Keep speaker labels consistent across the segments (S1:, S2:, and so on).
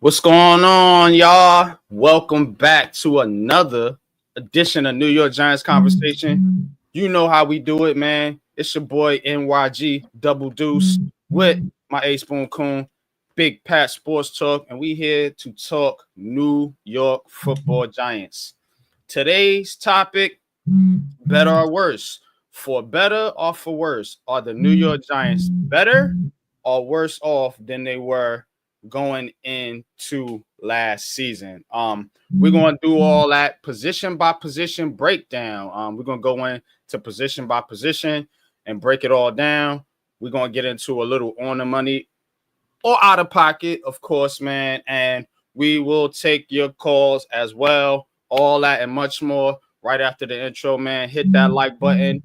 S1: What's going on, y'all? Welcome back to another edition of New York Giants Conversation. You know how we do it, man. It's your boy NYG Double Deuce with my A Spoon Coon, Big Pat Sports Talk, and we here to talk New York Football Giants. Today's topic, better or worse? For better or for worse, are the New York Giants better or worse off than they were going into last season? We're going to do all that position by position breakdown. We're going to go into position by position and break it all down. We're going to get into a little on the money or out of pocket, of course, man. And we will take your calls as well. All that and much more right after the intro, man. Hit that like button,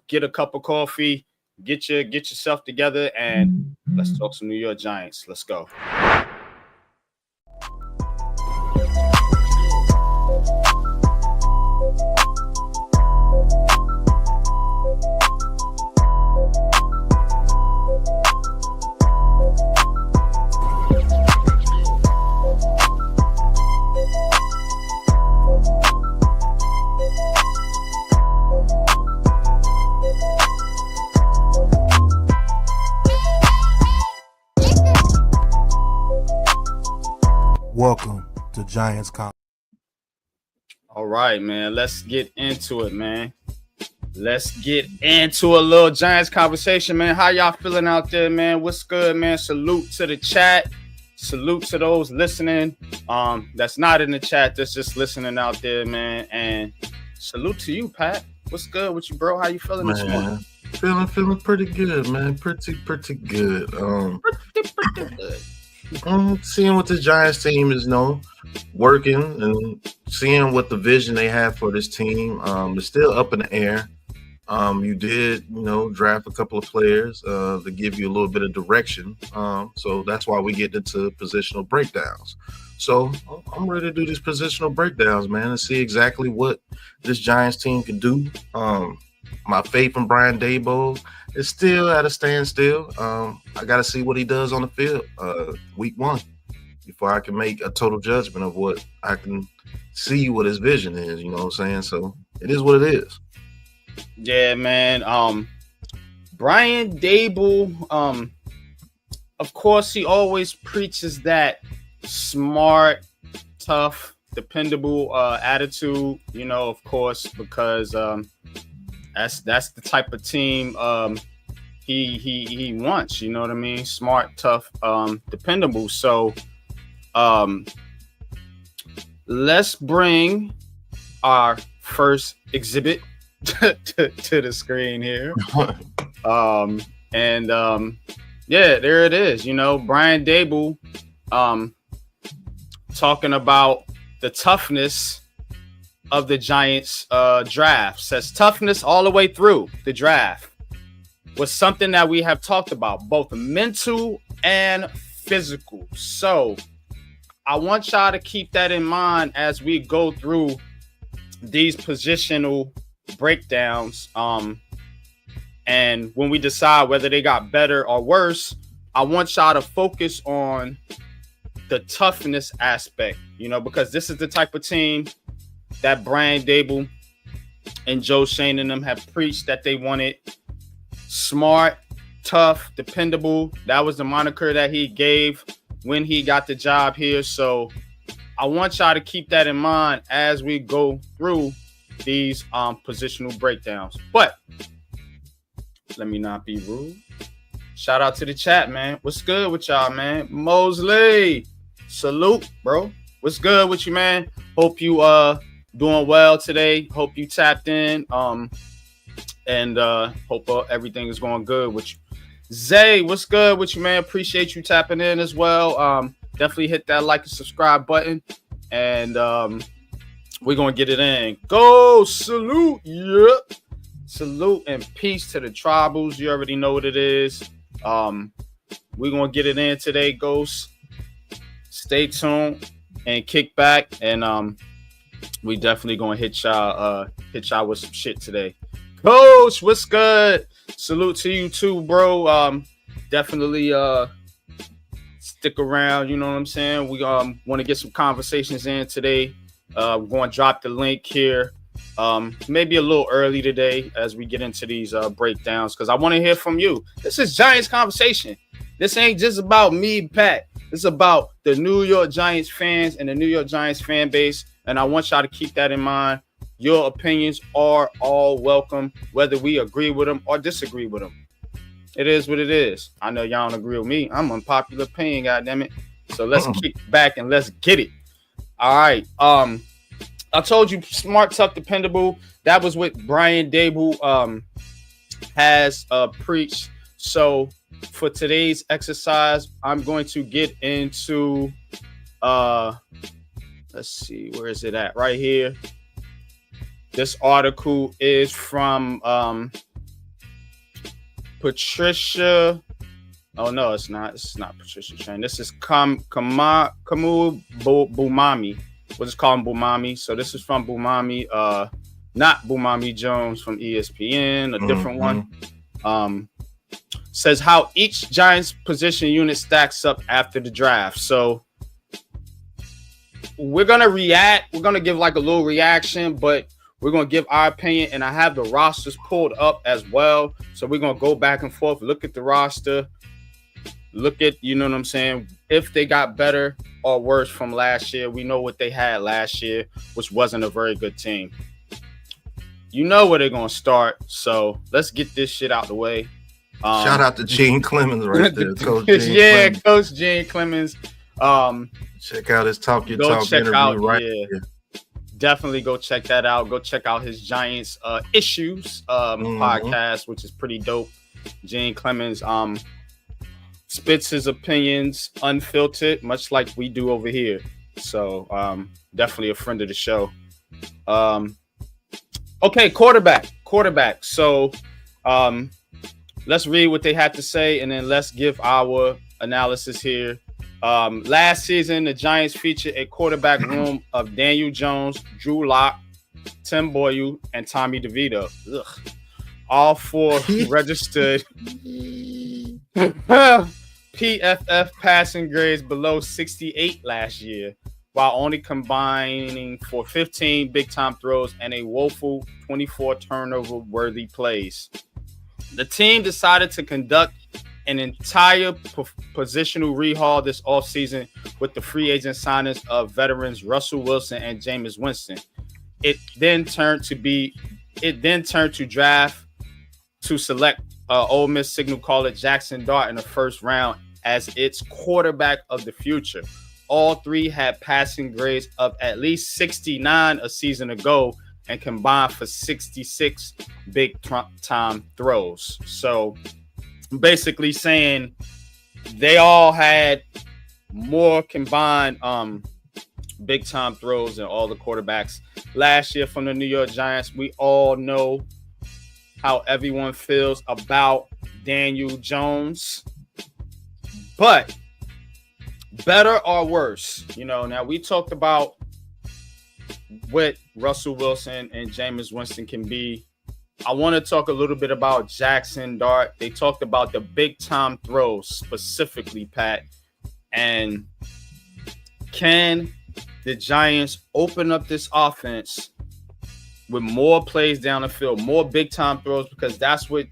S1: get a cup of coffee, get yourself together, and let's talk some New York Giants. Let's go.
S2: Welcome to Giants Conversation.
S1: All right, man. Let's get into it, man. Let's get into a little Giants conversation, man. How y'all feeling out there, man? What's good, man? Salute to the chat. Salute to those listening. That's not in the chat. That's just listening out there, man. And salute to you, Pat. What's good with you, bro? How you feeling this morning?
S2: Feeling pretty good, man. Pretty good.
S1: Pretty good.
S2: Seeing what the Giants team is working and seeing what the vision they have for this team. It's still up in the air. You did, draft a couple of players to give you a little bit of direction. So that's why we get into positional breakdowns. So I'm ready to do these positional breakdowns, man, and see exactly what this Giants team can do. My faith in Brian Daboll is still at a standstill. I got to see what he does on the field week one before I can make a total judgment of what I can see what his vision is, you know what I'm saying? So it is what it is.
S1: Yeah, man. Brian Daboll, of course, he always preaches that smart, tough, dependable attitude, of course, because that's the type of team he wants, you know what I mean? Smart, tough, dependable. So let's bring our first exhibit to the screen here. Yeah, there it is. Brian Daboll talking about the toughness of the Giants draft. Says toughness all the way through the draft was something that we have talked about, both mental and physical. So I want y'all to keep that in mind as we go through these positional breakdowns. And when we decide whether they got better or worse, I want y'all to focus on the toughness aspect, because this is the type of team that Brian Daboll and Joe Shane and them have preached that they wanted. Smart, tough, dependable. That was the moniker that he gave when he got the job here. So I want y'all to keep that in mind as we go through these positional breakdowns. But let me not be rude. Shout out to the chat, man. What's good with y'all, man? Mosley, salute, bro. What's good with you, man? Hope you doing well today. Hope you tapped in. And hope everything is going good with you. Zay, what's good with you, man? Appreciate you tapping in as well. Definitely hit that like and subscribe button. And we're going to get it in. Go, salute. Yeah. Salute and peace to the tribals. You already know what it is. We're going to get it in today, Ghost. Stay tuned and kick back. And we definitely going to hit y'all with some shit today. Coach, what's good? Salute to you too, bro. Definitely stick around. You know what I'm saying? We want to get some conversations in today. We're going to drop the link here. Maybe a little early today as we get into these breakdowns, because I want to hear from you. This is Giants conversation. This ain't just about me, Pat. This is about the New York Giants fans and the New York Giants fan base, and I want y'all to keep that in mind. Your opinions are all welcome, whether we agree with them or disagree with them. It is what it is. I know y'all don't agree with me. I'm unpopular opinion, goddammit. So let's kick back and let's get it. All right. I told you, smart, tough, dependable. That was what Brian Dable has preached. So for today's exercise, I'm going to get into let's see, where is it at? Right here. This article is from Patricia. Oh no, it's not. It's not Patricia Tran. This is Kamu Bumami. We'll just call him Bumami. So this is from Bumami, not Bumami Jones from ESPN, a different one. Says how each Giants position unit stacks up after the draft. So we're gonna react. We're gonna give like a little reaction, but we're going to give our opinion, and I have the rosters pulled up as well. So we're going to go back and forth, look at the roster, look at, you know what I'm saying, if they got better or worse from last year. We know what they had last year, which wasn't a very good team. You know where they're going to start, so let's get this shit out the way.
S2: Shout out to Gene Clemens right there. Coach Gene Clemens.
S1: Coach Gene Clemens.
S2: Check out his Talk Your Talk interview right here.
S1: Definitely go check that out. Go check out his Giants issues podcast, which is pretty dope. Gene Clemens spits his opinions unfiltered, much like we do over here. So definitely a friend of the show. Okay, quarterback. So let's read what they had to say, and then let's give our analysis here. Last season, the Giants featured a quarterback room of Daniel Jones, Drew Lock, Tim Boyle, and Tommy DeVito. Ugh. All four registered PFF passing grades below 68 last year, while only combining for 15 big-time throws and a woeful 24 turnover-worthy plays. The team decided to conduct an entire positional rehaul this offseason with the free agent signings of veterans Russell Wilson and Jameis Winston. It then turned to draft to select Ole Miss signal caller Jackson Dart in the first round as its quarterback of the future. All three had passing grades of at least 69 a season ago and combined for 66 big-time throws. So basically saying they all had more combined big time throws than all the quarterbacks last year from the New York Giants. We all know how everyone feels about Daniel Jones, but better or worse, you know, now we talked about what Russell Wilson and Jameis Winston can be. I want to talk a little bit about Jackson Dart. They talked about the big time throws specifically, Pat. And can the Giants open up this offense with more plays down the field, more big time throws? Because that's what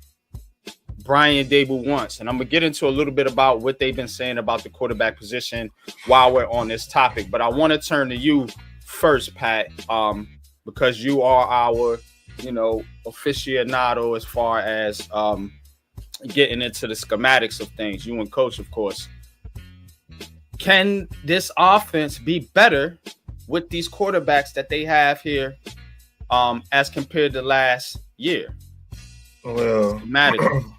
S1: Brian Dable wants. And I'm going to get into a little bit about what they've been saying about the quarterback position while we're on this topic. But I want to turn to you first, Pat, because you are our aficionado as far as getting into the schematics of things. You and Coach, of course. Can this offense be better with these quarterbacks that they have here as compared to last year?
S2: Well,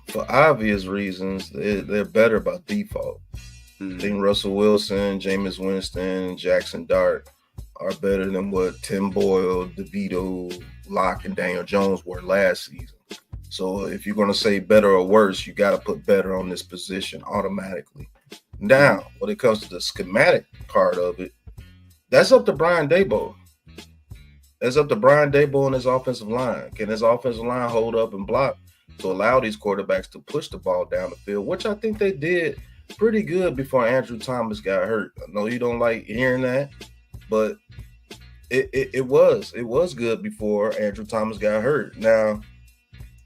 S2: for obvious reasons, they're better by default. I think Russell Wilson, Jameis Winston, Jackson Dart are better than what Tim Boyle, DeVito, Locke, and Daniel Jones were last season. So if you're going to say better or worse, you got to put better on this position automatically. Now, when it comes to the schematic part of it, that's up to Brian Dable. That's up to Brian Dable and his offensive line. Can his offensive line hold up and block to allow these quarterbacks to push the ball down the field, which I think they did pretty good before Andrew Thomas got hurt. I know you don't like hearing that, but it was good before Andrew Thomas got hurt. Now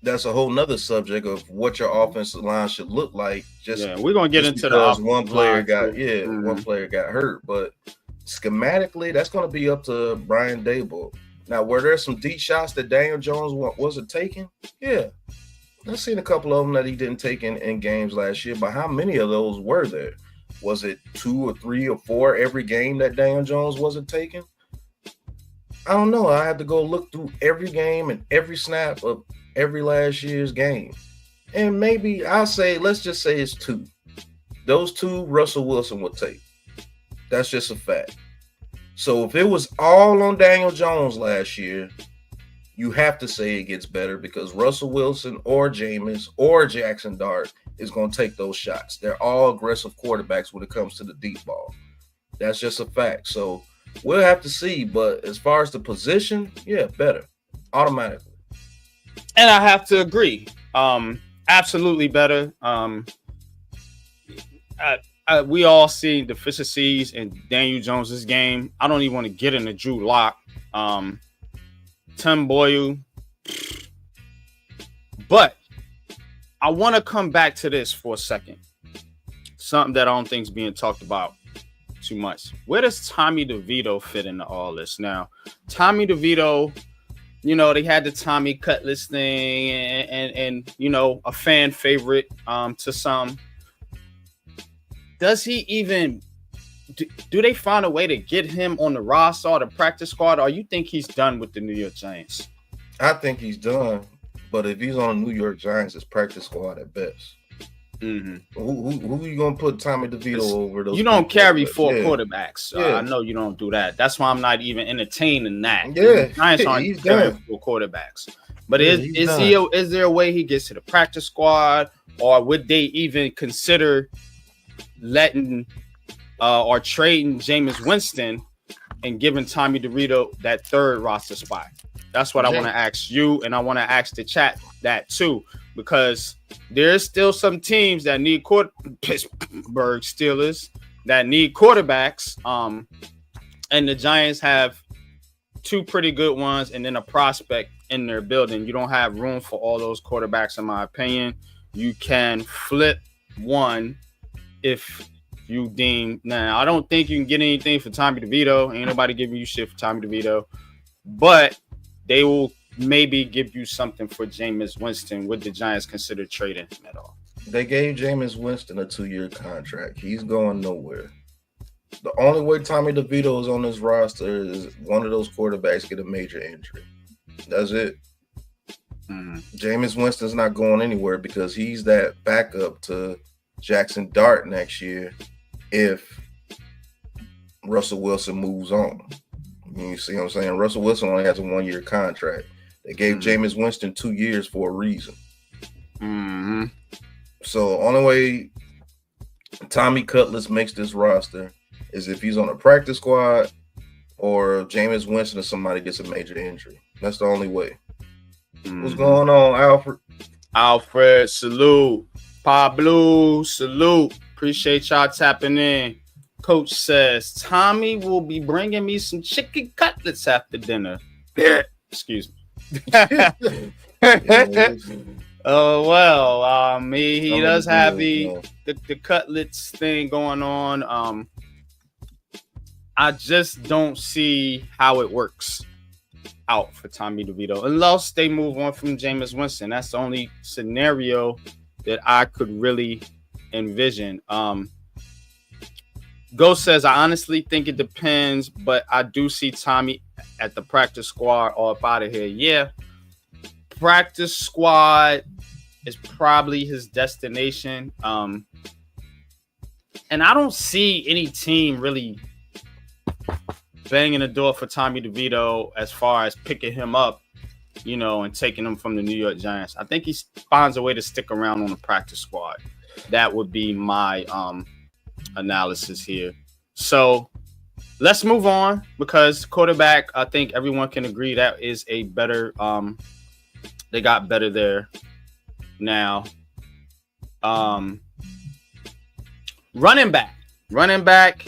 S2: that's a whole nother subject of what your offensive line should look like.
S1: We're gonna get into the
S2: because one player
S1: line
S2: got hurt, but schematically that's going to be up to Brian Dable. Now, were there some deep shots that Daniel Jones wasn't taking? Yeah, I've seen a couple of them that he didn't take in games last year, but how many of those were there? Was it 2 or 3 or 4 every game that Daniel Jones wasn't taking? I don't know. I have to go look through every game and every snap of every last year's game. And maybe let's just say it's 2. Those 2 Russell Wilson would take. That's just a fact. So if it was all on Daniel Jones last year, you have to say it gets better because Russell Wilson or Jameis or Jackson Dart is going to take those shots. They're all aggressive quarterbacks when it comes to the deep ball. That's just a fact. So we'll have to see. But as far as the position, yeah, better. Automatically.
S1: And I have to agree. Absolutely better. We all see deficiencies in Daniel Jones's game. I don't even want to get into Drew Lock. Tim Boyle. But I want to come back to this for a second. Something that I don't think is being talked about too much. Where does Tommy DeVito fit into all this? Now, Tommy DeVito, they had the Tommy Cutlass thing and a fan favorite to some. Does he even do they find a way to get him on the roster or the practice squad, or you think he's done with the New York Giants?
S2: I think he's done, but if he's on the New York Giants, it's practice squad at best.
S1: Mm-hmm.
S2: Who are you gonna put Tommy DeVito over? Those
S1: you don't carry 4 quarterbacks.
S2: Yeah.
S1: I know you don't do that. That's why I'm not even entertaining that.
S2: Yeah,
S1: the Giants aren't carrying 4 quarterbacts. But is there a way he gets to the practice squad, or would they even consider letting or trading Jameis Winston and giving Tommy DeVito that 3rd roster spot? That's what I want to ask you, and I want to ask the chat that too, because there's still some teams that need Pittsburgh Steelers that need quarterbacks, and the Giants have 2 pretty good ones and then a prospect in their building. You don't have room for all those quarterbacks, in my opinion. You can flip one if you deem. Now, I don't think you can get anything for Tommy DeVito. Ain't nobody giving you shit for Tommy DeVito. But they will maybe give you something for Jameis Winston. Would the Giants consider trading him at all?
S2: They gave Jameis Winston a 2-year contract. He's going nowhere. The only way Tommy DeVito is on this roster is one of those quarterbacks get a major injury. That's it.
S1: Mm-hmm.
S2: Jameis Winston's not going anywhere because he's that backup to Jackson Dart next year if Russell Wilson moves on. You see what I'm saying? Russell Wilson only has a 1-year contract. They gave Jameis Winston 2 years for a reason.
S1: Mm-hmm.
S2: So only way Tommy Cutlass makes this roster is if he's on a practice squad or Jameis Winston or somebody gets a major injury. That's the only way. Mm-hmm. What's going on, Alfred?
S1: Alfred, salute. Pablo, salute. Appreciate y'all tapping in. Coach says, Tommy will be bringing me some chicken cutlets after dinner. Excuse me. Oh, well, he does have the cutlets thing going on. I just don't see how it works out for Tommy DeVito unless they move on from Jameis Winston. That's the only scenario that I could really envision. Ghost says, I honestly think it depends, but I do see Tommy at the practice squad or up out of here. Yeah, practice squad is probably his destination. And I don't see any team really banging the door for Tommy DeVito as far as picking him up, and taking him from the New York Giants. I think he finds a way to stick around on the practice squad. That would be my analysis here. So let's move on because quarterback, I think everyone can agree that is a better. They got better there now. Running back. Running back.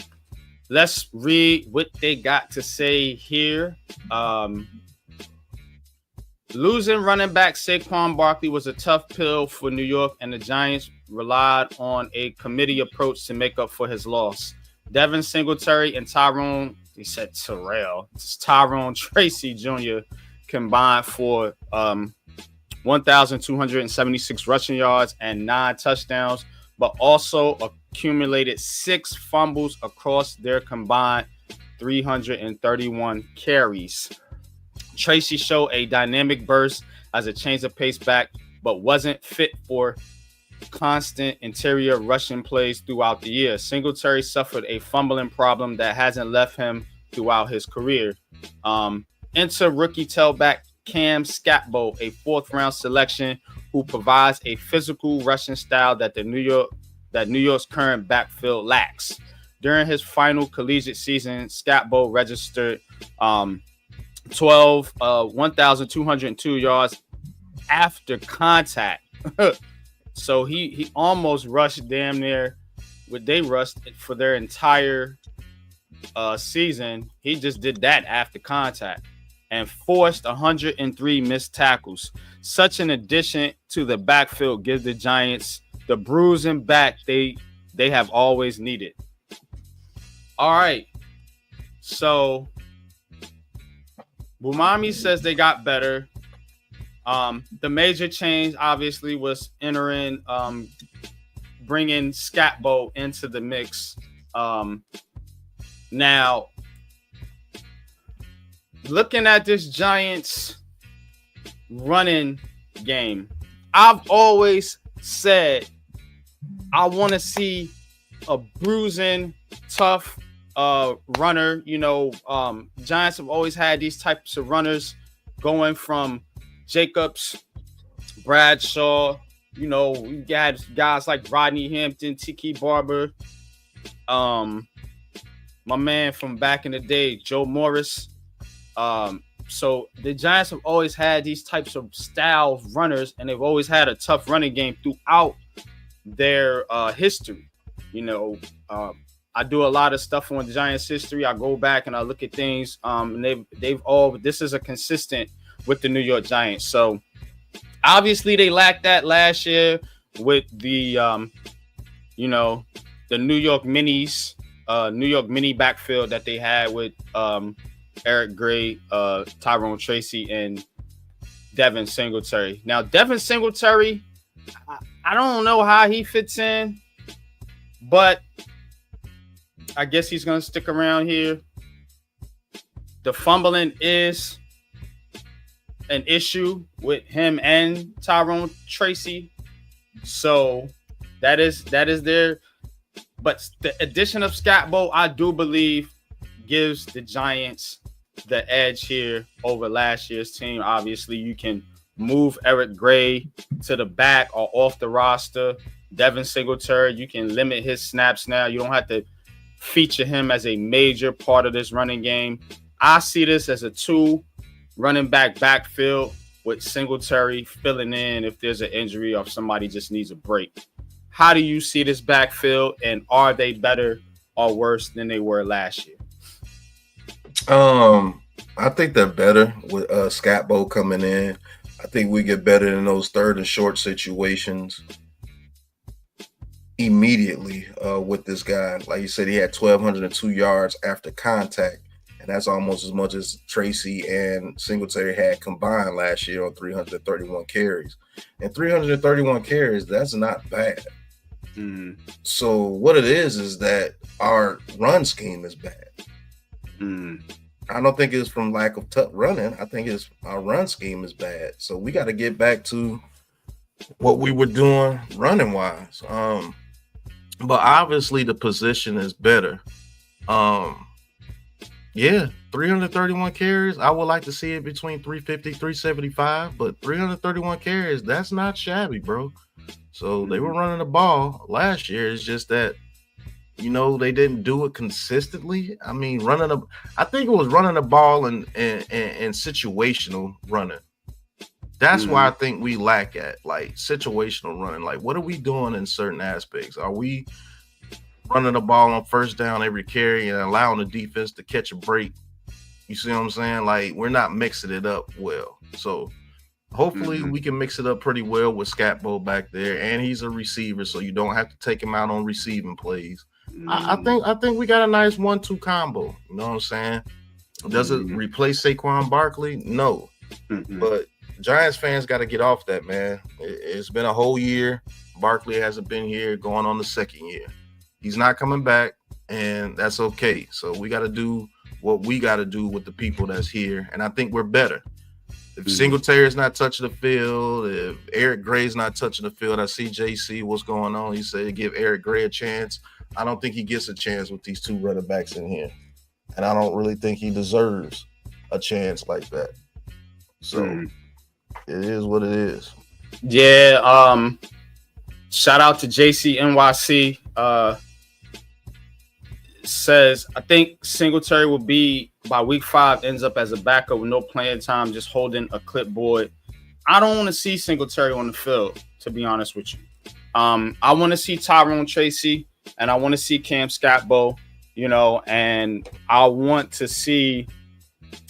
S1: Let's read what they got to say here. Losing running back Saquon Barkley was a tough pill for New York, and the Giants relied on a committee approach to make up for his loss. Devin Singletary and Tyrone, he said Terrell, it's Tyrone Tracy Jr. combined for 1,276 rushing yards and 9 touchdowns, but also accumulated 6 fumbles across their combined 331 carries. Tracy showed a dynamic burst as a change of pace back, but wasn't fit for constant interior rushing plays throughout the year. Singletary suffered a fumbling problem that hasn't left him throughout his career. Enter rookie tailback Cam Scatbo, a 4th-round selection who provides a physical rushing style that New York's current backfield lacks. During his final collegiate season, Scatbo registered 1,202 yards after contact. So he almost rushed damn near what they rushed for their entire season. He just did that after contact and forced 103 missed tackles. Such an addition to the backfield gives the Giants the bruising back they have always needed. All right. So Bumami says they got better. The major change obviously was bringing Scatbo into the mix. Now, looking at this Giants running game, I've always said I want to see a bruising, tough runner. Giants have always had these types of runners going from Jacobs, Bradshaw. You got guys like Rodney Hampton, Tiki Barber, my man from back in the day, Joe Morris. So the Giants have always had these types of style runners, and they've always had a tough running game throughout their history. I do a lot of stuff on the Giants history. I go back and I look at things. And this is a consistent with the New York Giants. So obviously they lacked that last year with the the New York Minis, New York Mini backfield that they had with Eric Gray, Tyrone Tracy, and Devin Singletary. Now, Devin Singletary, I don't know how he fits in, but I guess he's going to stick around here. The fumbling is an issue with him and Tyrone Tracy. So that is there. But the addition of Scatbo, I do believe, gives the Giants the edge here over last year's team. Obviously, you can move Eric Gray to the back or off the roster. Devin Singletary, you can limit his snaps now. You don't have to feature him as a major part of this running game. I see this as a 2 running backfield with Singletary filling in if there's an injury or if somebody just needs a break. How do you see this backfield, and are they better or worse than they were last year?
S2: I think they're better with Scatbo coming in. I think we get better in those 3rd and short situations immediately with this guy. Like you said, he had 1,202 yards after contact, and that's almost as much as Tracy and Singletary had combined last year on 331 carries. And 331 carries, that's not bad.
S1: Mm.
S2: So what it is that our run scheme is bad.
S1: Mm.
S2: I don't think it's from lack of tough running. I think it's our run scheme is bad. So we got to get back to what we were doing running wise. But obviously the position is better. 331 carries. I would like to see it between 350, 375, but 331 carries, that's not shabby, bro. So they were running the ball last year. It's just that, they didn't do it consistently. I mean, I think it was running the ball and situational running. That's why I think we lack at, like, situational running. Like, what are we doing in certain aspects? Are we running the ball on first down every carry and allowing the defense to catch a break. You see what I'm saying? Like, we're not mixing it up well. So hopefully we can mix it up pretty well with Scatbo back there, and he's a receiver, so you don't have to take him out on receiving plays. I think we got a nice 1-2 combo. You know what I'm saying? Does it replace Saquon Barkley? No. But Giants fans got to get off that, man. It's been a whole year. Barkley hasn't been here going on the second year. He's not coming back, and that's okay. So we got to do what we got to do with the people that's here, and I think we're better. If Singletary's not touching the field, if Eric Gray's not touching the field, I see JC, what's going on? He said give Eric Gray a chance. I don't think he gets a chance with these two running backs in here. And I don't really think he deserves a chance like that. So it is what it is.
S1: Yeah. Shout out to JC NYC. Says, I think Singletary will be by week 5, ends up as a backup with no playing time, just holding a clipboard. I don't want to see Singletary on the field, to be honest with you. I want to see Tyrone Tracy and I want to see Cam Scatbo, and I want to see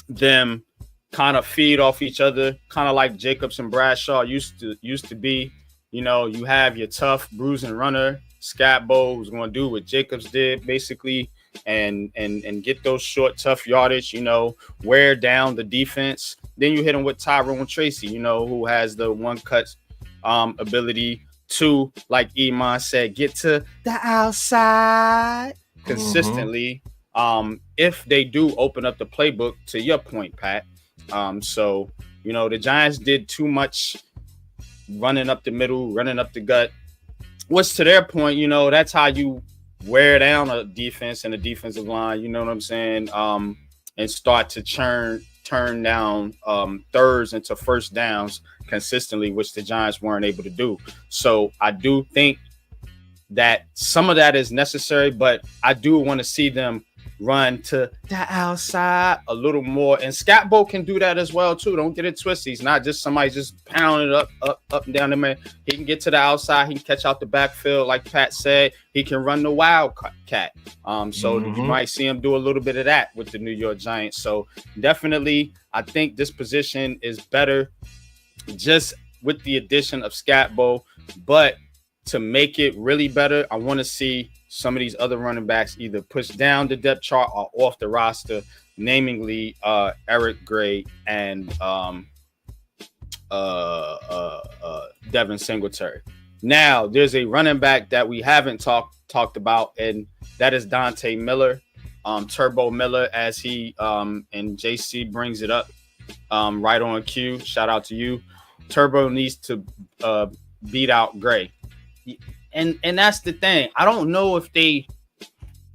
S1: them kind of feed off each other, kind of like Jacobs and Bradshaw used to be. You have your tough bruising runner, Scatbo, who's going to do what Jacobs did basically, and get those short, tough yardage, wear down the defense. Then you hit him with Tyrone Tracy, who has the one cut ability to, like Iman said, get to the outside consistently. If they do open up the playbook, to your point, Pat. So the Giants did too much running up the middle, running up the gut. What's to their point, that's how you wear down a defense and a defensive line, you know what I'm saying? And start to turn down thirds into first downs consistently, which the Giants weren't able to do. So I do think that some of that is necessary, but I do want to see them run to the outside a little more. And Scatbo can do that as well too. Don't get it twisted. He's not just somebody just pounding it up and down the man. He can get to the outside. He can catch out the backfield, like Pat said. He can run the wildcat. So you might see him do a little bit of that with the New York Giants. So definitely, I think this position is better just with the addition of Scatbo. But to make it really better, I want to see some of these other running backs either push down the depth chart or off the roster, namely Eric Gray and Devin Singletary. Now, there's a running back that we haven't talked about, and that is Dante Miller, Turbo Miller, as he and JC brings it up right on cue. Shout out to you. Turbo needs to beat out Gray. And that's the thing. I don't know if they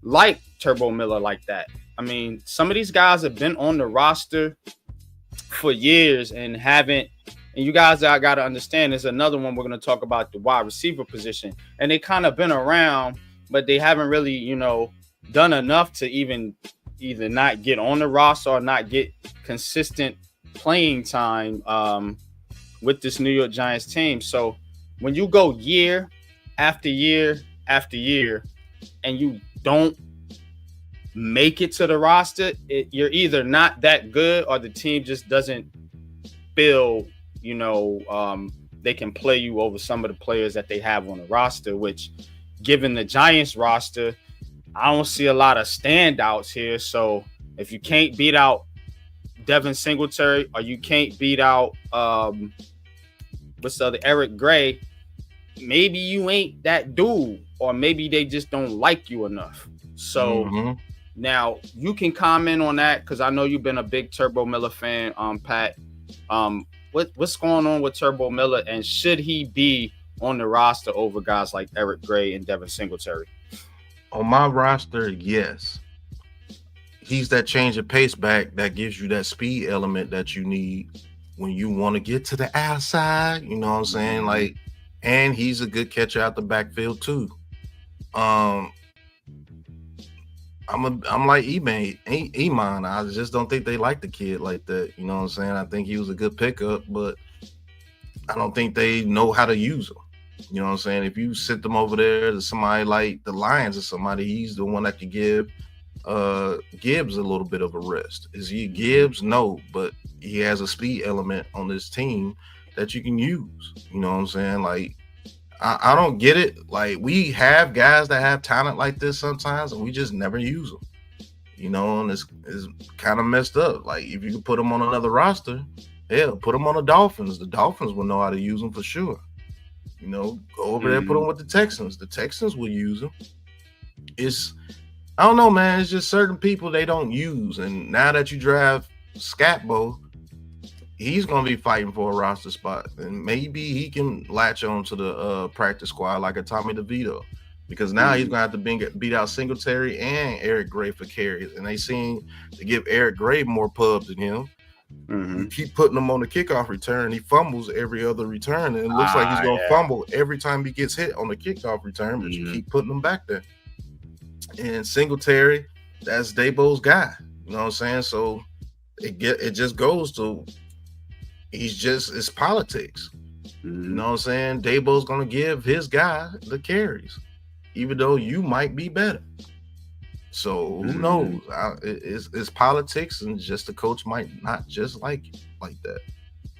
S1: like Turbo Miller like that. I mean, some of these guys have been on the roster for years and haven't. And you guys got to understand, there's another one we're going to talk about, the wide receiver position. And they kind of been around, but they haven't really, done enough to even either not get on the roster or not get consistent playing time with this New York Giants team. So when you go year after year after year and you don't make it to the roster, you're either not that good or the team just doesn't feel, they can play you over some of the players that they have on the roster, which given the Giants roster, I don't see a lot of standouts here. So if you can't beat out Devin Singletary or you can't beat out what's the other, Eric Gray, maybe you ain't that dude, or maybe they just don't like you enough. So now you can comment on that, because I know you've been a big Turbo Miller fan, Pat. What's going on with Turbo Miller, and should he be on the roster over guys like Eric Gray and Devin Singletary?
S2: On my roster, yes. He's that change of pace back that gives you that speed element that you need when you want to get to the outside. You know what I'm saying? Like, and he's a good catcher out the backfield too. I'm like Iman. I just don't think they like the kid like that. You know what I'm saying? I think he was a good pickup, but I don't think they know how to use him. You know what I'm saying? If you sit them over there to somebody like the Lions or somebody, he's the one that could give Gibbs a little bit of a rest. Is he Gibbs? No, but he has a speed element on this team that you can use. You know what I'm saying? Like, I don't get it. Like, we have guys that have talent like this sometimes, and we just never use them. You know, and it's kind of messed up. Like, if you could put them on another roster, hell, put them on the Dolphins. The Dolphins will know how to use them for sure. You know, go over there, put them with the Texans. The Texans will use them. I don't know, man. It's just certain people they don't use. And now that you draft Scatbo, he's going to be fighting for a roster spot. And maybe he can latch on to the practice squad like a Tommy DeVito. Because now he's going to have to beat out Singletary and Eric Gray for carries. And they seem to give Eric Gray more pubs than him. You keep putting him on the kickoff return. He fumbles every other return. And it looks like he's going to fumble every time he gets hit on the kickoff return. But you keep putting him back there. And Singletary, that's Dabo's guy. You know what I'm saying? So it just goes to it's politics. You know what I'm saying? Dabo's gonna give his guy the carries, even though you might be better. So who knows? It's politics, and just the coach might not just like it like that.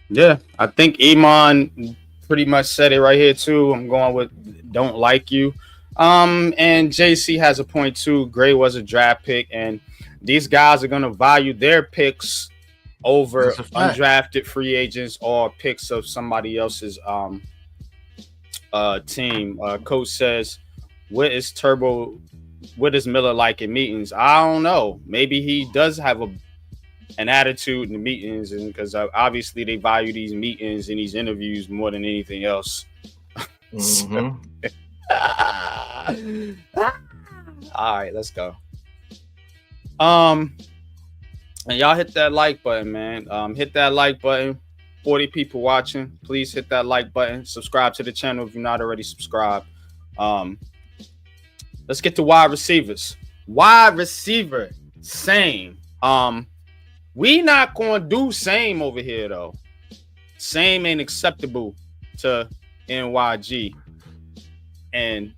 S1: Yeah, I think Iman pretty much said it right here too. I'm going with don't like you. And JC has a point too. Gray was a draft pick, and these guys are gonna value their picks over undrafted free agents or picks of somebody else's team. Coach says, what is Miller like in meetings? I don't know. Maybe he does have an attitude in the meetings, and because obviously they value these meetings and these interviews more than anything else. All right, let's go. And y'all hit that like button, man. Hit that like button. 40 people watching. Please hit that like button. Subscribe to the channel if you're not already subscribed. Let's get to wide receivers. Wide receiver, same. We not gonna do same over here though. Same ain't acceptable to NYG and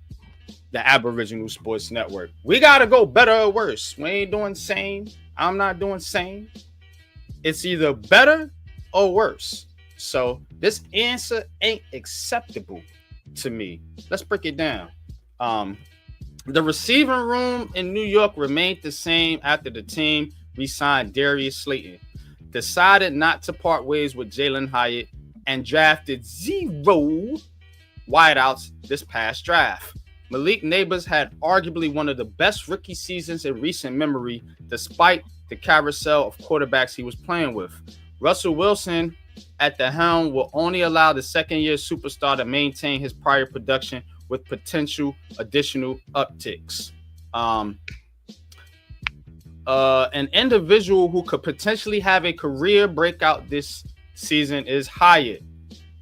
S1: the Aboriginal Sports Network. We gotta go better or worse. We ain't doing same. I'm not doing same. It's either better or worse. So this answer ain't acceptable to me. Let's break it down. The receiving room in New York remained the same after the team re-signed Darius Slayton, decided not to part ways with Jalen Hyatt, and drafted 0 wideouts this past draft. Malik Neighbors had arguably one of the best rookie seasons in recent memory, despite the carousel of quarterbacks he was playing with. Russell Wilson at the helm will only allow the second-year superstar to maintain his prior production with potential additional upticks. An individual who could potentially have a career breakout this season is Hyatt.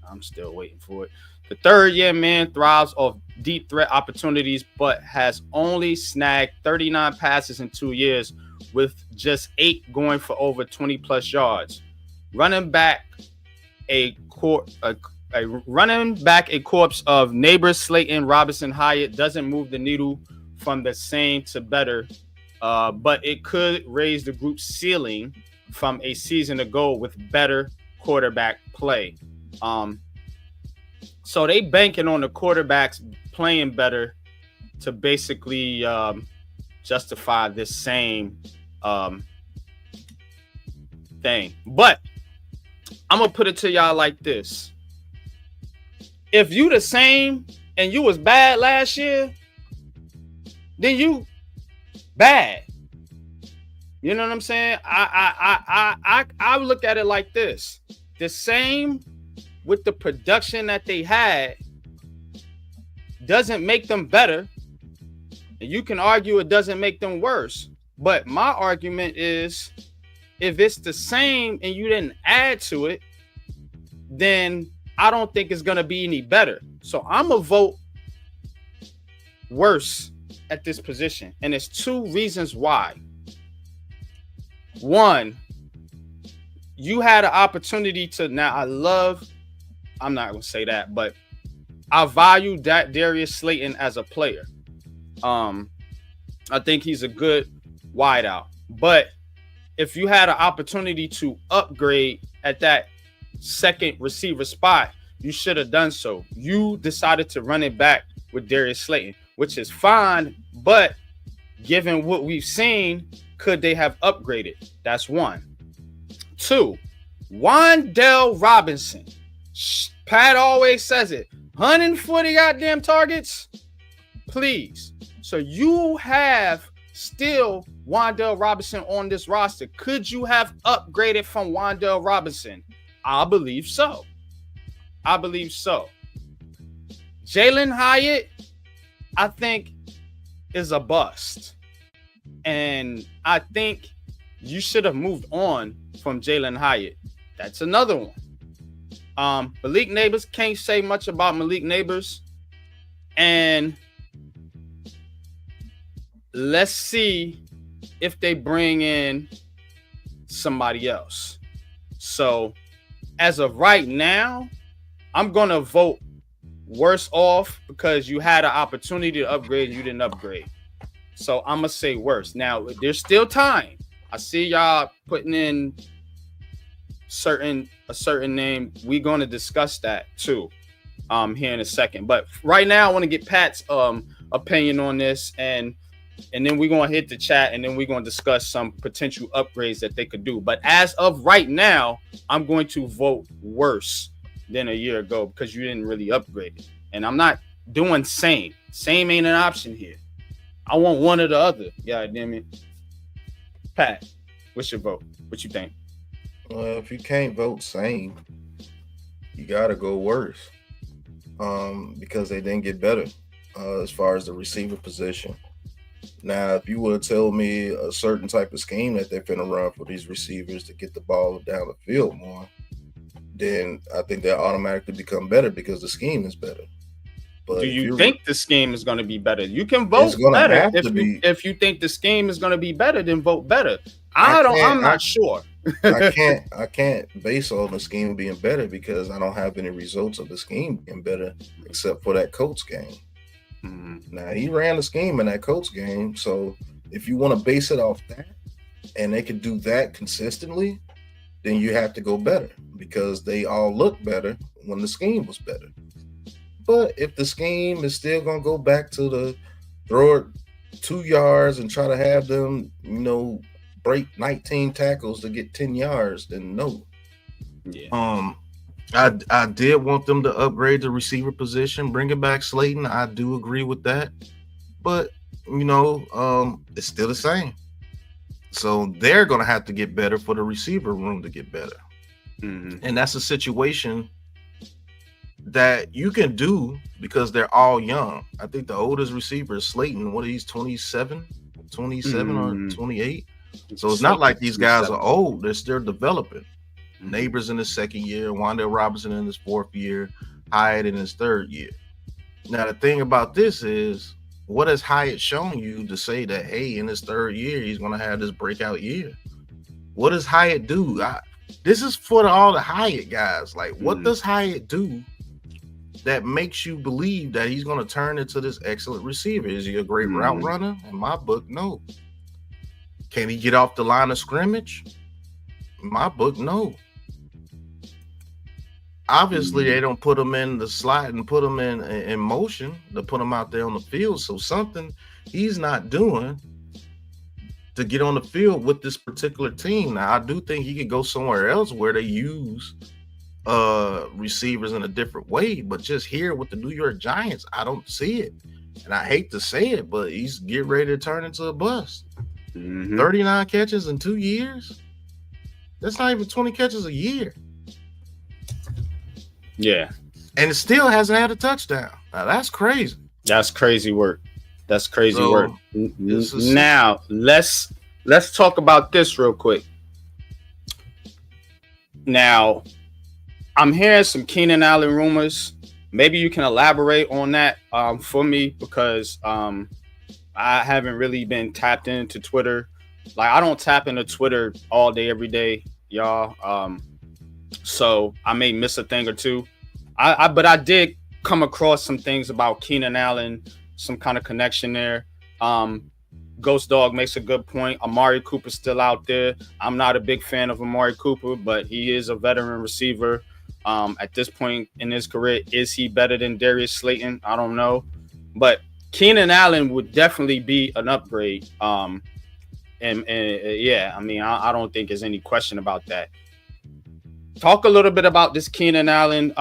S1: I'm still waiting for it. The third-year man thrives off deep threat opportunities, but has only snagged 39 passes in 2 years, with just 8 going for over 20-plus yards. Running back a corpse of Neighbors, Slayton, Robinson, Hyatt doesn't move the needle from the same to better, but it could raise the group's ceiling from a season ago with better quarterback play. So they banking on the quarterbacks playing better to basically justify this same thing. But I'm gonna put it to y'all like this: if you the same and you was bad last year, then you bad. You know what I'm saying? I look at it like this: the same with the production that they had doesn't make them better. And you can argue it doesn't make them worse. But my argument is, if it's the same and you didn't add to it, then I don't think it's going to be any better. So I'm going to vote worse at this position. And there's 2 reasons why. One, you had an opportunity to, I'm not going to say that, but I value that Darius Slayton as a player. I think he's a good wideout. But if you had an opportunity to upgrade at that second receiver spot, you should have done so. You decided to run it back with Darius Slayton, which is fine. But given what we've seen, could they have upgraded? That's one. Two, Wan'Dale Robinson. Pat always says it. 140 goddamn targets. Please. So you have still Wan'Dale Robinson on this roster. Could you have upgraded from Wan'Dale Robinson? I believe so. I believe so. Jalen Hyatt, I think, is a bust. And I think you should have moved on from Jalen Hyatt. That's another one. Malik Neighbors, can't say much about Malik Neighbors. And let's see if they bring in somebody else. So as of right now, I'm going to vote worse off because you had an opportunity to upgrade and you didn't upgrade. So I'm going to say worse. Now, there's still time. I see y'all putting in a certain name. We're going to discuss that too here in a second. But right now, I want to get Pat's opinion on this, and then we're going to hit the chat, and then we're going to discuss some potential upgrades that they could do. But as of right now, I'm going to vote worse than a year ago because you didn't really upgrade it. And I'm not doing same. Same ain't an option here. I want one or the other. Yeah, damn it. Pat, what's your vote? What you think?
S2: Well, if you can't vote same, you gotta go worse. Because they didn't get better as far as the receiver position. Now, if you would have told me a certain type of scheme that they're finna run for these receivers to get the ball down the field more, then I think they'll automatically become better because the scheme is better. But
S1: do you think the scheme is going to be better? You can vote better. If you think the scheme is going to be better, then vote better. I'm not sure.
S2: I can't base on the scheme being better because I don't have any results of the scheme being better except for that Colts game. Mm-hmm. Now, he ran the scheme in that Colts game, so if you want to base it off that and they could do that consistently, then you have to go better because they all look better when the scheme was better. But if the scheme is still going to go back to the throw it 2 yards and try to have them, break 19 tackles to get 10 yards, then no. Yeah. I did want them to upgrade the receiver position, bringing back Slayton. I do agree with that. But, it's still the same. So they're going to have to get better for the receiver room to get better. Mm-hmm. And that's a situation that you can do because they're all young. I think the oldest receiver is Slayton. What, he's 27 or 28? So it's not like these guys are old. They're still developing. Neighbors in his second year, Wan'Dale Robinson in his fourth year, Hyatt in his third year. Now, the thing about this is, what has Hyatt shown you to say that, hey, in his third year, he's going to have this breakout year? What does Hyatt do? This is for all the Hyatt guys. Like, what does Hyatt do that makes you believe that he's going to turn into this excellent receiver? Is he a great route runner? In my book, no. Can he get off the line of scrimmage? In my book, no. Obviously, they don't put him in the slot and put him in motion to put him out there on the field. So something he's not doing to get on the field with this particular team. Now, I do think he could go somewhere else where they use receivers in a different way. But just here with the New York Giants, I don't see it. And I hate to say it, but he's getting ready to turn into a bust. 39 catches in 2 years? That's not even 20 catches a year.
S1: Yeah.
S2: And it still hasn't had a touchdown. Now, that's crazy.
S1: That's crazy work. That's crazy work. Now, let's talk about this real quick. Now, I'm hearing some Keenan Allen rumors. Maybe you can elaborate on that for me because I haven't really been tapped into Twitter. Like, I don't tap into Twitter all day, every day, y'all. So I may miss a thing or two. But I did come across some things about Keenan Allen, some kind of connection there. Ghost Dog makes a good point. Amari Cooper's still out there. I'm not a big fan of Amari Cooper, but he is a veteran receiver. At this point in his career, is he better than Darius Slayton? I don't know. But Keenan Allen would definitely be an upgrade. And yeah, I mean, I don't think there's any question about that. Talk a little bit about this Keenan Allen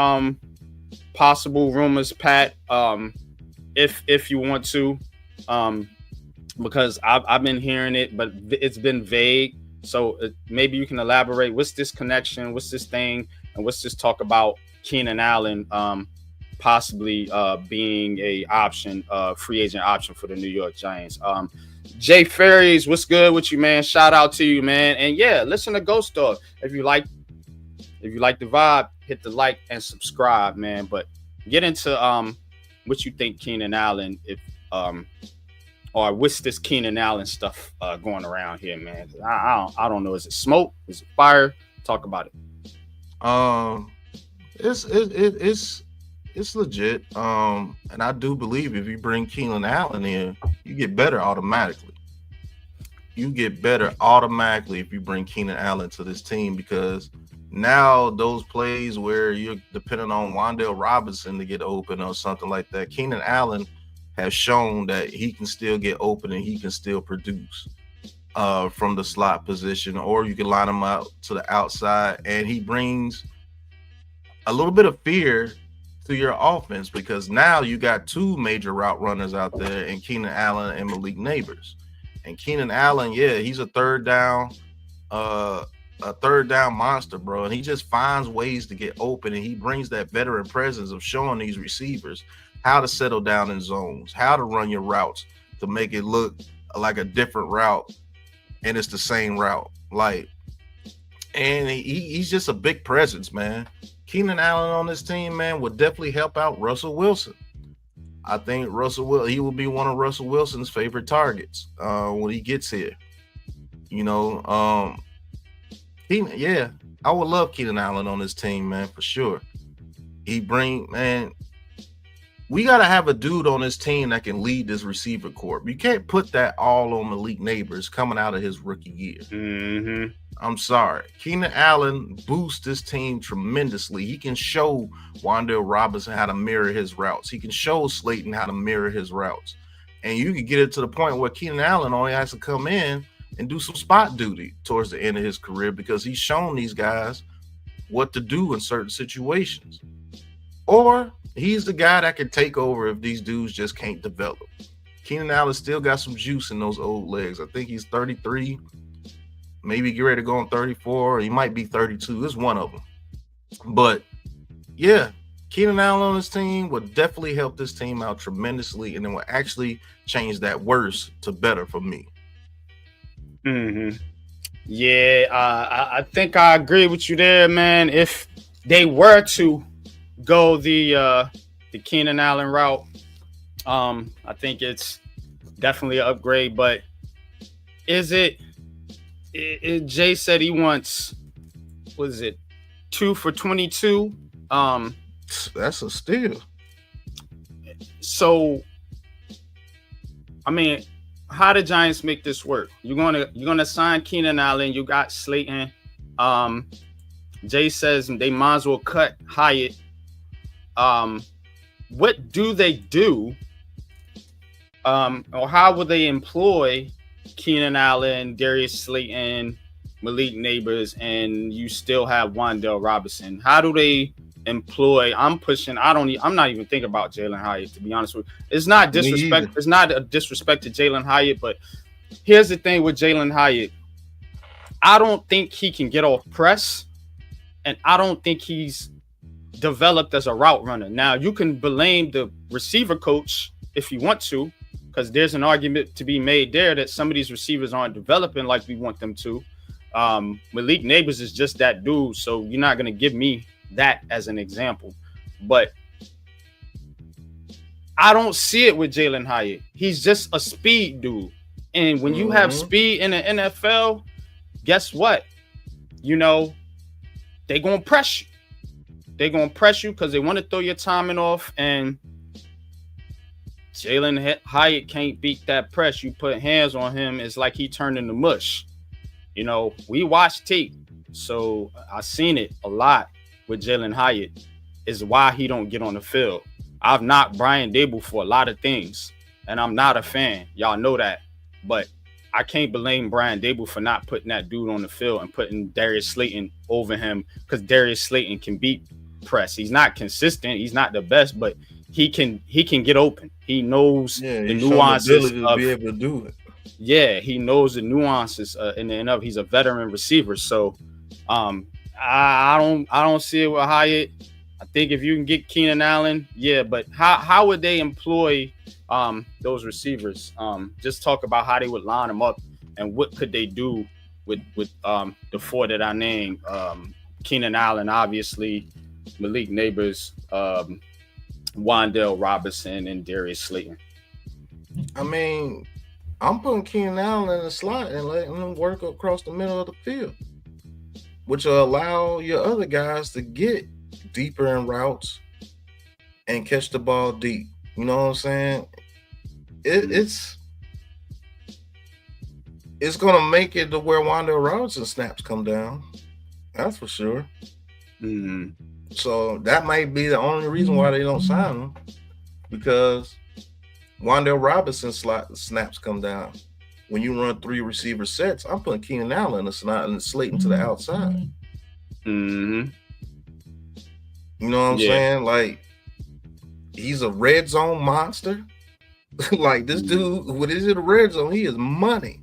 S1: possible rumors, Pat, if you want to. Because I've been hearing it, but it's been vague. So maybe you can elaborate. What's this connection? What's this thing? And what's this talk about Keenan Allen possibly being a option, free agent option for the New York Giants? Jay Ferries, what's good with you, man? Shout out to you, man. And yeah, listen to Ghost Dog. If you like the vibe, hit the like and subscribe, man. But get into what you think Keenan Allen, if or what's this Keenan Allen stuff going around here, man? I don't know. Is it smoke? Is it fire? Talk about it.
S2: It's legit. And I do believe if you bring Keenan Allen in, you get better automatically. You get better automatically if you bring Keenan Allen to this team, because now those plays where you're depending on Wan'Dale Robinson to get open or something like that, Keenan Allen has shown that he can still get open and he can still produce from the slot position, or you can line him out to the outside, and he brings a little bit of fear to your offense, because now you got two major route runners out there in Keenan Allen and Malik Neighbors. And Keenan Allen, yeah, he's a third down monster, bro, and he just finds ways to get open, and he brings that veteran presence of showing these receivers how to settle down in zones, how to run your routes to make it look like a different route, and it's the same route. And he's just a big presence, man. Keenan Allen on this team, man, would definitely help out Russell Wilson. I think he will be one of Russell Wilson's favorite targets when he gets here. You know, I would love Keenan Allen on this team, man, for sure. We got to have a dude on this team that can lead this receiver corps. You can't put that all on Malik Neighbors coming out of his rookie year.
S1: Mm-hmm.
S2: I'm sorry. Keenan Allen boosts this team tremendously. He can show Wan'Dale Robinson how to mirror his routes. He can show Slayton how to mirror his routes. And you can get it to the point where Keenan Allen only has to come in and do some spot duty towards the end of his career, because he's shown these guys what to do in certain situations. Or he's the guy that can take over if these dudes just can't develop. Keenan Allen still got some juice in those old legs. I think he's 33, maybe get ready to go on 34. Or he might be 32. It's one of them. But yeah, Keenan Allen on this team would definitely help this team out tremendously, and it will actually change that worse to better for me.
S1: Mm-hmm. Yeah, I think I agree with you there, man. If they were to go the Keenan Allen route, I think it's definitely an upgrade. But is it Jay said he wants, what is it, 2 for 22?
S2: That's a steal.
S1: So, I mean, how the Giants make this work? You're gonna sign Keenan Allen. You got Slayton. Jay says they might as well cut Hyatt. What do they do? Or how will they employ Keenan Allen, Darius Slayton, Malik Neighbors, and you still have Wan'Dale Robinson? How do they employ? I'm not even thinking about Jalen Hyatt, to be honest with you. It's not disrespect. It's not a disrespect to Jalen Hyatt, but here's the thing with Jalen Hyatt. I don't think he can get off press, and I don't think he's developed as a route runner. Now, you can blame the receiver coach if you want to, because there's an argument to be made there that some of these receivers aren't developing like we want them to. Malik Neighbors is just that dude, so you're not going to give me that as an example. But I don't see it with Jalen Hyatt. He's just a speed dude. And when you have speed in the NFL, guess what? You know, they going to press you. They're gonna press you because they want to throw your timing off, and Jalen Hyatt can't beat that press. You put hands on him, it's like he turned into mush. You know, we watched tape, so I seen it a lot with Jalen Hyatt. Is why he don't get on the field. I've knocked Brian Dable for a lot of things, and I'm not a fan. Y'all know that, but I can't blame Brian Dable for not putting that dude on the field and putting Darius Slayton over him, because Darius Slayton can beat press. He's not consistent. He's not the best, but he can get open. He knows the nuances
S2: to be able to do it.
S1: Yeah, he knows the nuances and he's a veteran receiver. So I don't see it with Hyatt. I think if you can get Keenan Allen, yeah, but how would they employ those receivers? Just talk about how they would line them up and what could they do with the four that I named. Keenan Allen, obviously, Malik Neighbors, Wan'Dale Robinson, and Darius Slayton.
S2: I mean, I'm putting Keenan Allen in the slot and letting him work across the middle of the field, which will allow your other guys to get deeper in routes and catch the ball deep. You know what I'm saying? It's going to make it to where Wan'Dale Robinson snaps come down. That's for sure.
S1: Mm-hmm.
S2: So that might be the only reason why they don't sign him, because Wan'Dale Robinson snaps come down. When you run 3 receiver sets, I'm putting Keenan Allen in the slot and Slayton to the outside.
S1: Mm-hmm.
S2: You know what I'm saying? Like, he's a red zone monster. Like, this dude, what is it? A red zone? He is money.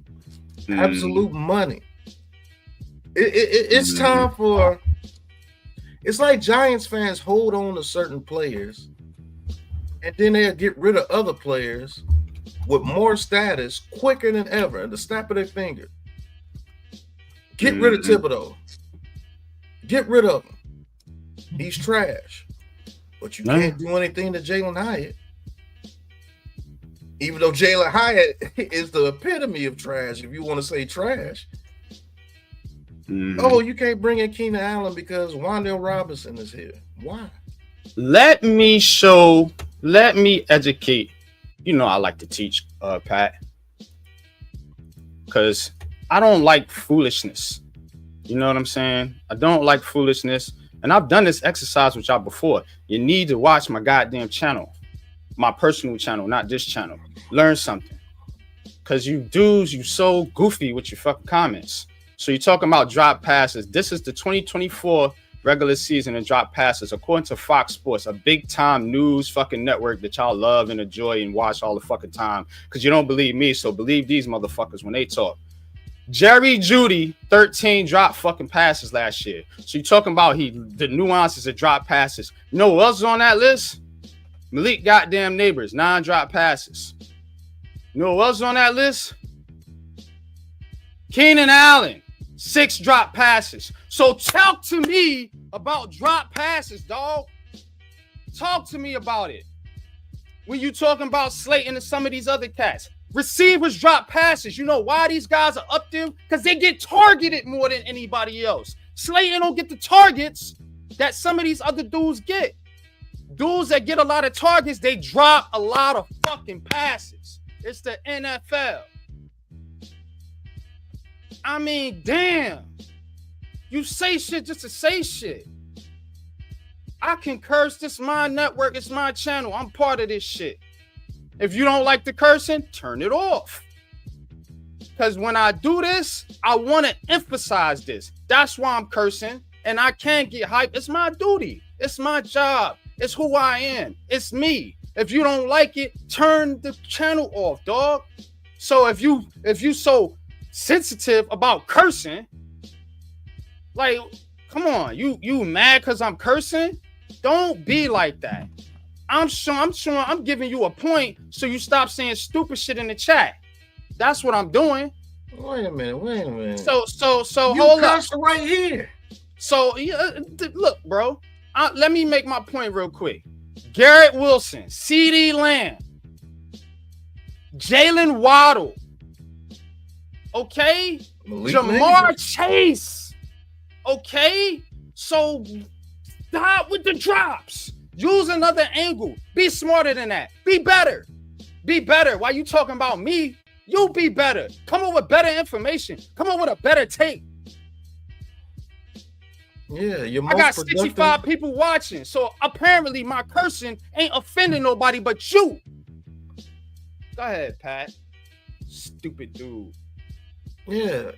S2: Absolute money. It's time for. It's like Giants fans hold on to certain players, and then they'll get rid of other players with more status quicker than ever at the snap of their finger. Get rid of Thibodeau. Get rid of him. He's trash. But you can't do anything to Jalen Hyatt. Even though Jalen Hyatt is the epitome of trash, if you want to say trash. Oh, you can't bring in Keenan Allen because Wan'Dale Robinson is here. Why?
S1: Let me educate. You know I like to teach, Pat. Because I don't like foolishness. You know what I'm saying? I don't like foolishness. And I've done this exercise with y'all before. You need to watch my goddamn channel. My personal channel, not this channel. Learn something. Because you dudes, you so goofy with your fucking comments. So you're talking about drop passes. This is the 2024 regular season and drop passes, according to Fox Sports, a big time news fucking network that y'all love and enjoy and watch all the fucking time. Because you don't believe me, so believe these motherfuckers when they talk. Jerry Jeudy, 13 drop fucking passes last year. So you're talking about the nuances of drop passes. You know what else is on that list? Malik goddamn Neighbors, 9 drop passes. You know what else is on that list? Keenan Allen, 6 drop passes. So talk to me about drop passes, dog. Talk to me about it. When you talking about Slayton and some of these other cats. Receivers drop passes. You know why these guys are up there? Because they get targeted more than anybody else. Slayton don't get the targets that some of these other dudes get. Dudes that get a lot of targets, they drop a lot of fucking passes. It's the NFL. I mean, damn. You say shit just to say shit. I can curse. This is my network. It's my channel. I'm part of this shit. If you don't like the cursing, turn it off. Because when I do this, I want to emphasize this. That's why I'm cursing. And I can't get hyped. It's my duty. It's my job. It's who I am. It's me. If you don't like it, turn the channel off, dog. So if you so sensitive about cursing, like, come on, you mad because I'm cursing? Don't be like that. I'm sure I'm giving you a point so you stop saying stupid shit in the chat. That's what I'm doing.
S2: Wait a minute.
S1: So
S2: you
S1: hold up.
S2: Right here.
S1: So look, bro. Let me make my point real quick. Garrett Wilson, CeeDee Lamb, Jalen Waddle, okay? Jamar Chase, okay? So Stop with the drops. Use another angle. Be smarter than that. Be better. Be better. Why you talking about me? You be better. Come up with better information. Come up with a better take.
S2: Yeah,
S1: I got 65 people watching, so apparently my cursing ain't offending nobody but you. Go ahead, Pat. Stupid dude.
S2: Yeah.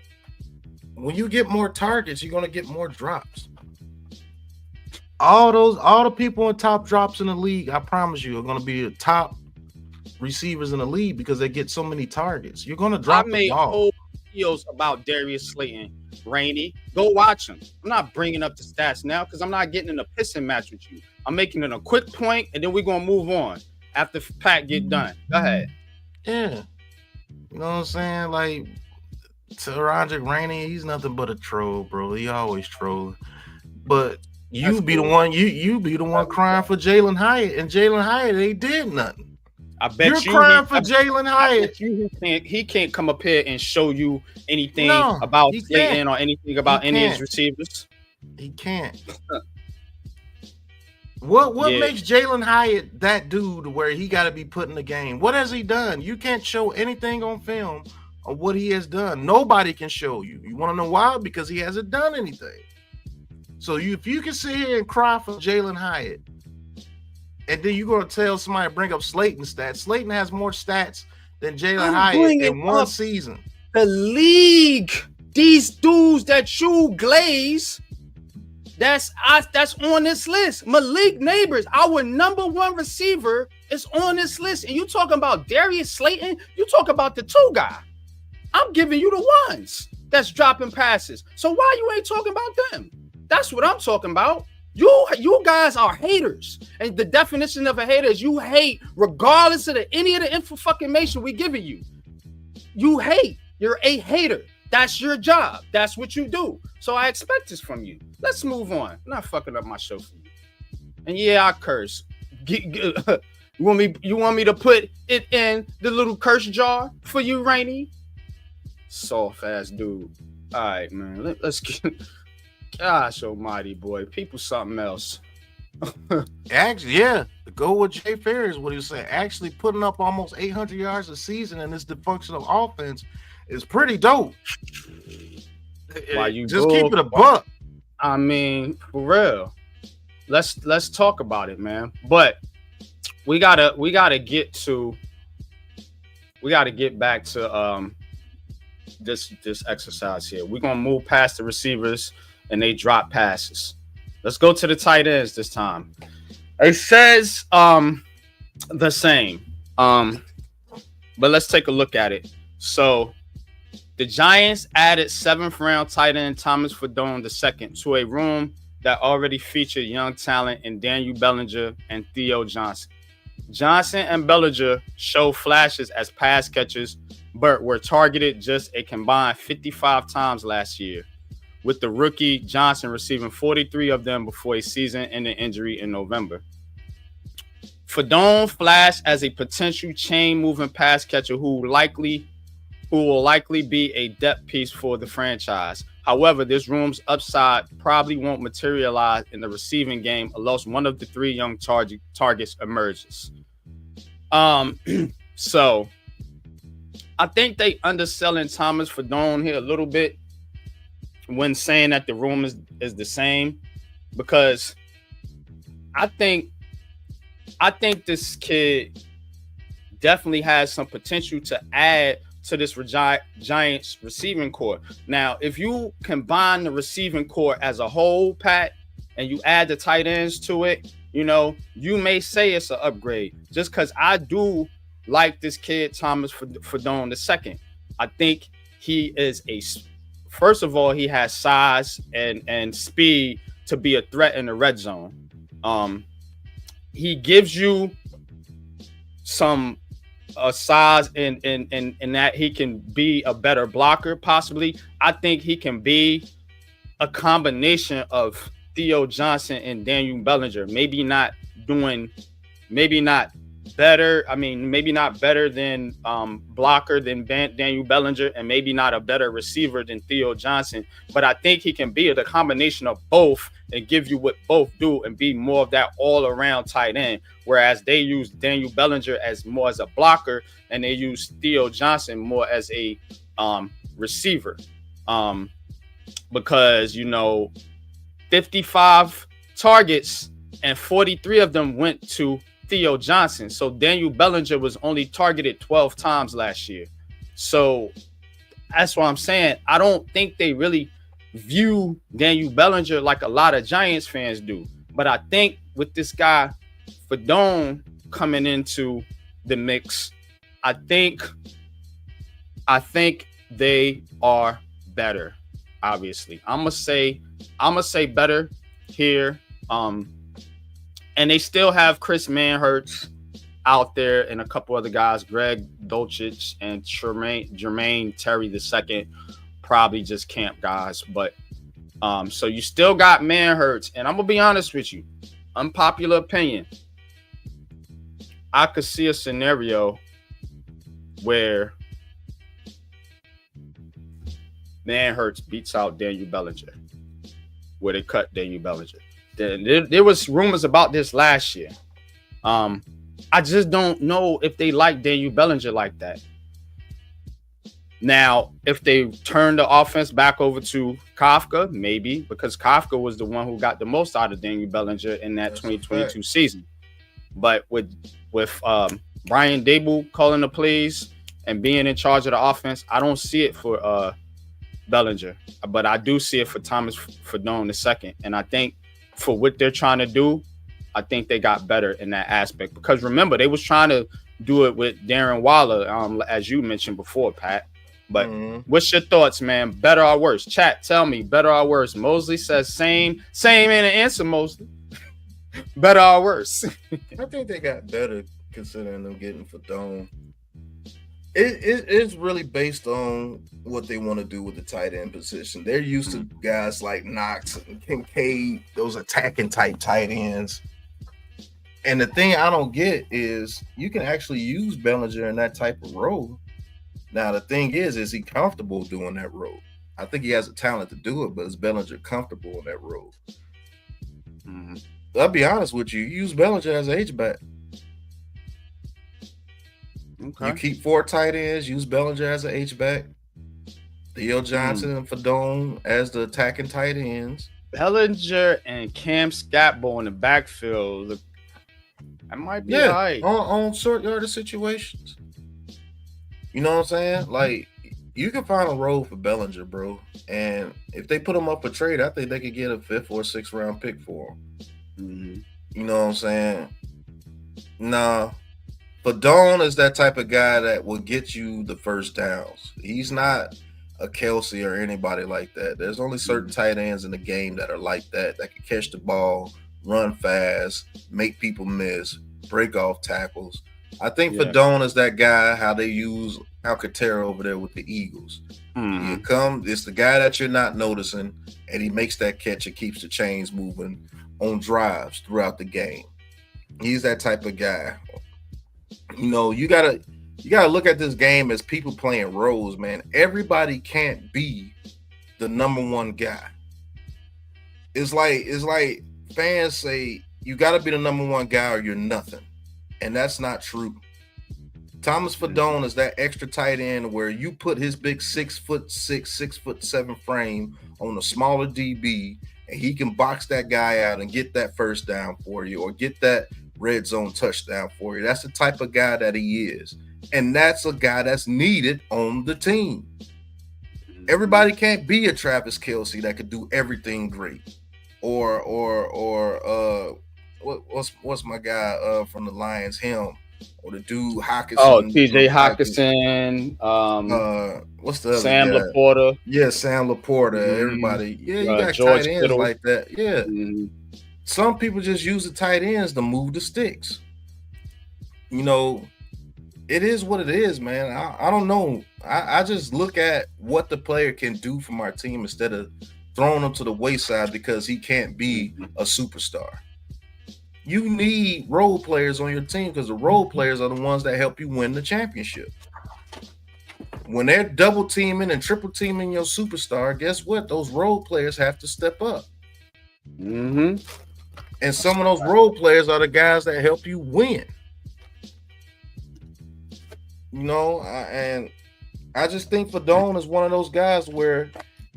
S2: When you get more targets, you're gonna get more drops. All the people in top drops in the league, I promise you, are gonna be the top receivers in the league because they get so many targets. You're gonna drop the ball.
S1: I made whole videos about Darius Slayton, Rainey. Go watch them. I'm not bringing up the stats now because I'm not getting in a pissing match with you. I'm making it a quick point, and then we're gonna move on after Pat get done. Go ahead.
S2: Yeah. You know what I'm saying? Like, Roderick Rainey, he's nothing but a troll, bro. He always trolls. But you be the one crying for Jalen Hyatt, and Jalen Hyatt ain't did nothing.
S1: I bet
S2: you're crying for Jalen Hyatt.
S1: He can't come up here and show you anything about Slayton or anything about any of his receivers.
S2: He can't. What makes Jalen Hyatt that dude where he got to be put in the game? What has he done? You can't show anything on film of what he has done. Nobody can show you. You want to know why? Because he hasn't done anything. So if you can sit here and cry for Jalen Hyatt, and then you're going to tell somebody to bring up Slayton's stats. Slayton has more stats than Jalen Hyatt in one season.
S1: The league, these dudes that you glaze, that's on this list. Malik Neighbors, our number one receiver, is on this list. And you talking about Darius Slayton? You talk about the two guy. I'm giving you the ones that's dropping passes. So why you ain't talking about them? That's what I'm talking about. You guys are haters. And the definition of a hater is you hate regardless of any of the information we giving you. You hate. You're a hater. That's your job. That's what you do. So I expect this from you. Let's move on. I'm not fucking up my show for you. And yeah, I curse. You want me to put it in the little curse jar for you, Rainey? Soft ass dude. All right, man. Let's get. Gosh, almighty boy. People something else.
S2: Actually, yeah. To go with Jay Ferris, what he was saying. Actually putting up almost 800 yards a season in this dysfunctional offense is pretty dope.
S1: Why you
S2: just keep it a buck?
S1: I mean, for real. Let's talk about it, man. But we gotta get back to this exercise here. We're gonna move past the receivers and they drop passes. Let's go to the tight ends this time. It says the same. But let's take a look at it. So the Giants added 7th round tight end Thomas Fadone II to a room that already featured young talent in Daniel Bellinger and Theo Johnson. Johnson and Bellinger show flashes as pass catchers, but were targeted just a combined 55 times last year, with the rookie Johnson receiving 43 of them before a season-ending injury in November. Fadone flashed as a potential chain-moving pass catcher who will likely be a depth piece for the franchise. However, this room's upside probably won't materialize in the receiving game unless one of the 3 young targets emerges. So I think they underselling Thomas Fadone here a little bit when saying that the room is the same, because I think this kid definitely has some potential to add to this Giants receiving core. Now, if you combine the receiving core as a whole, Pat, and you add the tight ends to it, you may say it's an upgrade. Just because I do like this kid, Thomas Fadone II. I think he is first of all, he has size and speed to be a threat in the red zone. He gives you some size in that he can be a better blocker, possibly. I think he can be a combination of Theo Johnson and Daniel Bellinger. Maybe not better. I mean, maybe not better than blocker than Daniel Bellinger, and maybe not a better receiver than Theo Johnson. But I think he can be the combination of both and give you what both do and be more of that all around tight end. Whereas they use Daniel Bellinger as more as a blocker, and they use Theo Johnson more as a receiver. Because 55 targets and 43 of them went to Theo Johnson. So Daniel Bellinger was only targeted 12 times last year. So that's what I'm saying. I don't think they really view Daniel Bellinger like a lot of Giants fans do. But I think with this guy, Fadone, coming into the mix, I think they are better. Obviously, I'm gonna say better here. And they still have Chris Manhertz out there and a couple other guys, Greg Dulcich and Jermaine Terry II, probably just camp guys. But so you still got Manhertz, and I'm gonna be honest with you, unpopular opinion. I could see a scenario where Manhertz beats out Daniel Bellinger, where they cut Daniel Bellinger. There was rumors about this last year. I just don't know if they like Daniel Bellinger like that. Now, if they turn the offense back over to Kafka, maybe, because Kafka was the one who got the most out of Daniel Bellinger in that 2022 season. But with Brian Daboll calling the plays and being in charge of the offense, I don't see it for Bellinger, but I do see it for Thomas Fadone II. And I think for what they're trying to do, I think they got better in that aspect. Because remember, they was trying to do it with Darren Waller, as you mentioned before, Pat. But what's your thoughts, man? Better or worse? Chat, tell me, better or worse? Mosley says same ain't an answer, Mosley. Better or worse?
S2: I think they got better considering them getting Fadone. It's really based on what they want to do with the tight end position. They're used to guys like Knox and Kincaid, those attacking type tight ends. And the thing I don't get is you can actually use Bellinger in that type of role. Now, the thing is he comfortable doing that role? I think he has the talent to do it, but is Bellinger comfortable in that role? I'll be honest with you. Use Bellinger as an H-back. Okay. You keep 4 tight ends, use Bellinger as an H-back, Theo Johnson and Fadone as the attacking tight ends.
S1: Bellinger and Cam Scatbo in the backfield. That might be all right.
S2: On short yardage situations. You know what I'm saying? Like, you can find a role for Bellinger, bro. And if they put him up for trade, I think they could get a 5th or 6th round pick for him. You know what I'm saying? Nah. Fadone is that type of guy that will get you the first downs. He's not a Kelsey or anybody like that. There's only certain tight ends in the game that are like that can catch the ball, run fast, make people miss, break off tackles. I think Fadone is that guy, how they use Alcantara over there with the Eagles. It's the guy that you're not noticing, and he makes that catch and keeps the chains moving on drives throughout the game. He's that type of guy. You gotta look at this game as people playing roles, man. Everybody can't be the number one guy. It's like fans say you gotta be the number one guy or you're nothing. And that's not true. Thomas Fadone is that extra tight end where you put his big 6'6", 6'7" frame on a smaller DB, and he can box that guy out and get that first down for you or get that red zone touchdown for you. That's the type of guy that he is. And that's a guy that's needed on the team. Everybody can't be a Travis Kelce that could do everything great. Or what's my guy from the Lions, him, or the dude Hockenson.
S1: Oh, TJ Hockenson.
S2: What's the other
S1: Sam
S2: guy?
S1: Laporta.
S2: Yeah, Sam Laporta. Everybody. Yeah, you got George tight ends Kittle. Like that. Yeah. Some people just use the tight ends to move the sticks. It is what it is, man. I don't know. I just look at what the player can do from our team instead of throwing him to the wayside because he can't be a superstar. You need role players on your team because the role players are the ones that help you win the championship. When they're double teaming and triple teaming your superstar, guess what? Those role players have to step up.
S1: Mm-hmm.
S2: And some of those role players are the guys that help you win. You know, and I just think Fedon is one of those guys where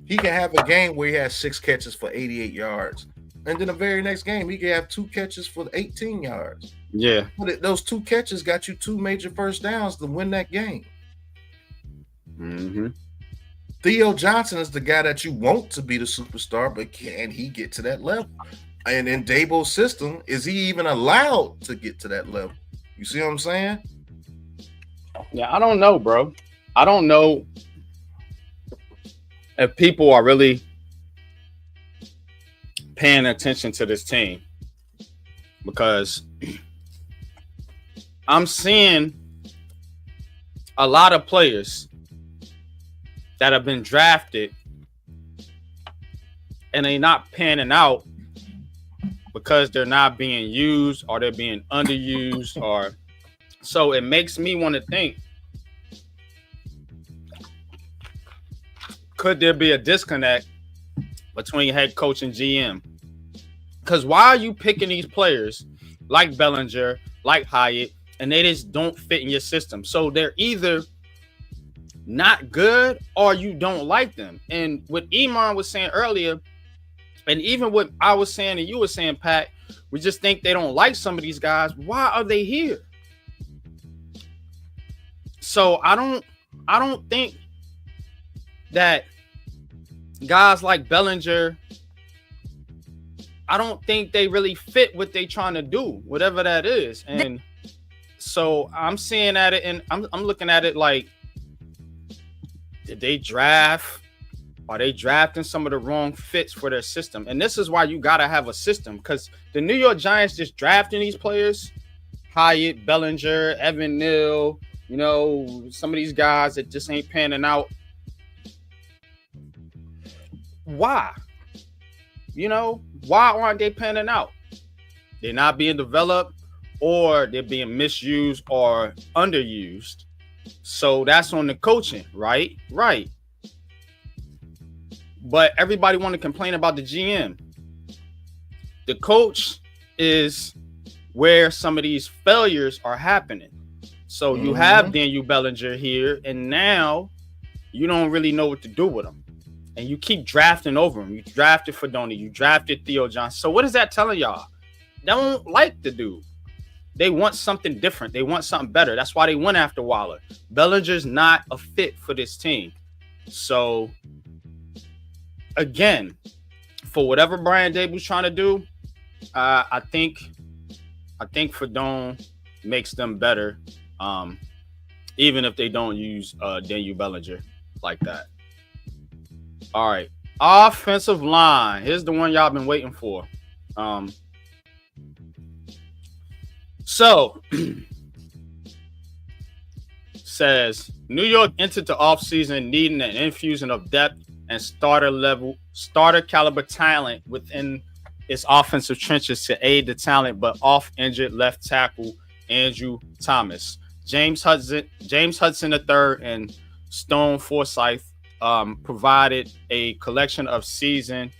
S2: he can have a game where he has 6 catches for 88 yards. And then the very next game, he can have 2 catches for 18 yards.
S1: Yeah.
S2: But those 2 catches got you 2 major first downs to win that game.
S1: Mm-hmm.
S2: Theo Johnson is the guy that you want to be the superstar, but can he get to that level? And in Dabo's system, is he even allowed to get to that level? You see what I'm saying?
S1: Yeah, I don't know, bro. I don't know if people are really paying attention to this team because I'm seeing a lot of players that have been drafted and they're not panning out because they're not being used or they're being underused, or so it makes me want to think, could there be a disconnect between head coach and GM? Because why are you picking these players like Bellinger, like Hyatt, and they just don't fit in your system? So they're either not good or you don't like them. And what Iman was saying earlier, and even what I was saying and you were saying, Pat, we just think they don't like some of these guys. Why are they here? So I don't think that guys like Bellinger, I don't think they really fit what they trying to do, whatever that is. And so I'm seeing at it and I'm looking at it like, did they draft? Are they drafting some of the wrong fits for their system? And this is why you got to have a system, because the New York Giants just drafting these players, Hyatt, Bellinger, Evan Neal, you know, some of these guys that just ain't panning out. Why? You know, why aren't they panning out? They're not being developed, or they're being misused or underused. So that's on the coaching, right? Right. But everybody want to complain about the GM. The coach is where some of these failures are happening. So you have Daniel Bellinger here, and now you don't really know what to do with him. And you keep drafting over him. You drafted Fedoni. You drafted Theo Johnson. So what is that telling y'all? They don't like the dude. They want something different. They want something better. That's why they went after Waller. Bellinger's not a fit for this team. So, again, for whatever Brian Dable's trying to do, I think Fedon makes them better, even if they don't use Daniel Bellinger like that. All right. Offensive line. Here's the one y'all been waiting for. So, says New York entered the offseason needing an infusion of depth and starter caliber talent within its offensive trenches to aid the talent, but off injured left tackle Andrew Thomas, James Hudson III, and Stone Forsyth provided a collection of season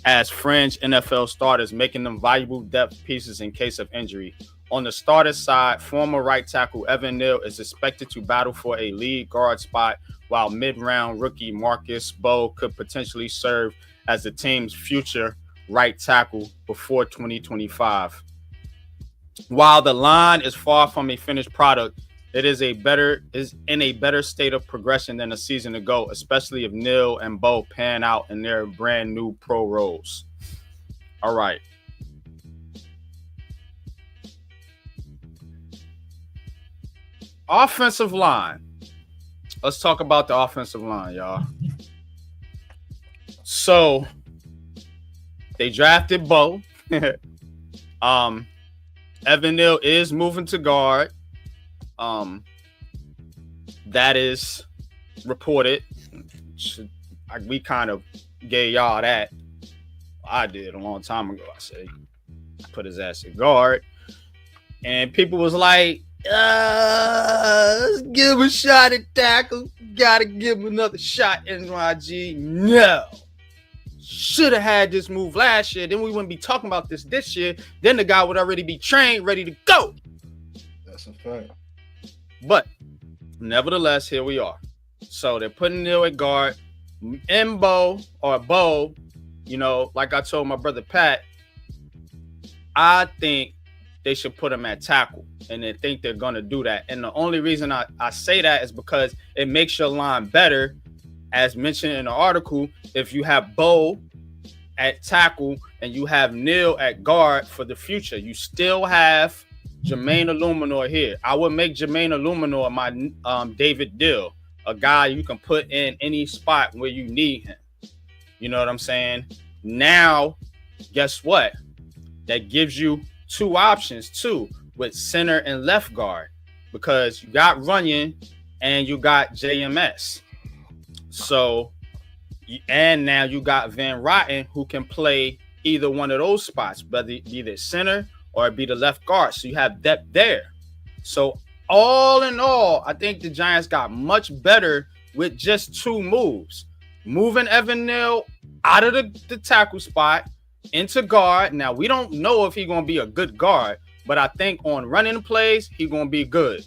S1: as fringe NFL starters, making them valuable depth pieces in case of injury. On the starter side, former right tackle Evan Neal is expected to battle for a lead guard spot, while mid-round rookie Marcus Bowe could potentially serve as the team's future right tackle before 2025. While the line is far from a finished product, it is in a better state of progression than a season ago, especially if Neal and Bowe pan out in their brand new pro roles. All right. Offensive line. Let's talk about the offensive line, y'all. So they drafted Bowe. Evan Neal is moving to guard. That is reported. We kind of gave y'all that. I did a long time ago, I say. put his ass at guard. And people was like, let's give him a shot at tackle. Gotta give him another shot, NYG. No. Should have had this move last year. Then we wouldn't be talking about this year. Then the guy would already be trained, ready to go.
S2: That's a fact.
S1: But nevertheless, here we are. So they're putting Neil at guard. Bo, you know, like I told my brother Pat, I think they should put him at tackle, and they think they're going to do that. And the only reason I say that is because it makes your line better. As mentioned in the article, if you have Bo at tackle and you have Neil at guard for the future, you still have Jermaine Illuminor here. I would make Jermaine Illuminor my David Dill, a guy you can put in any spot where you need him. You know what I'm saying? Now, guess what? That gives you two options too, with center and left guard, because you got Runyon and you got JMS. So, and now you got Van Rotten, who can play either one of those spots, whether it be the center or it be the left guard. So you have depth there. So all in all, I think the Giants got much better with just two moves. Moving Evan Neal out of the tackle spot into guard. Now, we don't know if he's going to be a good guard, but I think on running plays, he's going to be good.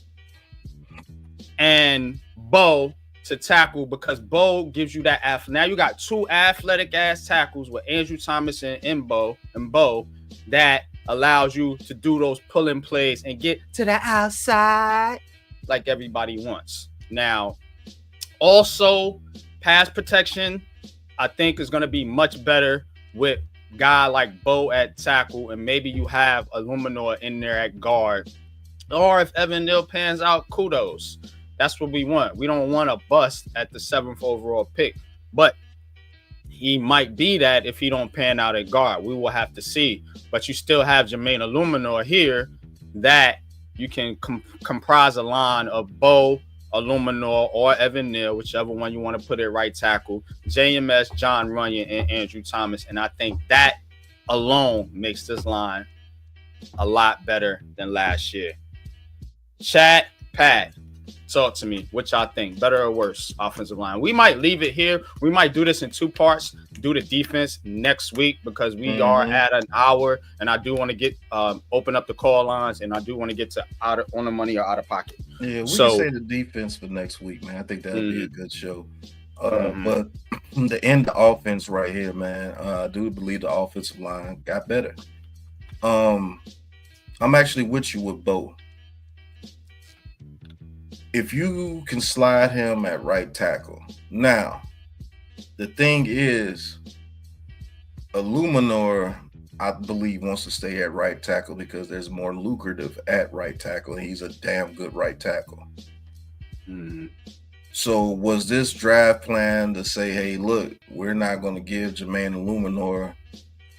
S1: And Bo to tackle, because Bo gives you that now you got two athletic ass tackles with Andrew Thomas and Bo that allows you to do those pulling plays and get to the outside like everybody wants. Now, also pass protection, I think is going to be much better with guy like Bo at tackle, and maybe you have Illuminor in there at guard. Or if Evan Neal pans out, kudos. That's what we want. We don't want a bust at the 7th overall pick, but he might be that if he don't pan out at guard. We will have to see. But you still have Jermaine Illuminor here that you can comprise a line of Bo, Illuminor, or Evan Neal, whichever one you want to put at right tackle, JMS, John Runyon, and Andrew Thomas. And I think that alone makes this line a lot better than last year. Chat, Pat, talk to me. What y'all think? Better or worse offensive line? We might leave it here. We might do this in two parts. Do the defense next week, because we are at an hour, and I do want to get open up the call lines, and I do want to get to out on the money or out of pocket.
S3: Yeah, we can say the defense for next week, man. I think that'd be a good show. But the end the offense right here, man. I do believe the offensive line got better. I'm actually with you with Bo. If you can slide him at right tackle. Now, the thing is, Illuminor, I believe, wants to stay at right tackle because there's more lucrative at right tackle, and he's a damn good right tackle. So was this draft plan to say, hey, look, we're not going to give Jermaine Illuminor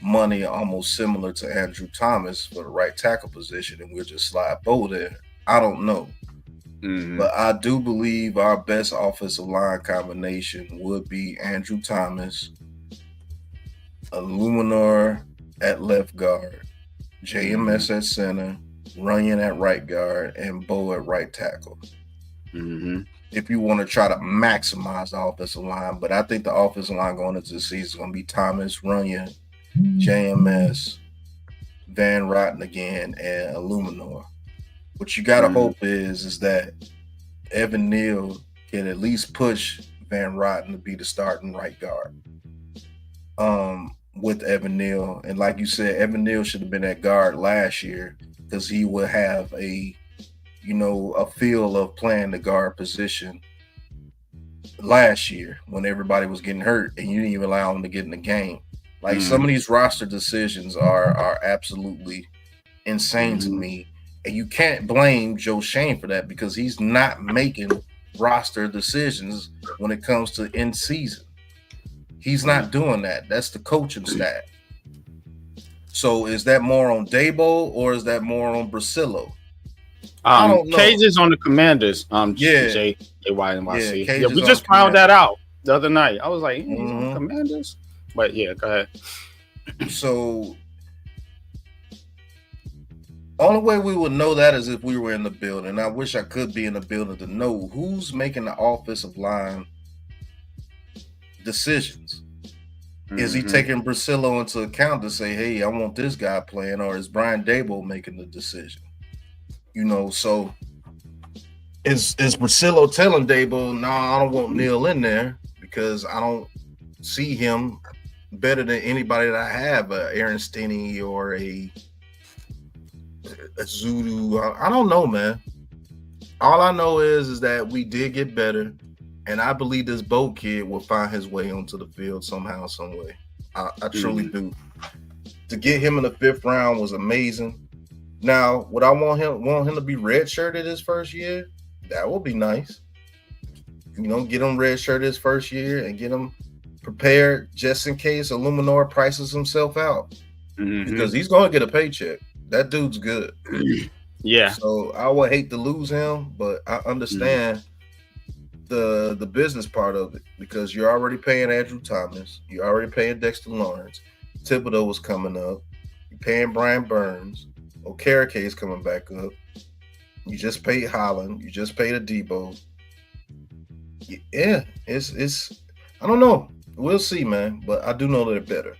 S3: money almost similar to Andrew Thomas for the right tackle position, and we'll just slide Bo there? I don't know. But I do believe our best offensive line combination would be Andrew Thomas, Illuminor at left guard, JMS at center, Runyon at right guard, and Bo at right tackle. If you want to try to maximize the offensive line, but I think the offensive line going into the season is going to be Thomas, Runyon, JMS, Van Rotten again, and Illuminor. What you gotta hope is that Evan Neal can at least push Van Rotten to be the starting right guard with Evan Neal. And like you said, Evan Neal should have been at guard last year because he would have a feel of playing the guard position last year when everybody was getting hurt and you didn't even allow him to get in the game. Like some of these roster decisions are absolutely insane to me. And you can't blame Joe Shane for that because he's not making roster decisions when it comes to in season. He's not doing that. That's the coaching staff. So is that more on Dabo or is that more on Brasillo? I don't know.
S1: Cage is on the Commanders. JYNYC. Yeah, we just found that out the other night. I was like, he's on the Commanders. But yeah, go ahead.
S3: So Only way we would know that is if we were in the building. I wish I could be in the building to know who's making the offensive line decisions. Is he taking Brasillo into account to say, hey, I want this guy playing, or is Brian Dable making the decision? You know, so is Brasillo telling Dable, no, I don't want Neal in there because I don't see him better than anybody that I have, Aaron Stinney or a Zulu. I don't know, man. All I know is that we did get better, and I believe this Bo kid will find his way onto the field somehow, some way. I truly do. To get him in the 5th round was amazing. Now, would I want him to be redshirted his first year? That would be nice. You know, get him redshirted his first year and get him prepared just in case Illuminor prices himself out. Because he's going to get a paycheck. That dude's good.
S1: Yeah.
S3: So I would hate to lose him, but I understand the business part of it because you're already paying Andrew Thomas. You're already paying Dexter Lawrence. Thibodeau was coming up. You're paying Brian Burns. Okereke is coming back up. You just paid Holland. You just paid a Debo. Yeah, it's I don't know. We'll see, man. But I do know they're better.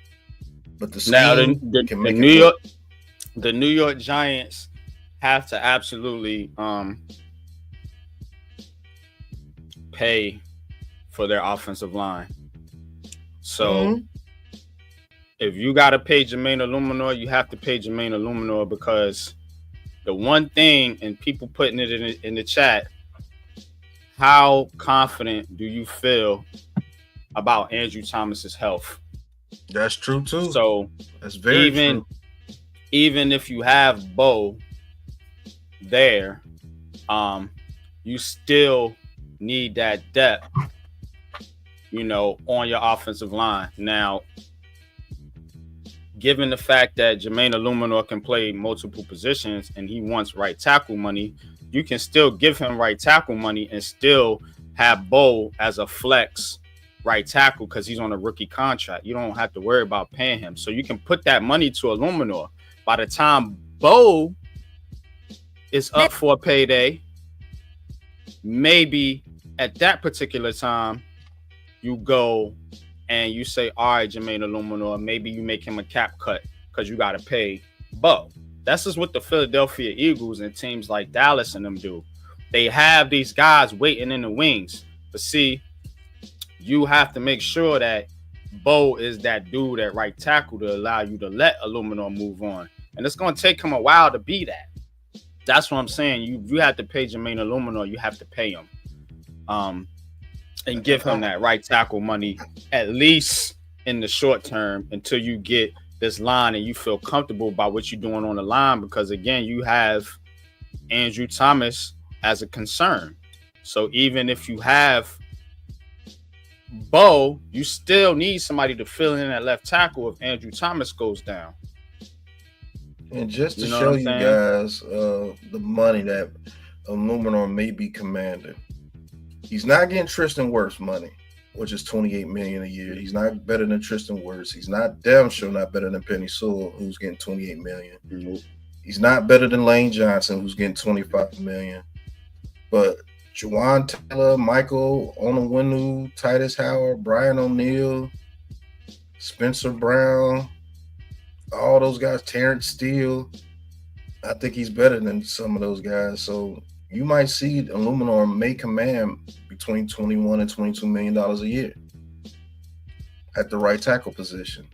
S3: But the scheme can make
S1: the New York Giants have to absolutely pay for their offensive line. So if you got to pay Jermaine Illuminor, you have to pay Jermaine Illuminor because the one thing, and people putting it in the chat, how confident do you feel about Andrew Thomas's health?
S3: That's true too.
S1: So
S3: that's very true.
S1: Even if you have Bo there, you still need that depth, you know, on your offensive line. Now, given the fact that Jermaine Illuminor can play multiple positions and he wants right tackle money, you can still give him right tackle money and still have Bo as a flex right tackle because he's on a rookie contract. You don't have to worry about paying him. So you can put that money to Illuminor. By the time Bo is up for a payday, maybe at that particular time, you go and you say, all right, Jermaine Illuminor, maybe you make him a cap cut because you got to pay Bo. That's just what the Philadelphia Eagles and teams like Dallas and them do. They have these guys waiting in the wings. But see, you have to make sure that Bo is that dude at right tackle to allow you to let Illuminor move on. And it's going to take him a while to be that. That's what I'm saying. You have to pay Jermaine Illuminor. You have to pay him. And give him that right tackle money, at least in the short term, until you get this line and you feel comfortable about what you're doing on the line. Because, again, you have Andrew Thomas as a concern. So even if you have Bo, you still need somebody to fill in at left tackle if Andrew Thomas goes down.
S3: And just to show you guys the money that Illuminor may be commanding, he's not getting Tristan Wirfs money, which is $28 million a year. He's not better than Tristan Wirfs. He's not damn sure not better than Penny Sewell, who's getting $28 million. Mm-hmm. He's not better than Lane Johnson, who's getting $25 million. But Juwan Taylor, Michael Onwenu, Titus Howard, Brian O'Neill, Spencer Brown, all those guys, Terrence Steele, I think he's better than some of those guys. So you might see Illuminor may command between $21 and $22 million a year at the right tackle position.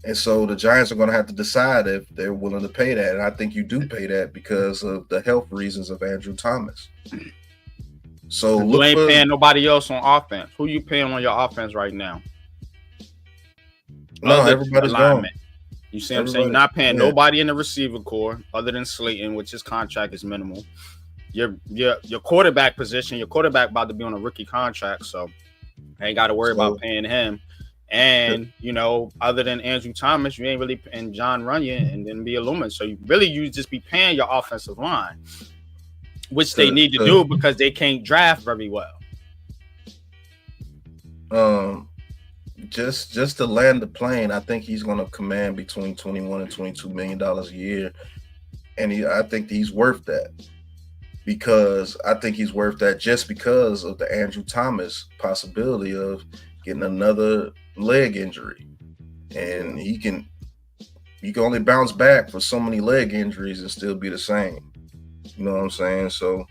S3: And so the Giants are going to have to decide if they're willing to pay that. And I think you do pay that because of the health reasons of Andrew Thomas. So
S1: you ain't paying nobody else on offense. Who you paying on your offense right now?
S3: No, everybody's gone.
S1: You see what I'm saying? You're not paying nobody in the receiver core other than Slayton, which his contract is minimal. Your quarterback position, your quarterback about to be on a rookie contract, so I ain't got to worry about paying him. And, you know, other than Andrew Thomas, you ain't really paying John Runyon and then be Illuminor. So you just be paying your offensive line, which they need to do because they can't draft very well.
S3: Just to land the plane, I think he's going to command between $21 and $22 million a year. And I think he's worth that, because I think he's worth that just because of the Andrew Thomas possibility of getting another leg injury. And he can only bounce back for so many leg injuries and still be the same. You know what I'm saying? So,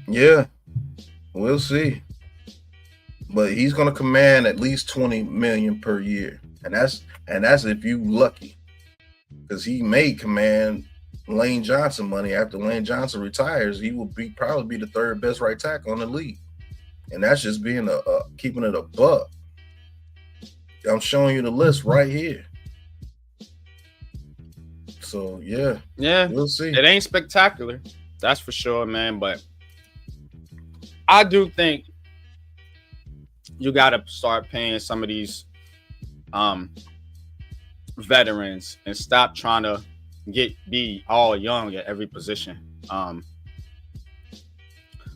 S3: yeah, we'll see. But he's going to command at least $20 million per year, and that's if you lucky, because he may command Lane Johnson money after Lane Johnson retires. He will probably be the third best right tackle in the league, and that's just being keeping it a buck. I'm showing you the list right here. So yeah, we'll see.
S1: It ain't spectacular, that's for sure, man. But I do think you got to start paying some of these veterans and stop trying to be all young at every position.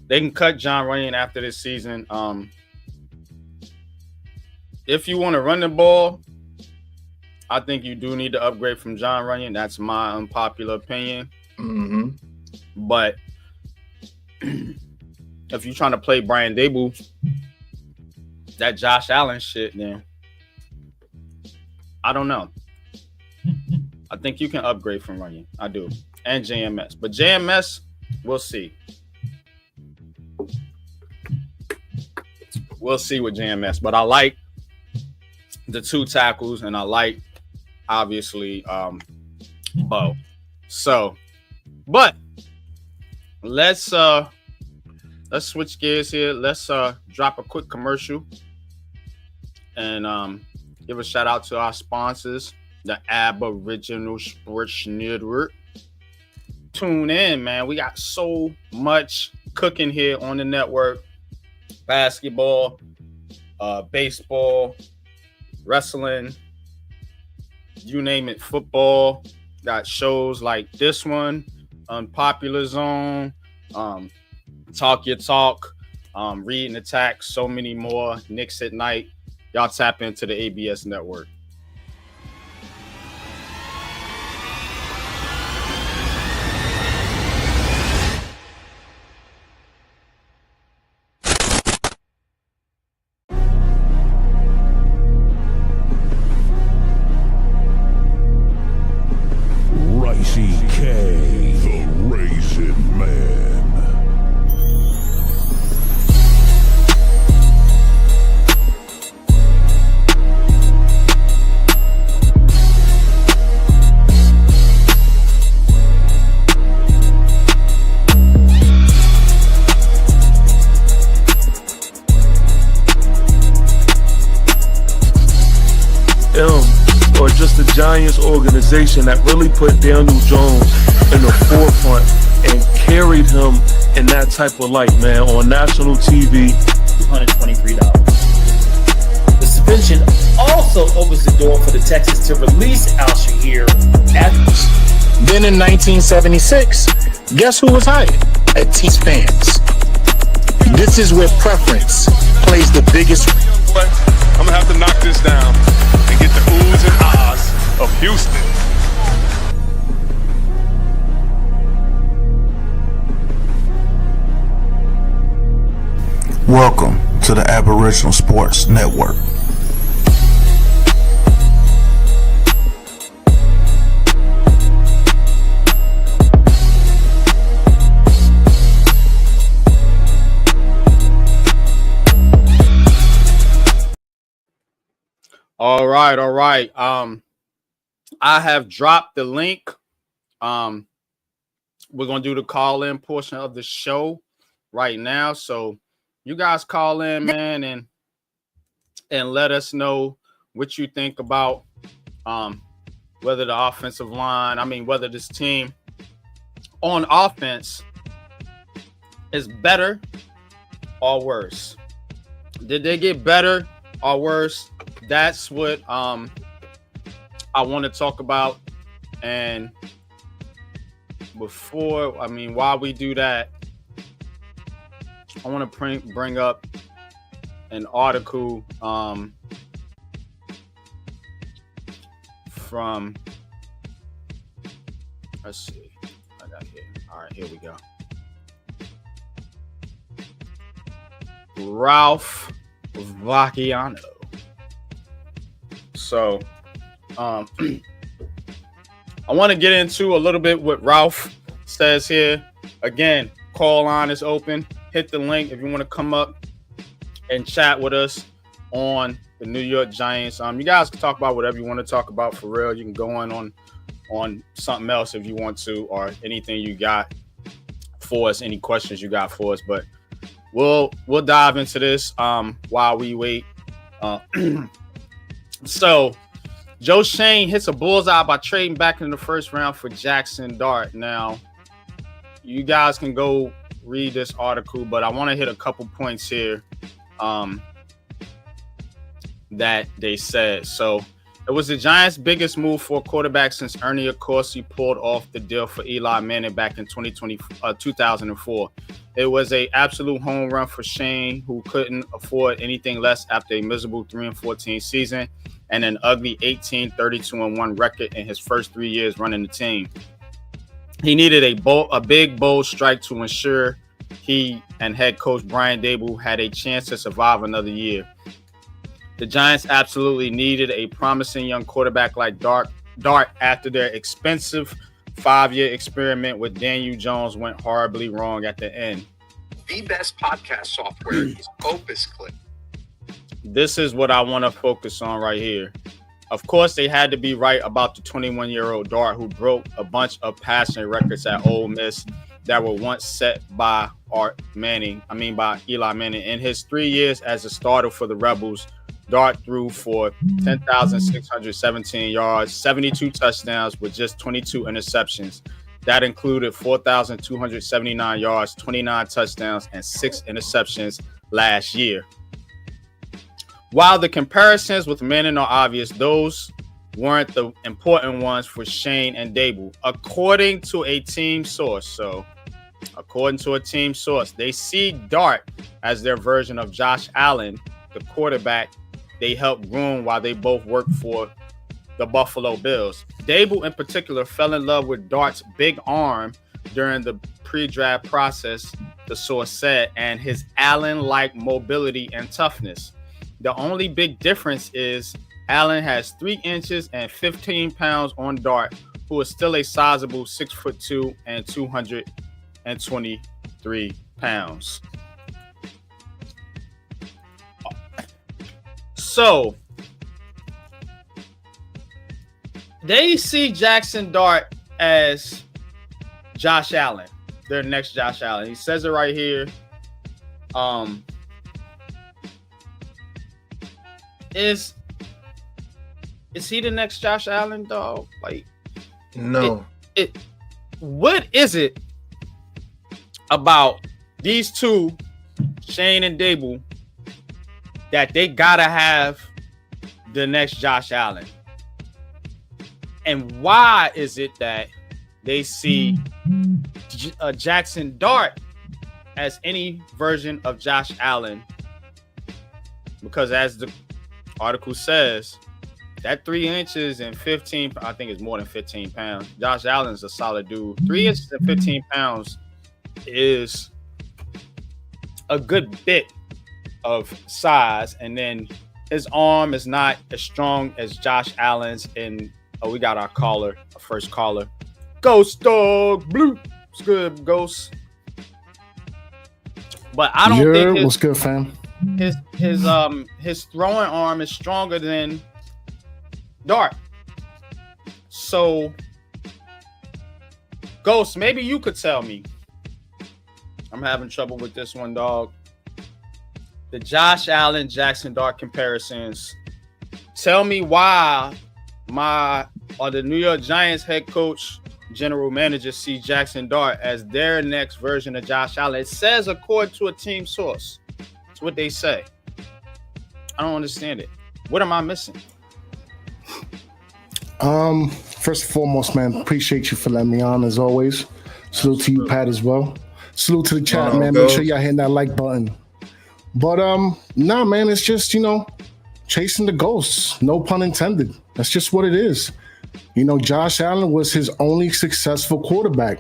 S1: They can cut John Runyon after this season. If you want to run the ball, I think you do need to upgrade from John Runyon. That's my unpopular opinion.
S3: Mm-hmm.
S1: But if you're trying to play Brian Dable, that Josh Allen shit, then I don't know. I think you can upgrade from Runyon. I do. And JMS. But JMS, we'll see. We'll see with JMS. But I like the 2 tackles, and I like, obviously, Bo. So, but let's switch gears here. Let's drop a quick commercial and give a shout out to our sponsors, the Aboriginal Sports Network. Tune in, man. We got so much cooking here on the network. Basketball, baseball, wrestling, you name it, football. Got shows like this one, Unpopular Zone, Talk Your Talk, Read and Attack, so many more. Knicks at Night. Y'all tap into the ABS network.
S4: Giants organization that really put Daniel Jones in the forefront and carried him in that type of light, man, on national TV.
S5: $223. The suspension also opens the door for the Texans to release Al-Shahir.
S6: Then in 1976, guess who was hired? At T-Spans. This is where preference plays the biggest.
S7: I'm gonna have to knock this down and get the oohs and ahs of Houston.
S8: Welcome to the Aboriginal Sports Network.
S1: All right. I have dropped the link. We're gonna do the call-in portion of the show right now. So you guys call in, man, and let us know what you think about whether the offensive line, whether this team on offense is better or worse. Did they get better or worse? That's what I want to talk about. And while we do that, I want to bring up from, let's see, I got here. All right, here we go. Ralph Vacchiano. So, I want to get into a little bit what Ralph says here. Again, call line is open. Hit the link if you want to come up and chat with us on the New York Giants. You guys can talk about whatever you want to talk about for real. You can go on something else if you want to, or anything you got for us, any questions you got for us. But we'll dive into this while we wait. So Joe Shane hits a bullseye by trading back in the first round for Jackson Dart. Now, you guys can go read this article, but I want to hit a couple points here that they said. So it was the Giants' biggest move for a quarterback since Ernie Accorsi pulled off the deal for Eli Manning back in 2004. It was an absolute home run for Shane, who couldn't afford anything less after a miserable 3-14 season and an ugly 18-32-1 record in his first 3 years running the team. He needed a big, bold strike to ensure he and head coach Brian Daboll had a chance to survive another year. The Giants absolutely needed a promising young quarterback like Dart after their expensive 5-year experiment with Daniel Jones went horribly wrong at the end.
S9: The best podcast software is Opus Clip.
S1: This is what I want to focus on right here. Of course, they had to be right about the 21-year-old Dart, who broke a bunch of passing records at Ole Miss that were once set by Eli Manning. In his 3 years as a starter for the Rebels, Dart threw for 10,617 yards, 72 touchdowns with just 22 interceptions. That included 4,279 yards, 29 touchdowns, and 6 interceptions last year. While the comparisons with Manning are obvious, those weren't the important ones for Shane and Daboll. According to a team source, they see Dart as their version of Josh Allen, the quarterback they helped groom while they both worked for the Buffalo Bills. Daboll, in particular, fell in love with Dart's big arm during the pre-draft process, the source said, and his Allen-like mobility and toughness. The only big difference is Allen has 3 inches and 15 pounds on Dart, who is still a sizable 6'2" and 223 pounds. So they see Jackson Dart as Josh Allen, their next Josh Allen. He says it right here. Is he the next Josh Allen, dog? Like,
S2: No.
S1: What is it about these two, Shane and Daboll, that they gotta have the next Josh Allen? And why is it that they see Jackson Dart as any version of Josh Allen? Because as the article says, that 3 inches and 15, I think it's more than 15 pounds. Josh Allen's a solid dude. 3 inches and 15 pounds is a good bit of size. And then his arm is not as strong as Josh Allen's. And we got our first caller. Ghost Dog Blue. It's good, Ghost. But I don't think
S10: what's good, fam?
S1: His throwing arm is stronger than Dart. So, Ghost, maybe you could tell me. I'm having trouble with this one, dog. The Josh Allen, Jackson Dart comparisons. Tell me why the New York Giants head coach, general manager, see Jackson Dart as their next version of Josh Allen. It says according to a team source. It's what they say. I don't understand it. What am I missing?
S10: First and foremost, man, appreciate you for letting me on as always. Salute to you, Pat, as well. Salute to the chat, man. Make sure y'all hitting that like button. But nah, man, it's just, chasing the ghosts. No pun intended. That's just what it is. You know, Josh Allen was his only successful quarterback.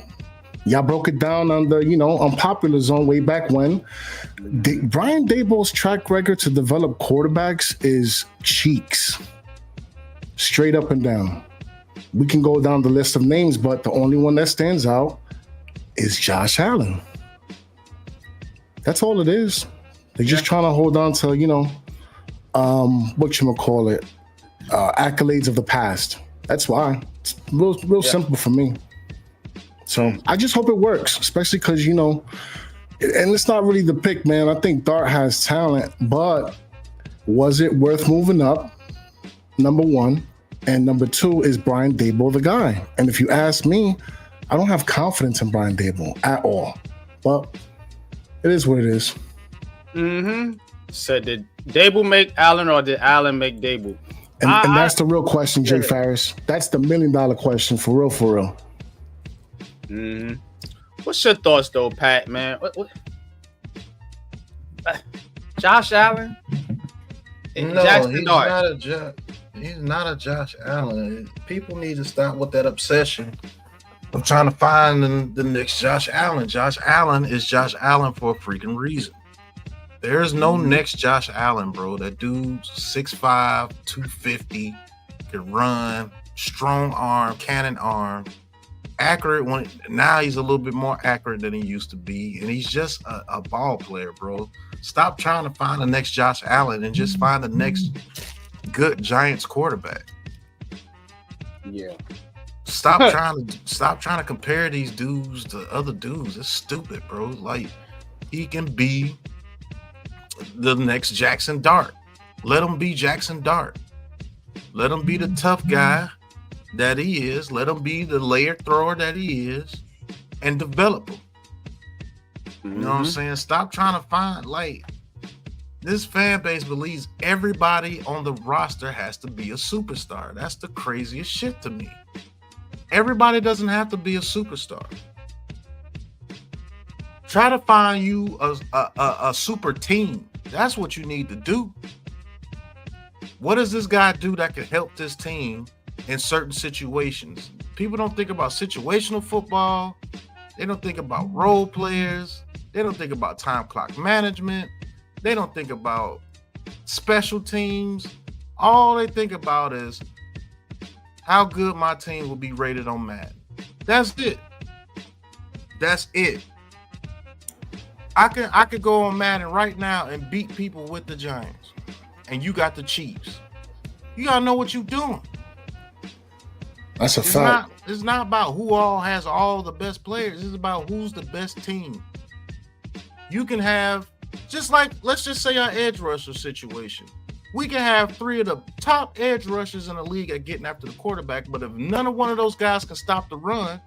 S10: Y'all broke it down on the, Unpopular Zone way back when. Brian Daboll's track record to develop quarterbacks is cheeks. Straight up and down. We can go down the list of names, but the only one that stands out is Josh Allen. That's all it is. They're just trying to hold on to, whatchamacallit, accolades of the past. That's why. It's real simple for me. So I just hope it works, especially because, and it's not really the pick, man. I think Dart has talent, but was it worth moving up? Number one. And number two, is Brian Daboll the guy? And if you ask me, I don't have confidence in Brian Daboll at all. But it is what it is.
S1: Mm-hmm. So did Daboll make Allen or did Allen make Daboll?
S10: And that's the real question, Jay Farris. That's the $1 million question, for real, for real.
S1: Mm-hmm. What's your thoughts, though, Pat, man? What? Josh Allen?
S3: No, he's not a Josh Allen. People need to stop with that obsession of trying to find the next Josh Allen. Josh Allen is Josh Allen for a freaking reason. There's no next Josh Allen, bro. That dude's 6'5", 250, can run, strong arm, cannon arm, accurate. Now he's a little bit more accurate than he used to be, and he's just a ball player, bro. Stop trying to find the next Josh Allen and just find the next good Giants quarterback.
S1: Yeah.
S3: Stop trying to compare these dudes to other dudes. It's stupid, bro. Like, he can be the next Jackson Dart. Let him be Jackson Dart. Let him be the tough guy that he is. Let him be the layered thrower that he is, and develop him. You know what I'm saying? Stop trying to find, like, this fan base believes everybody on the roster has to be a superstar. That's the craziest shit to me. Everybody doesn't have to be a superstar. Try to find you a super team. That's what you need to do. What does this guy do that can help this team in certain situations? People don't think about situational football. They don't think about role players. They don't think about time clock management. They don't think about special teams. All they think about is how good my team will be rated on Madden. That's it. That's it. I could go on Madden right now and beat people with the Giants, and you got the Chiefs. You gotta know what you're doing.
S10: That's a fact.
S3: It's not about who all has all the best players. It's about who's the best team. You can have, just like, let's just say our edge rusher situation. We can have 3 of the top edge rushers in the league at getting after the quarterback, but if none of one of those guys can stop the run,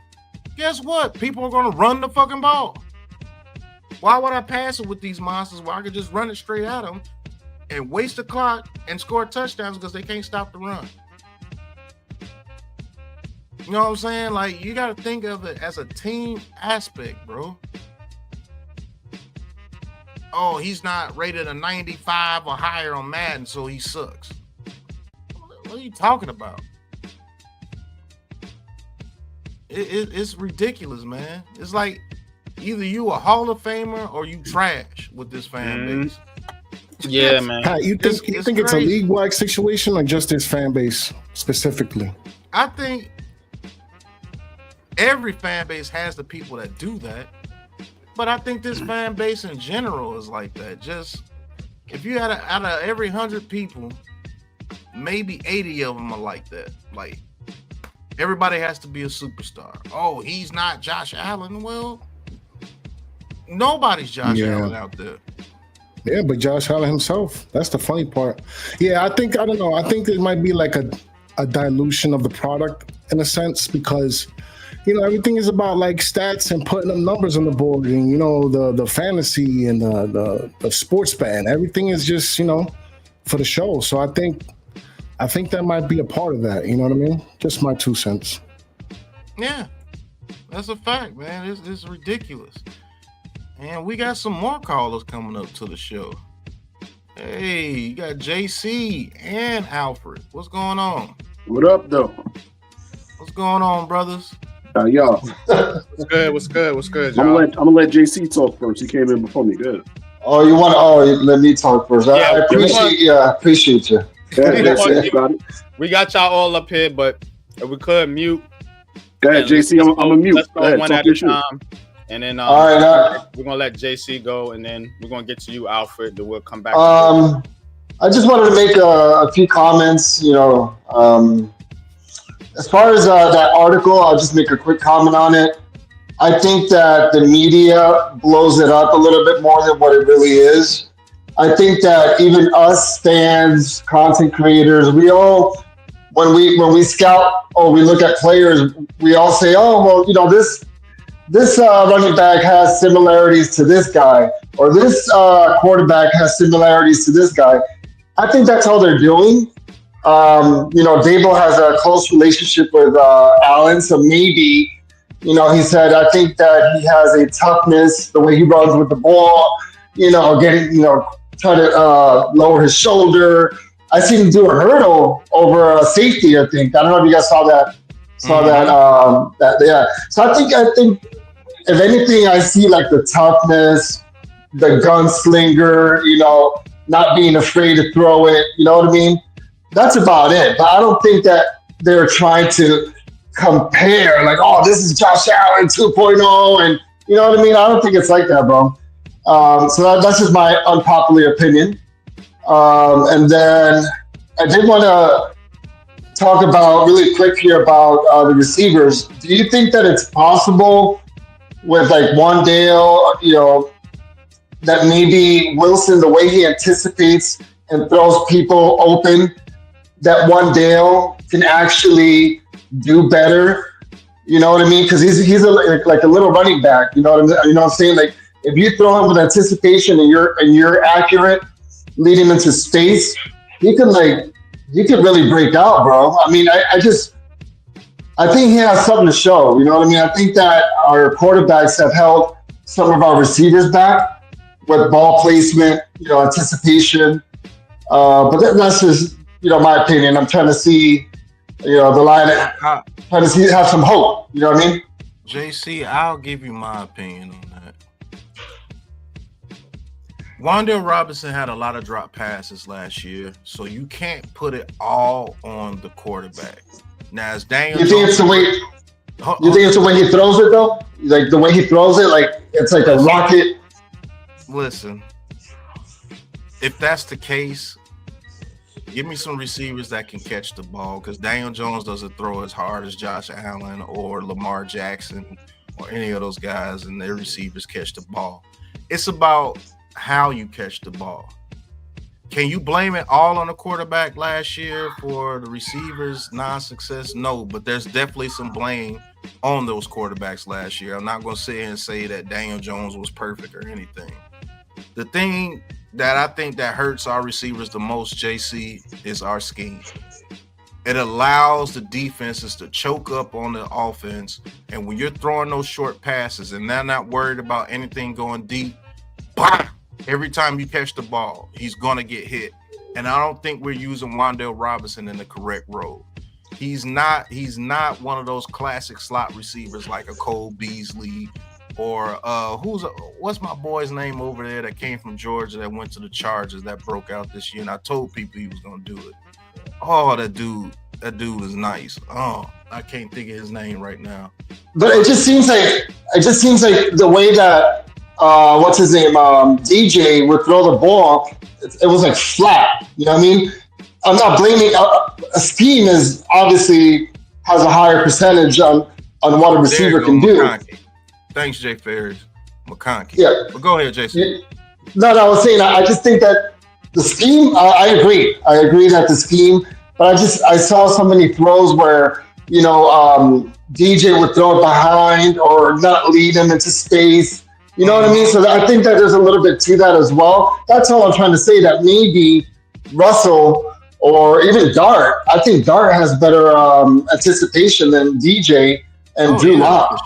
S3: guess what? People are going to run the fucking ball. Why would I pass it with these monsters where I could just run it straight at them and waste the clock and score touchdowns because they can't stop the run? You know what I'm saying? Like, you got to think of it as a team aspect, bro. Oh, he's not rated a 95 or higher on Madden, so he sucks. What are you talking about? It's ridiculous, man. It's like either you a Hall of Famer or you trash with this fan base.
S1: Yeah, man.
S10: Pat, you think it's a league-wide situation or just this fan base specifically?
S3: I think every fan base has the people that do that. But I think this fan base in general is like that. Just, if you had out of every 100 people, maybe 80 of them are like that. Like, everybody has to be a superstar. Oh, he's not Josh Allen. Well, nobody's Josh Allen out there.
S10: Yeah, but Josh Allen himself. That's the funny part. Yeah, I don't know. I think there might be like a dilution of the product in a sense because, everything is about like stats and putting up numbers on the board and, the fantasy and the sports bet. Everything is just, for the show. So I think that might be a part of that. You know what I mean? Just my 2 cents.
S3: Yeah, that's a fact, man. It's ridiculous. And we got some more callers coming up to the show. Hey, you got JC and Alfred. What's going on?
S11: What up, though?
S2: going on, brothers?
S11: Y'all.
S1: What's good? What's good? What's good,
S11: I'm
S1: y'all?
S11: gonna let JC talk first. He came in before me. Good.
S12: Oh, you want? Oh, let me talk first. I
S1: Yeah,
S12: appreciate. I appreciate you.
S1: We got y'all all up here, but if we could mute.
S11: Go ahead, JC. I'm a mute.
S1: Let's go
S11: ahead,
S1: one at a time, and then
S12: all right,
S1: we're gonna let JC go, and then we're gonna get to you, Alfred. Then we'll come back.
S12: I just wanted to make a few comments. As far as that article, I'll just make a quick comment on it. I think that the media blows it up a little bit more than what it really is. I think that even us fans, content creators, we all, when we scout or we look at players, we all say, oh, well, this running back has similarities to this guy, or this quarterback has similarities to this guy. I think that's how they're doing. Dable has a close relationship with Allen, so maybe, he said, I think that he has a toughness, the way he runs with the ball, try to lower his shoulder. I seen him do a hurdle over a safety, I think. I don't know if you guys saw that. Yeah. So I think if anything, I see like the toughness, the gunslinger, not being afraid to throw it. You know what I mean? That's about it. But I don't think that they're trying to compare like, oh, this is Josh Allen 2.0. And you know what I mean? I don't think it's like that, bro. So that's just my unpopular opinion. And then I did want to talk about really quick here about the receivers. Do you think that it's possible with like Wandale, that maybe Wilson, the way he anticipates and throws people open, that Wandale can actually do better? You know what I mean? Because he's like a little running back. You know what I'm saying? Like if you throw him with anticipation and you're accurate, leading into space, he could really break out, bro. I mean, I think he has something to show. You know what I mean? I think that our quarterbacks have held some of our receivers back with ball placement, anticipation. But that's just, my opinion. I'm trying to see, the line, trying to see, have some hope. You know what I mean?
S2: JC, I'll give you my opinion on that. Wandale Robinson had a lot of drop passes last year, so you can't put it all on the quarterback. Now, as Daniel,
S12: you think it's the way? You think it's the way he throws it though? Like the way he throws it, like it's like a rocket.
S2: Listen, if that's the case, give me some receivers that can catch the ball, because Daniel Jones doesn't throw as hard as Josh Allen or Lamar Jackson or any of those guys, and their receivers catch the ball. It's about how you catch the ball. Can you blame it all on the quarterback last year for the receivers' non-success? No, but there's definitely some blame on those quarterbacks last year. I'm not going to sit here and say that Daniel Jones was perfect or anything. The thing that I think that hurts our receivers the most, JC, is our scheme. It allows the defenses to choke up on the offense, and when you're throwing those short passes and they're not worried about anything going deep, bah! Every time you catch the ball, he's going to get hit. And I don't think we're using Wandale Robinson in the correct role. He's not one of those classic slot receivers like a Cole Beasley or what's my boy's name over there that came from Georgia that went to the Chargers that broke out this year, and I told people he was going to do it. Oh, that dude is nice. Oh, I can't think of his name right now.
S12: But it just seems like the way that what's his name? DJ would throw the ball. It was like flat. You know what I mean? I'm not blaming. A scheme is obviously has a higher percentage on what a receiver can do.
S2: Thanks, Jay Ferris. McConkey.
S12: Yeah.
S2: But go ahead, Jason.
S12: No, I was saying I just think that the scheme. I agree. I agree that the scheme. But I saw so many throws where DJ would throw it behind or not lead him into space. You know what I mean? So I think that there's a little bit to that as well. That's all I'm trying to say, that maybe Russell or even Dart, I think Dart has better anticipation than DJ and Drew Lock.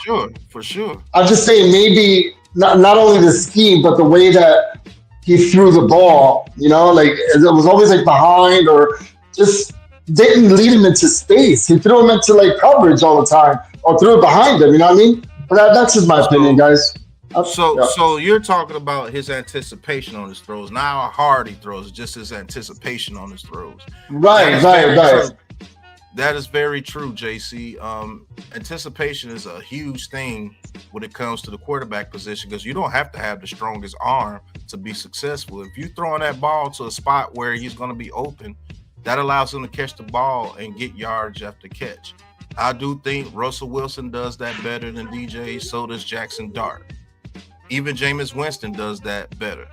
S2: For sure.
S12: I'm just saying maybe not only the scheme, but the way that he threw the ball, like it was always like behind or just didn't lead him into space. He threw him into like coverage all the time, or threw it behind him. You know what I mean? But that's just my opinion, guys.
S2: So you're talking about his anticipation on his throws, not how hard he throws, just his anticipation on his throws.
S12: Right.
S2: That is very true, JC. Anticipation is a huge thing when it comes to the quarterback position because you don't have to have the strongest arm to be successful. If you're throwing that ball to a spot where he's going to be open, that allows him to catch the ball and get yards after catch. I do think Russell Wilson does that better than DJ. So does Jackson Dart. Even Jameis Winston does that better.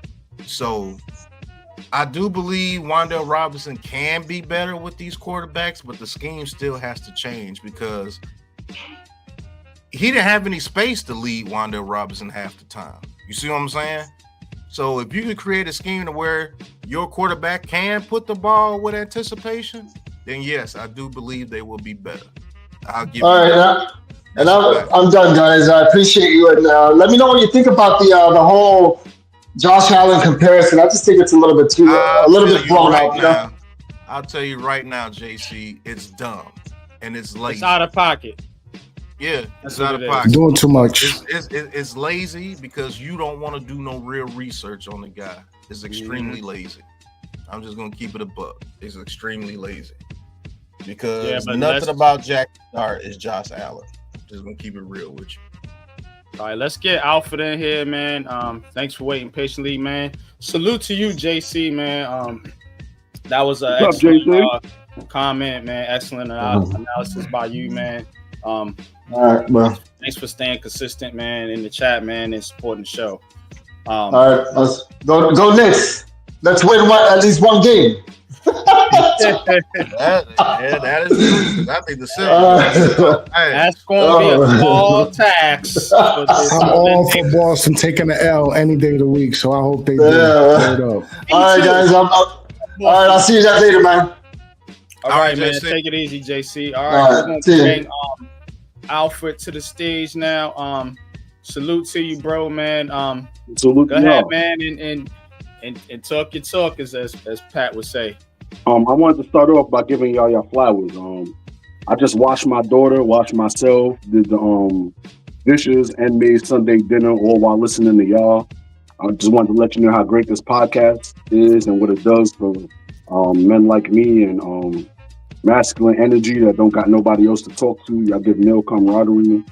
S2: So I do believe Wan'Dale Robinson can be better with these quarterbacks, but the scheme still has to change because he didn't have any space to lead Wan'Dale Robinson half the time. You see what I'm saying? So if you can create a scheme to where your quarterback can put the ball with anticipation, then yes, I do believe they will be better. I'll give
S12: All
S2: you
S12: right, and I'm done, guys. I appreciate you, and let me know what you think about the whole Josh Allen comparison. I just think it's a little bit blown out. You know?
S2: I'll tell you right now, JC, it's dumb and it's lazy.
S1: It's out of pocket.
S2: Yeah,
S1: That's
S2: it's out
S1: what
S2: of
S1: it is.
S2: pocket.
S10: Doing too much.
S2: It's lazy because you don't want to do no real research on the guy. It's extremely lazy. I'm just gonna keep it a buck. It's extremely lazy because nothing about Jack Dart is Josh Allen. Just gonna keep it real with you.
S1: All right, let's get Alfred in here, man. Thanks for waiting patiently, man. Salute to you, JC, man. That was an excellent comment, man. Excellent analysis by you, man.
S12: All right, bro.
S1: Thanks for staying consistent, man, in the chat, man, and supporting the show.
S12: All right, let's go Knicks. Let's win at least one game.
S2: That is true. I think the
S1: that's going to be a small tax.
S10: I'm all for Boston taking the L any day of the week, so I hope they do.
S12: All right, guys. All right, I'll see you guys later, man.
S1: All right, man. Take it easy, JC. All right, we're going to bring Alfred to the stage now. Salute to you, bro, man.
S11: Salute
S1: go ahead, man, and talk your talk, as Pat would say.
S11: I wanted to start off by giving y'all your flowers. I just washed my daughter, washed myself, did the dishes, and made Sunday dinner all while listening to y'all. I just wanted to let you know how great this podcast is and what it does for men like me and masculine energy that don't got nobody else to talk to. Y'all give male camaraderie.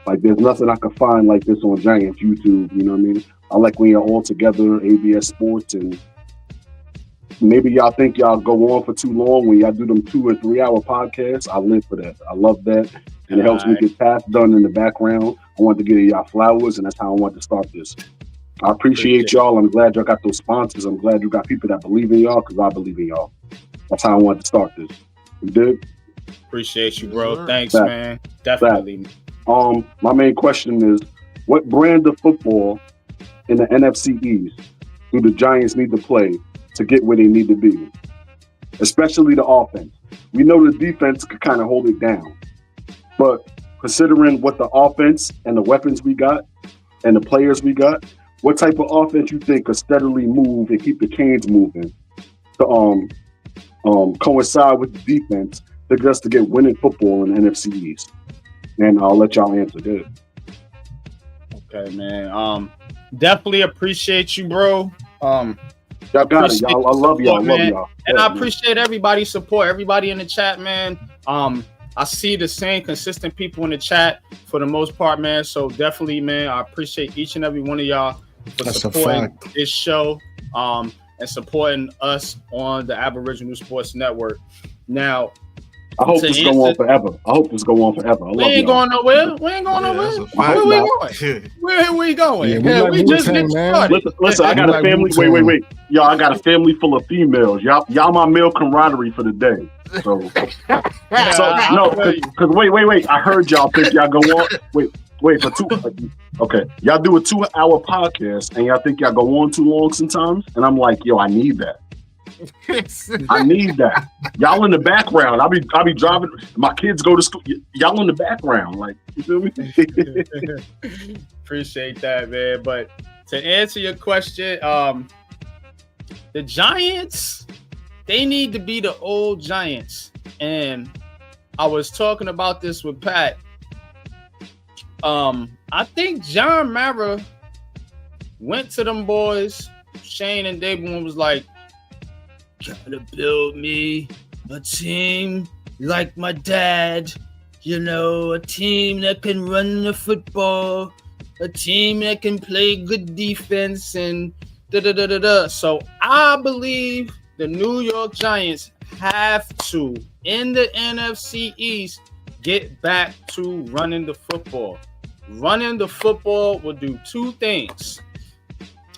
S11: Like, there's nothing I can find like this on Giants YouTube. You know what I mean? I like when you're all together, ABS Sports, and maybe y'all think y'all go on for too long when y'all do them 2 and 3 hour podcasts. I live for that. I love that. And it helps me get tasks done in the background. I want to give y'all flowers, and that's how I want to start this. I appreciate y'all. I'm glad y'all got those sponsors. I'm glad you got people that believe in y'all because I believe in y'all. That's how I want to start this. You dig?
S1: Appreciate you, bro. Thanks, man. Definitely.
S11: My main question is, what brand of football in the NFC East do the Giants need to play to get where they need to be? Especially the offense. We know the defense could kind of hold it down. But considering what the offense and the weapons we got and the players we got, what type of offense you think could steadily move and keep the chains moving to coincide with the defense to just to get winning football in the NFC East? And I'll let y'all answer that.
S1: Okay, man. Definitely appreciate you, bro.
S11: Y'all got it, y'all. I love y'all.
S1: And I appreciate everybody's support. Everybody in the chat, man. I see the same consistent people in the chat for the most part, man. So definitely, man, I appreciate each and every one of y'all for supporting this show and supporting us on the Aboriginal Sports Network. Now,
S11: I hope this go on forever.
S1: We ain't going nowhere. Where we going? Where we going? We just getting started.
S11: Listen, I got a family. Wait. Y'all, I got a family full of females. Y'all my male camaraderie for the day. So no, because wait. I heard y'all think y'all go on. Wait for 2. Okay, y'all do a 2-hour podcast and y'all think y'all go on too long sometimes, and I'm like, yo, I need that. I need that. Y'all in the background. I'll be driving. My kids go to school. Y'all in the background, like, you feel me?
S1: Appreciate that, man. But to answer your question, the Giants, they need to be the old Giants. And I was talking about this with Pat. I think John Mara went to them boys, Shane and Dable, and was like, gotta build me a team like my dad, you know, a team that can run the football, a team that can play good defense, and da-da-da-da-da. So I believe the New York Giants have to, in the NFC East, get back to running the football. Running the football will do two things.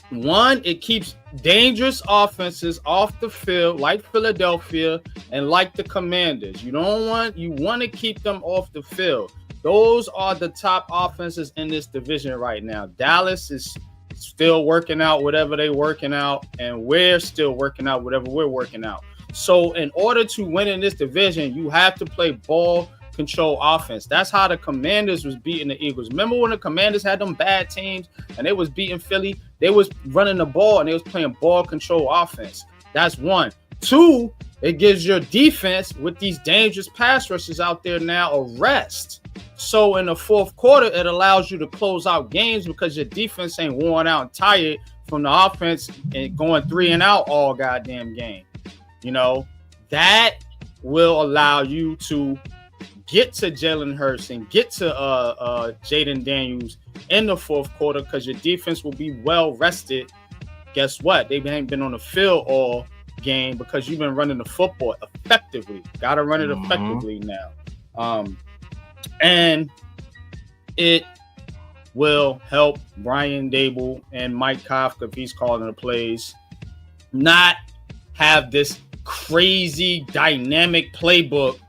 S1: One, it keeps dangerous offenses off the field, like Philadelphia and like the Commanders. You want to keep them off the field. Those are the top offenses in this division right now. Dallas is still working out whatever they're working out, and we're still working out whatever we're working out. So in order to win in this division, you have to play ball control offense. That's how the Commanders was beating the Eagles. Remember when the Commanders had them bad teams and they was beating Philly? They was running the ball and they was playing ball control offense. That's one. Two, it gives your defense with these dangerous pass rushes out there now a rest. So in the fourth quarter, it allows you to close out games because your defense ain't worn out and tired from the offense and going 3 and out all goddamn game. You know, that will allow you to get to Jalen Hurts and get to Jaden Daniels in the fourth quarter because your defense will be well rested. Guess what? They ain't been on the field all game because you've been running the football effectively. Got to run it effectively now. And it will help Brian Dable and Mike Kafka, if he's calling the plays, not have this crazy dynamic playbook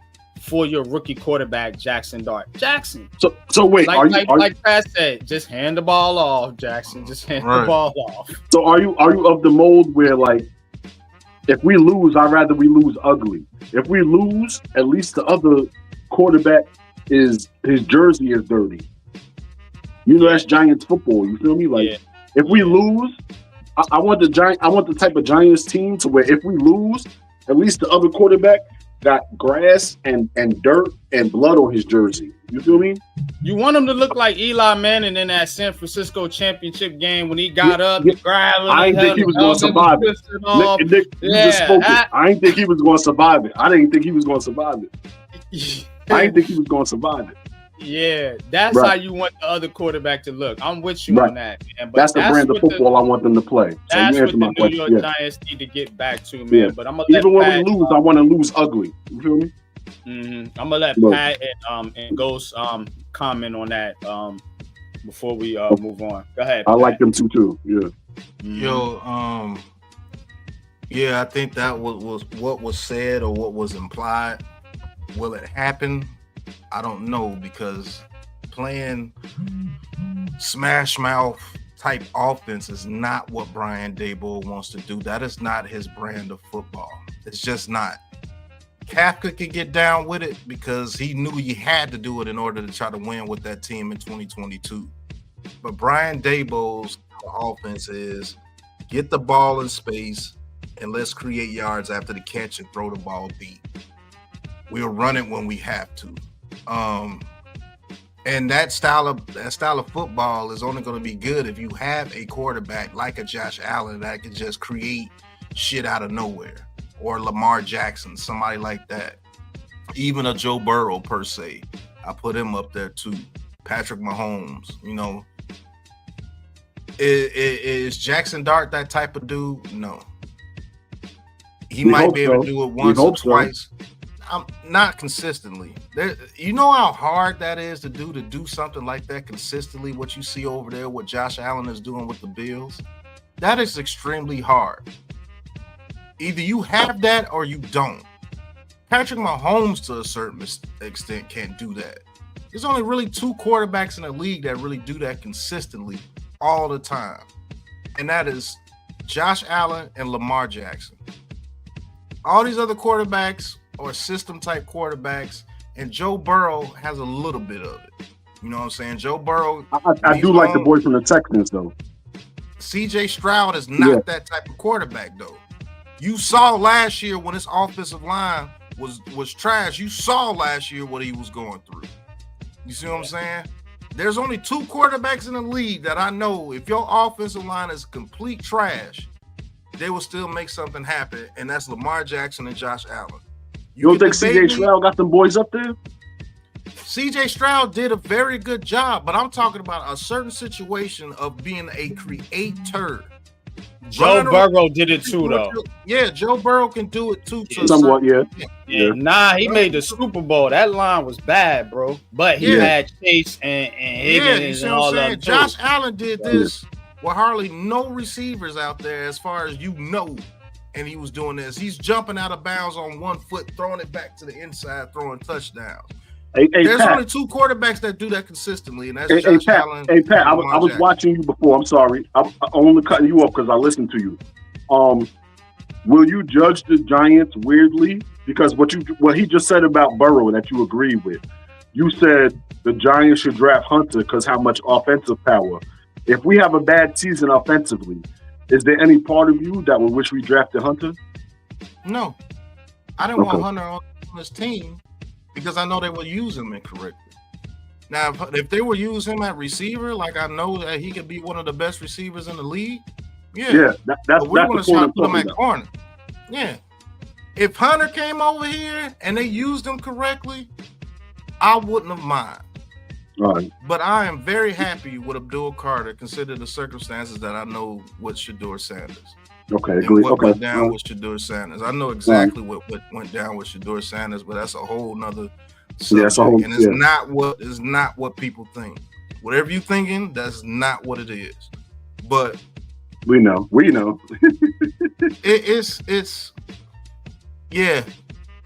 S1: for your rookie quarterback, Jackson Dart. Jackson.
S11: So wait,
S1: like Pat said, just hand the ball off, Jackson. Just hand the ball off.
S11: So are you of the mold where, like, if we lose, I'd rather we lose ugly. If we lose, at least the other quarterback his jersey is dirty. You know, that's Giants football. You feel me? Like, if we lose, I want the type of Giants team to where if we lose, at least the other quarterback got grass and dirt and blood on his jersey. You feel me?
S1: You want him to look like Eli Manning in that San Francisco championship game when he got up and grabbed.
S11: I didn't think he was going to survive it. Nick, you just spoke it. I didn't think he was going to survive it. I didn't think he was going to survive it. I didn't think he was going to survive it.
S1: Yeah, that's how you want the other quarterback to look. I'm with you on that, man. But
S11: that's the brand of football I want them to play.
S1: That's what the New York Giants need to get back to, man. But I'm gonna
S11: even when we lose, I want to lose ugly. You feel me?
S1: I'm gonna let Pat and Ghost comment on that before we move on. Go ahead.
S11: I like them too. Yeah.
S2: Yo, yeah, I think that was what was said or what was implied. Will it happen? I don't know, because playing smash mouth type offense is not what Brian Daboll wants to do. That is not his brand of football. It's just not. Kafka could get down with it because he knew he had to do it in order to try to win with that team in 2022. But Brian Daboll's offense is get the ball in space and let's create yards after the catch and throw the ball deep. We'll run it when we have to. And that style of football is only going to be good if you have a quarterback like a Josh Allen that can just create shit out of nowhere, or Lamar Jackson, somebody like that. Even a Joe Burrow per se, I put him up there too. Patrick Mahomes, you know. Is Jackson Dart that type of dude? No. He might be able to do it once or twice. Not consistently. You know how hard that is to do something like that consistently, what you see over there, what Josh Allen is doing with the Bills? That is extremely hard. Either you have that or you don't. Patrick Mahomes, to a certain extent, can't do that. There's only really 2 quarterbacks in the league that really do that consistently all the time. And that is Josh Allen and Lamar Jackson. All these other quarterbacks or system type quarterbacks, and Joe Burrow has a little bit of it. You know what I'm saying? Joe Burrow.
S11: I do like the boy from the Texans, though.
S2: CJ Stroud is not that type of quarterback, though. You saw last year when his offensive line
S3: was trash. You saw last year what he was going through. You see what I'm saying? There's only 2 quarterbacks in the league that I know if your offensive line is complete trash, they will still make something happen, and that's Lamar Jackson and Josh Allen.
S11: You don't think C.J. Stroud got them boys up there?
S3: C.J. Stroud did a very good job, but I'm talking about a certain situation of being a creator.
S1: Joe Burrow did it too, though.
S3: Yeah, Joe Burrow can do it too.
S11: Somewhat, yeah.
S1: Nah, he made the Super Bowl. That line was bad, bro. But he had Chase and Higgins and all that.
S3: Josh Allen did this with hardly no receivers out there, as far as you know, and he was doing this. He's jumping out of bounds on 1 foot, throwing it back to the inside, throwing touchdowns. There's
S11: Pat,
S3: only 2 quarterbacks that do that consistently, and that's
S11: Josh
S3: Pat, Allen.
S11: Hey, Pat, I was watching you before. I'm sorry. I'm only cutting you off because I listened to you. Will you judge the Giants weirdly? Because what he just said about Burrow that you agree with. You said the Giants should draft Hunter because how much offensive power. If we have a bad season offensively, is there any part of you that would wish we drafted Hunter?
S3: No. I didn't want Hunter on this team, because I know they will use him incorrectly. Now, if they will use him at receiver, like I know that he could be one of the best receivers in the league,
S11: that's
S3: we're going to try to put him at corner. Yeah. If Hunter came over here and they used him correctly, I wouldn't have mind.
S11: Right.
S3: But I am very happy with Abdul Carter, considering the circumstances that I know with Shedeur Sanders.
S11: Okay,
S3: and
S11: agree.
S3: what
S11: Okay.
S3: went down with Shedeur Sanders. I know exactly what went down with Shedeur Sanders, but that's a whole nother subject. And it's not what people think. Whatever you thinking, that's not what it is. But
S11: we know.
S3: it's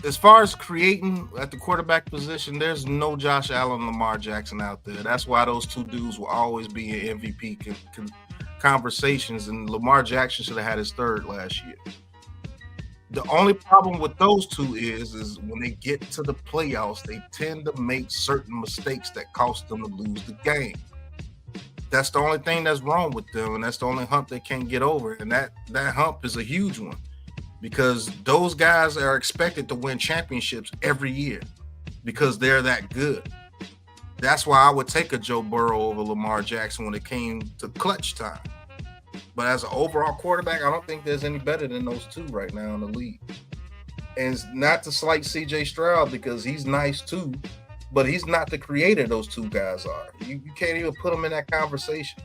S3: as far as creating at the quarterback position, there's no Josh Allen, Lamar Jackson out there. That's why those 2 dudes will always be in MVP conversations, and Lamar Jackson should have had his 3rd last year. The only problem with those 2 is when they get to the playoffs, they tend to make certain mistakes that cost them to lose the game. That's the only thing that's wrong with them, and that's the only hump they can't get over. And that hump is a huge one, because those guys are expected to win championships every year because they're that good. That's why I would take a Joe Burrow over Lamar Jackson when it came to clutch time. But as an overall quarterback, I don't think there's any better than those 2 right now in the league. And it's not to slight C.J. Stroud, because he's nice too, but he's not the creator those 2 guys are. You can't even put them in that conversation.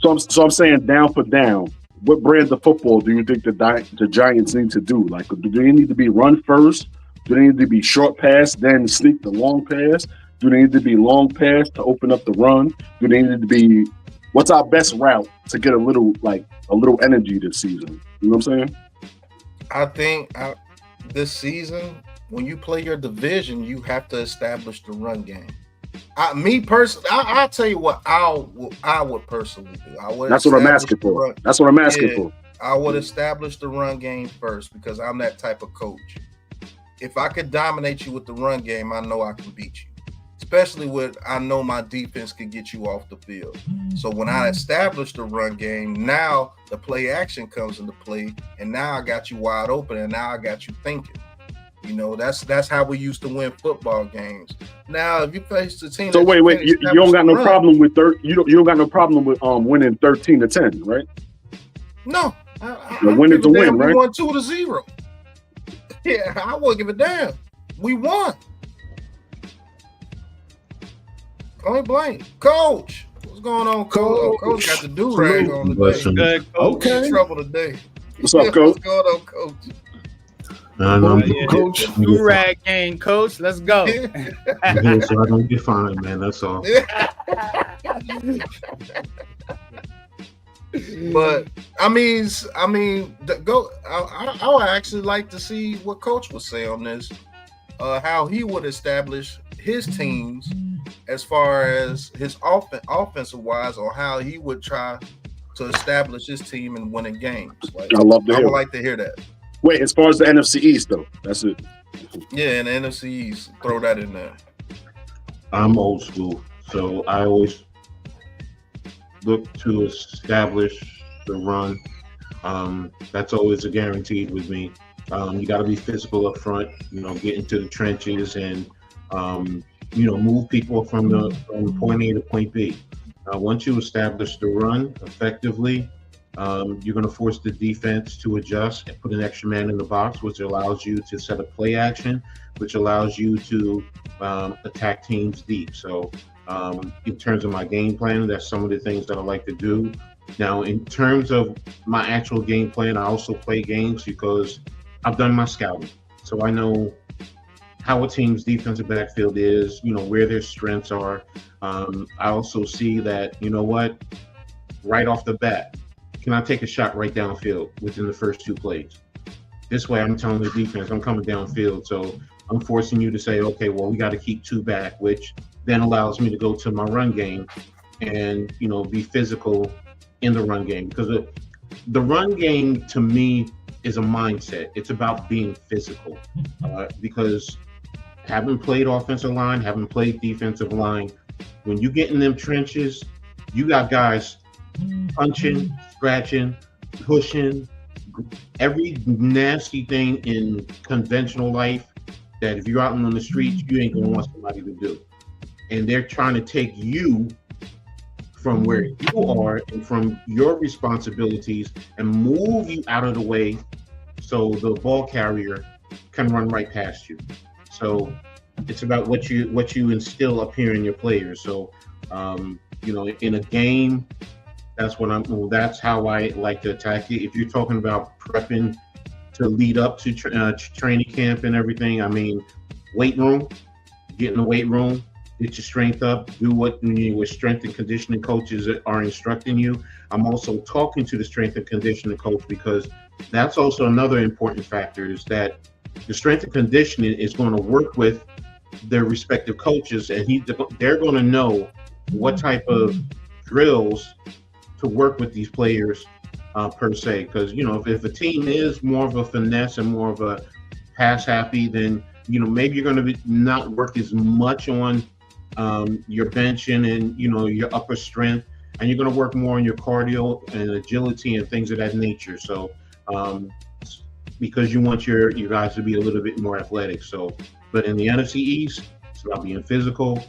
S11: So I'm saying down for down, what brand of football do you think the Giants need to do? Like, do they need to be run first? Do they need to be short pass, then sneak the long pass? Do they need to be long pass to open up the run? Do they need to be what's our best route to get a little energy this season? You know what I'm saying?
S3: I think this season, when you play your division, you have to establish the run game. Me personally, I'll tell you what I would personally do.
S11: That's what I'm asking for. That's what I'm asking for.
S3: I would establish the run game first, because I'm that type of coach. If I could dominate you with the run game, I know I can beat you. Especially with, I know my defense could get you off the field. So when I establish the run game, now the play action comes into play, and now I got you wide open, and now I got you thinking. You know, that's how we used to win football games. Now, if you face the team,
S11: so wait, you don't got no problem with you don't got no problem with winning 13-10, right?
S3: No,
S11: winning to win, right?
S3: We won 2-0. Yeah, I wouldn't give a damn. We won. Point blank. Coach, what's going on, Coach? Coach got the do-rag on today.
S1: Good, Coach.
S3: Okay. In trouble today.
S11: What's up, Coach?
S3: What's going on, Coach?
S1: Coach, do-rag game, Coach. Let's go.
S13: I'm here so I don't get fined, man. That's all.
S3: But I would actually like to see what Coach would say on this. How he would establish his teams as far as his offensive wise, or how he would try to establish his team in winning games. Like,
S11: I would
S3: like to hear that.
S11: Wait, as far as the NFC East though, that's it.
S3: Yeah, in the NFC East, throw that in there.
S13: I'm old school, so I always look to establish the run. That's always a guaranteed with me. You got to be physical up front. Get into the trenches and move people from point A to point B. Once you establish the run effectively, you're going to force the defense to adjust and put an extra man in the box, which allows you to set a play action, which allows you to attack teams deep. So in terms of my game plan, that's some of the things that I like to do. Now, in terms of my actual game plan, I also play games because I've done my scouting. So I know how a team's defensive backfield is, where their strengths are. I also see that, right off the bat, can I take a shot right downfield within the first 2 plays? This way I'm telling the defense I'm coming downfield. So I'm forcing you to say, okay, well, we got to keep 2 back, which then allows me to go to my run game and, be physical in the run game. Because the run game to me is a mindset. It's about being physical because having played offensive line, having played defensive line, when you get in them trenches, you got guys punching, scratching, pushing, every nasty thing in conventional life that if you're out on the streets, you ain't gonna want somebody to do. And they're trying to take you from where you are and from your responsibilities and move you out of the way so the ball carrier can run right past you. So it's about what you instill up here in your players. So in a game, that's how I like to attack it. If you're talking about prepping to lead up to training camp and everything, I mean, weight room, get in the weight room, get your strength up, do what your strength and conditioning coaches are instructing you. I'm also talking to the strength and conditioning coach because that's also another important factor is that the strength and conditioning is going to work with their respective coaches and they're going to know what type of drills to work with these players per se. Because, if a team is more of a finesse and more of a pass happy, then, maybe you're going to not work as much on your benching and, your upper strength, and you're going to work more on your cardio and agility and things of that nature. So, because you want your guys to be a little bit more athletic. So, but in the NFC East, it's about being physical,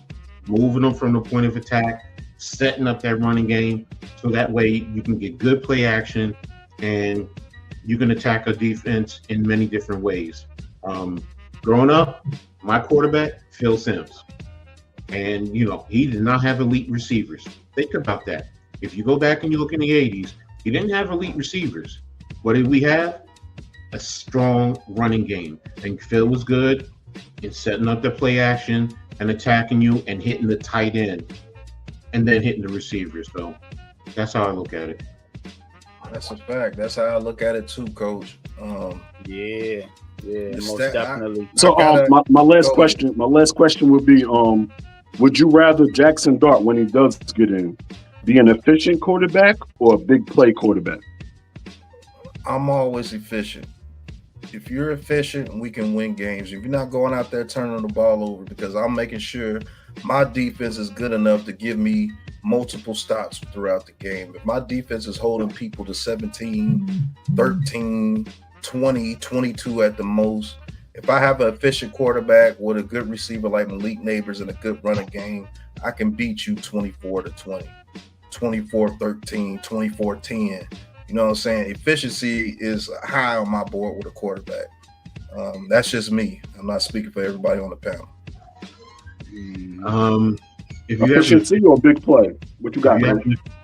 S13: moving them from the point of attack, setting up that running game, so that way you can get good play action and you can attack a defense in many different ways. Growing up, my quarterback, Phil Simms, and he did not have elite receivers. Think about that. If you go back and you look in the 80s, he didn't have elite receivers. What did we have? A strong running game. And Phil was good in setting up the play action and attacking you and hitting the tight end and then hitting the receivers. So that's how I look at it.
S3: That's a fact. That's how I look at it too, Coach.
S1: Yeah, most definitely.
S11: So my last question would be, would you rather Jackson Dart, when he does get in, be an efficient quarterback or a big play quarterback?
S3: I'm always efficient. If you're efficient, we can win games. If you're not going out there turning the ball over, because I'm making sure my defense is good enough to give me multiple stops throughout the game. If my defense is holding people to 17, 13, 20, 22 at the most, if I have an efficient quarterback with a good receiver like Malik Neighbors and a good running game, I can beat you 24-20, 24-13, 24-10. You know what I'm saying? Efficiency is high on my board with a quarterback. That's just me. I'm not speaking for everybody on the panel.
S11: Efficiency or big play? What you got?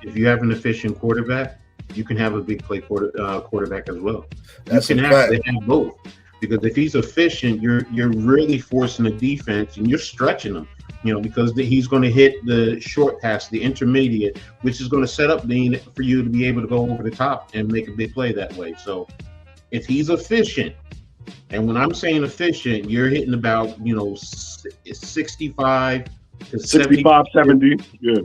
S13: If you have an efficient quarterback, you can have a big play quarterback as well.
S3: That's
S13: you can actually have both, because if he's efficient, you're really forcing the defense and you're stretching him. Because he's going to hit the short pass, the intermediate, which is going to set up for you to be able to go over the top and make a big play that way. So if he's efficient, and when I'm saying efficient, you're hitting about, 65 to
S11: 65, 70. Yeah.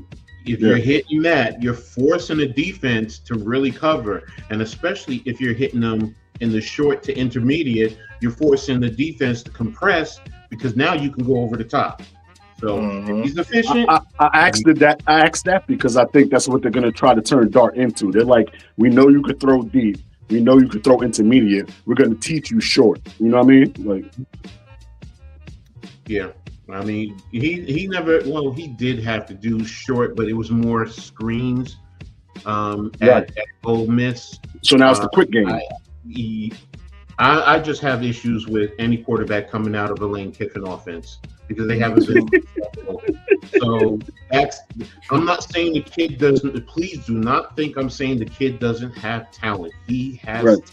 S13: If you're hitting that, you're forcing the defense to really cover. And especially if you're hitting them in the short to intermediate, you're forcing the defense to compress, because now you can go over the top. So if he's efficient.
S11: I asked that because I think that's what they're going to try to turn Dart into. They're like, we know you could throw deep. We know you can throw intermediate. We're going to teach you short. You know what I mean? Like,
S13: yeah. I mean, he never. Well, he did have to do short, but it was more screens at Ole Miss.
S11: So now it's the quick game.
S13: I just have issues with any quarterback coming out of a Lane Kiffin offense because they haven't been successful. So I'm not saying the kid doesn't. Please do not think I'm saying the kid doesn't have talent. He has talent,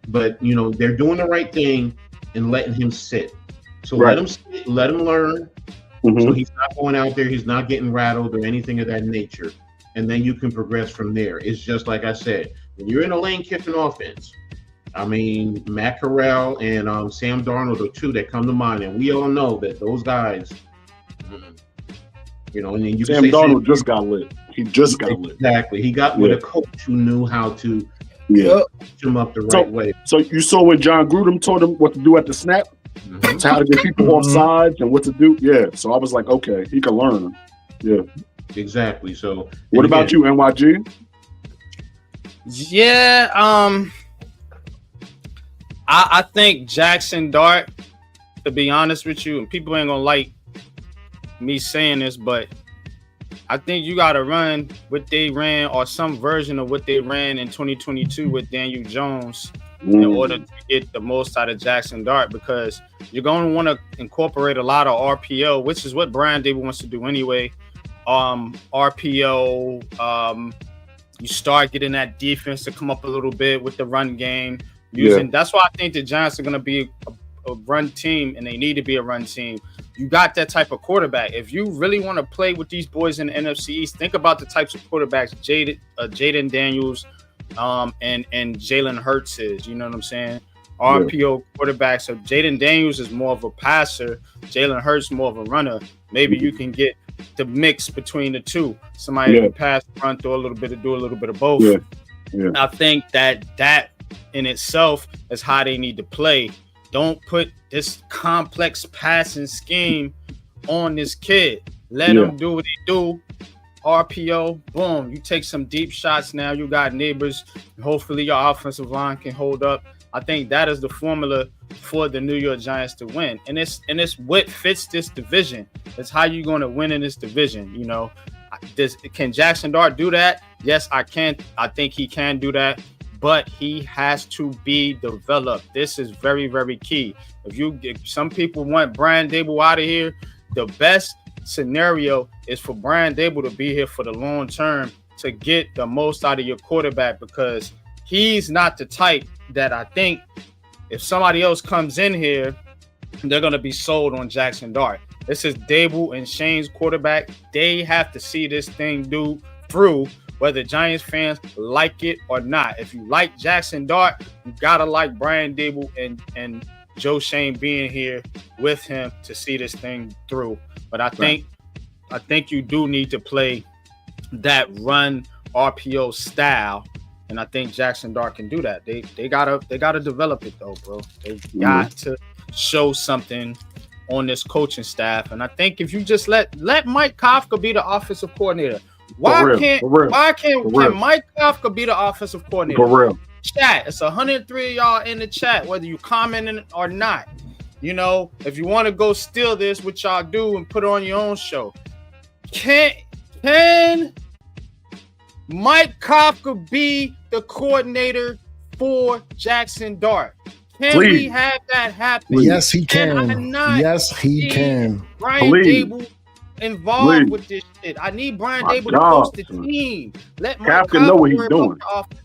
S13: but they're doing the right thing and letting him sit. So let him sit, let him learn. So he's not going out there. He's not getting rattled or anything of that nature. And then you can progress from there. It's just like I said, when you're in a Lane Kiffin offense. I mean, Matt Corral and Sam Darnold are two that come to mind, and we all know that those guys, and then
S11: Sam Darnold just got lit. He just got lit.
S13: Exactly. He got with a coach who knew how to coach him up the right way.
S11: So you saw when John Gruden told him what to do at the snap, how to get people off sides and what to do. Yeah. So I was like, okay, he can learn. Yeah.
S13: Exactly. So
S11: what about you, NYG?
S1: Yeah. I think Jackson Dart, to be honest with you, and people ain't gonna like me saying this, but I think you gotta run what they ran or some version of what they ran in 2022 with Daniel Jones in order to get the most out of Jackson Dart, because you're gonna want to incorporate a lot of RPO, which is what Brian Daboll wants to do anyway. RPO, you start getting that defense to come up a little bit with the run game. That's why I think the Giants are going to be a run team, and they need to be a run team. You got that type of quarterback. If you really want to play with these boys in the NFC East, think about the types of quarterbacks Jaden Daniels and Jalen Hurts is. You know what I'm saying? RPO quarterbacks. So Jaden Daniels is more of a passer. Jalen Hurts more of a runner. Maybe you can get the mix between the two. Somebody who can pass, run, do a little bit of both. I think that in itself is how they need to play. Don't put this complex passing scheme on this kid. Let him do what he do. RPO, boom. You take some deep shots now. You got neighbors. Hopefully your offensive line can hold up. I think that is the formula for the New York Giants to win. And it's what fits this division. It's how you're going to win in this division. Can Jackson Dart do that? Yes, I can. I think he can do that. But he has to be developed. This is very, very key. If some people want Brian Daboll out of here, the best scenario is for Brian Daboll to be here for the long term to get the most out of your quarterback, because he's not the type that I think if somebody else comes in here, they're going to be sold on Jackson Dart. This is Daboll and Shane's quarterback. They have to see this thing through, whether Giants fans like it or not. If you like Jackson Dart, you gotta like Brian Daboll and Joe Shane being here with him to see this thing through. But I think you do need to play that run RPO style, and I think Jackson Dart can do that. They gotta develop it though, bro. They got to show something on this coaching staff. And I think if you just let Mike Kafka be the offensive coordinator. Why can't Mike Kafka be the offensive coordinator?
S11: For real.
S1: Chat. It's 103 of y'all in the chat, whether you commenting or not. If you want to go steal this, what y'all do, and put it on your own show. Can Mike Kafka be the coordinator for Jackson Dart? Can we have that happen?
S10: Yes, he can. Yes, he can.
S1: Brian Daboll involved with this shit. I need Brian Daboll to coach the team. Let Mike
S11: Kafka know what he's doing.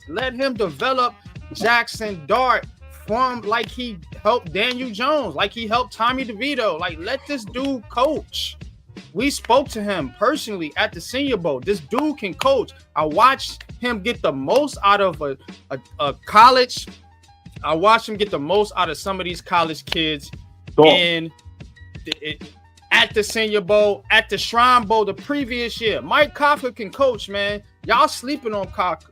S1: Let him develop Jackson Dart from like he helped Daniel Jones, like he helped Tommy DeVito. Like, let this dude coach. We spoke to him personally at the Senior Bowl. This dude can coach. I watched him get the most out of a college. I watched him get the most out of some of these college kids at the Senior Bowl, at the Shrine Bowl the previous year. Mike Kafka can coach, man. Y'all sleeping on Kafka.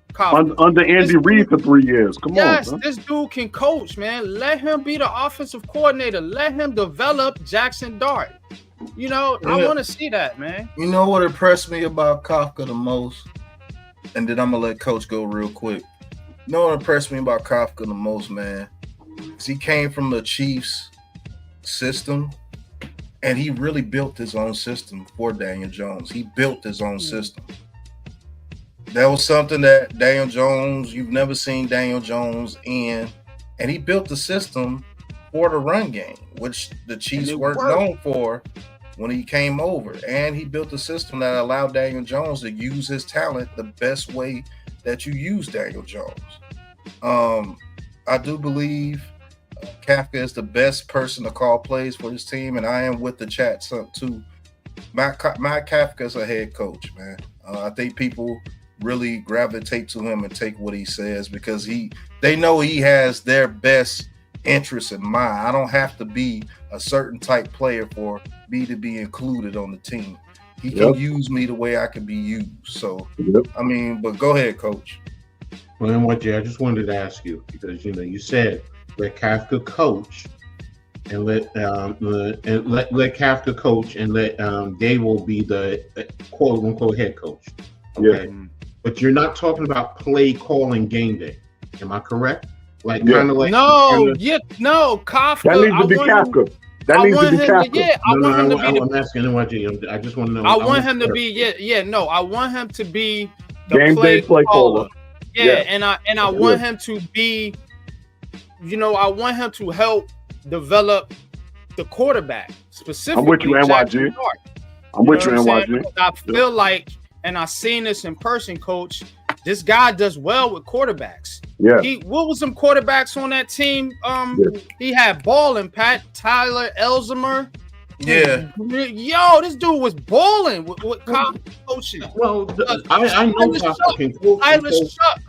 S11: Under Andy Reid for 3 years. Come on.
S1: Yes, this dude can coach, man. Let him be the offensive coordinator. Let him develop Jackson Dart. I want to see that, man.
S3: You know what impressed me about Kafka the most? And then I'm going to let Coach go real quick. You know what impressed me about Kafka the most, man? Is he came from the Chiefs system, and he really built his own system for Daniel Jones. He built his own system. That was something that Daniel Jones, you've never seen Daniel Jones in, and he built the system for the run game, which the Chiefs weren't known for when he came over. And he built a system that allowed Daniel Jones to use his talent the best way that you use Daniel Jones. I do believe Kafka is the best person to call plays for his team, and I am with the chat too. Matt Kafka is a head coach, man. I think people really gravitate to him and take what he says because they know he has their best interests in mind. I don't have to be a certain type player for me to be included on the team. He can use me the way I can be used. So, I mean, but go ahead, Coach.
S13: Well, and what, Jay, I just wanted to ask you because you said let Kafka coach and let Kafka coach and let Gable be the quote unquote head coach. Okay. Yeah. But you're not talking about play calling game day. Am I correct? Like kind of like
S1: Kafka.
S11: That needs to be Kafka. That needs to be Kafka.
S13: I'm asking what I just want to know.
S1: I want him to be I want him to be the
S11: game day play caller.
S1: Yeah, and I want him to be, I want him to help develop the quarterback specifically.
S11: I'm with you, NYG. I'm with you, NYG.
S1: I feel like, and I've seen this in person, Coach. This guy does well with quarterbacks.
S11: Yeah.
S1: What was some quarterbacks on that team? He had balling, Pat Tyler Elzheimer.
S3: Yeah.
S1: Yo, this dude was balling with coaching.
S13: Well, I know
S1: Tyler Shuck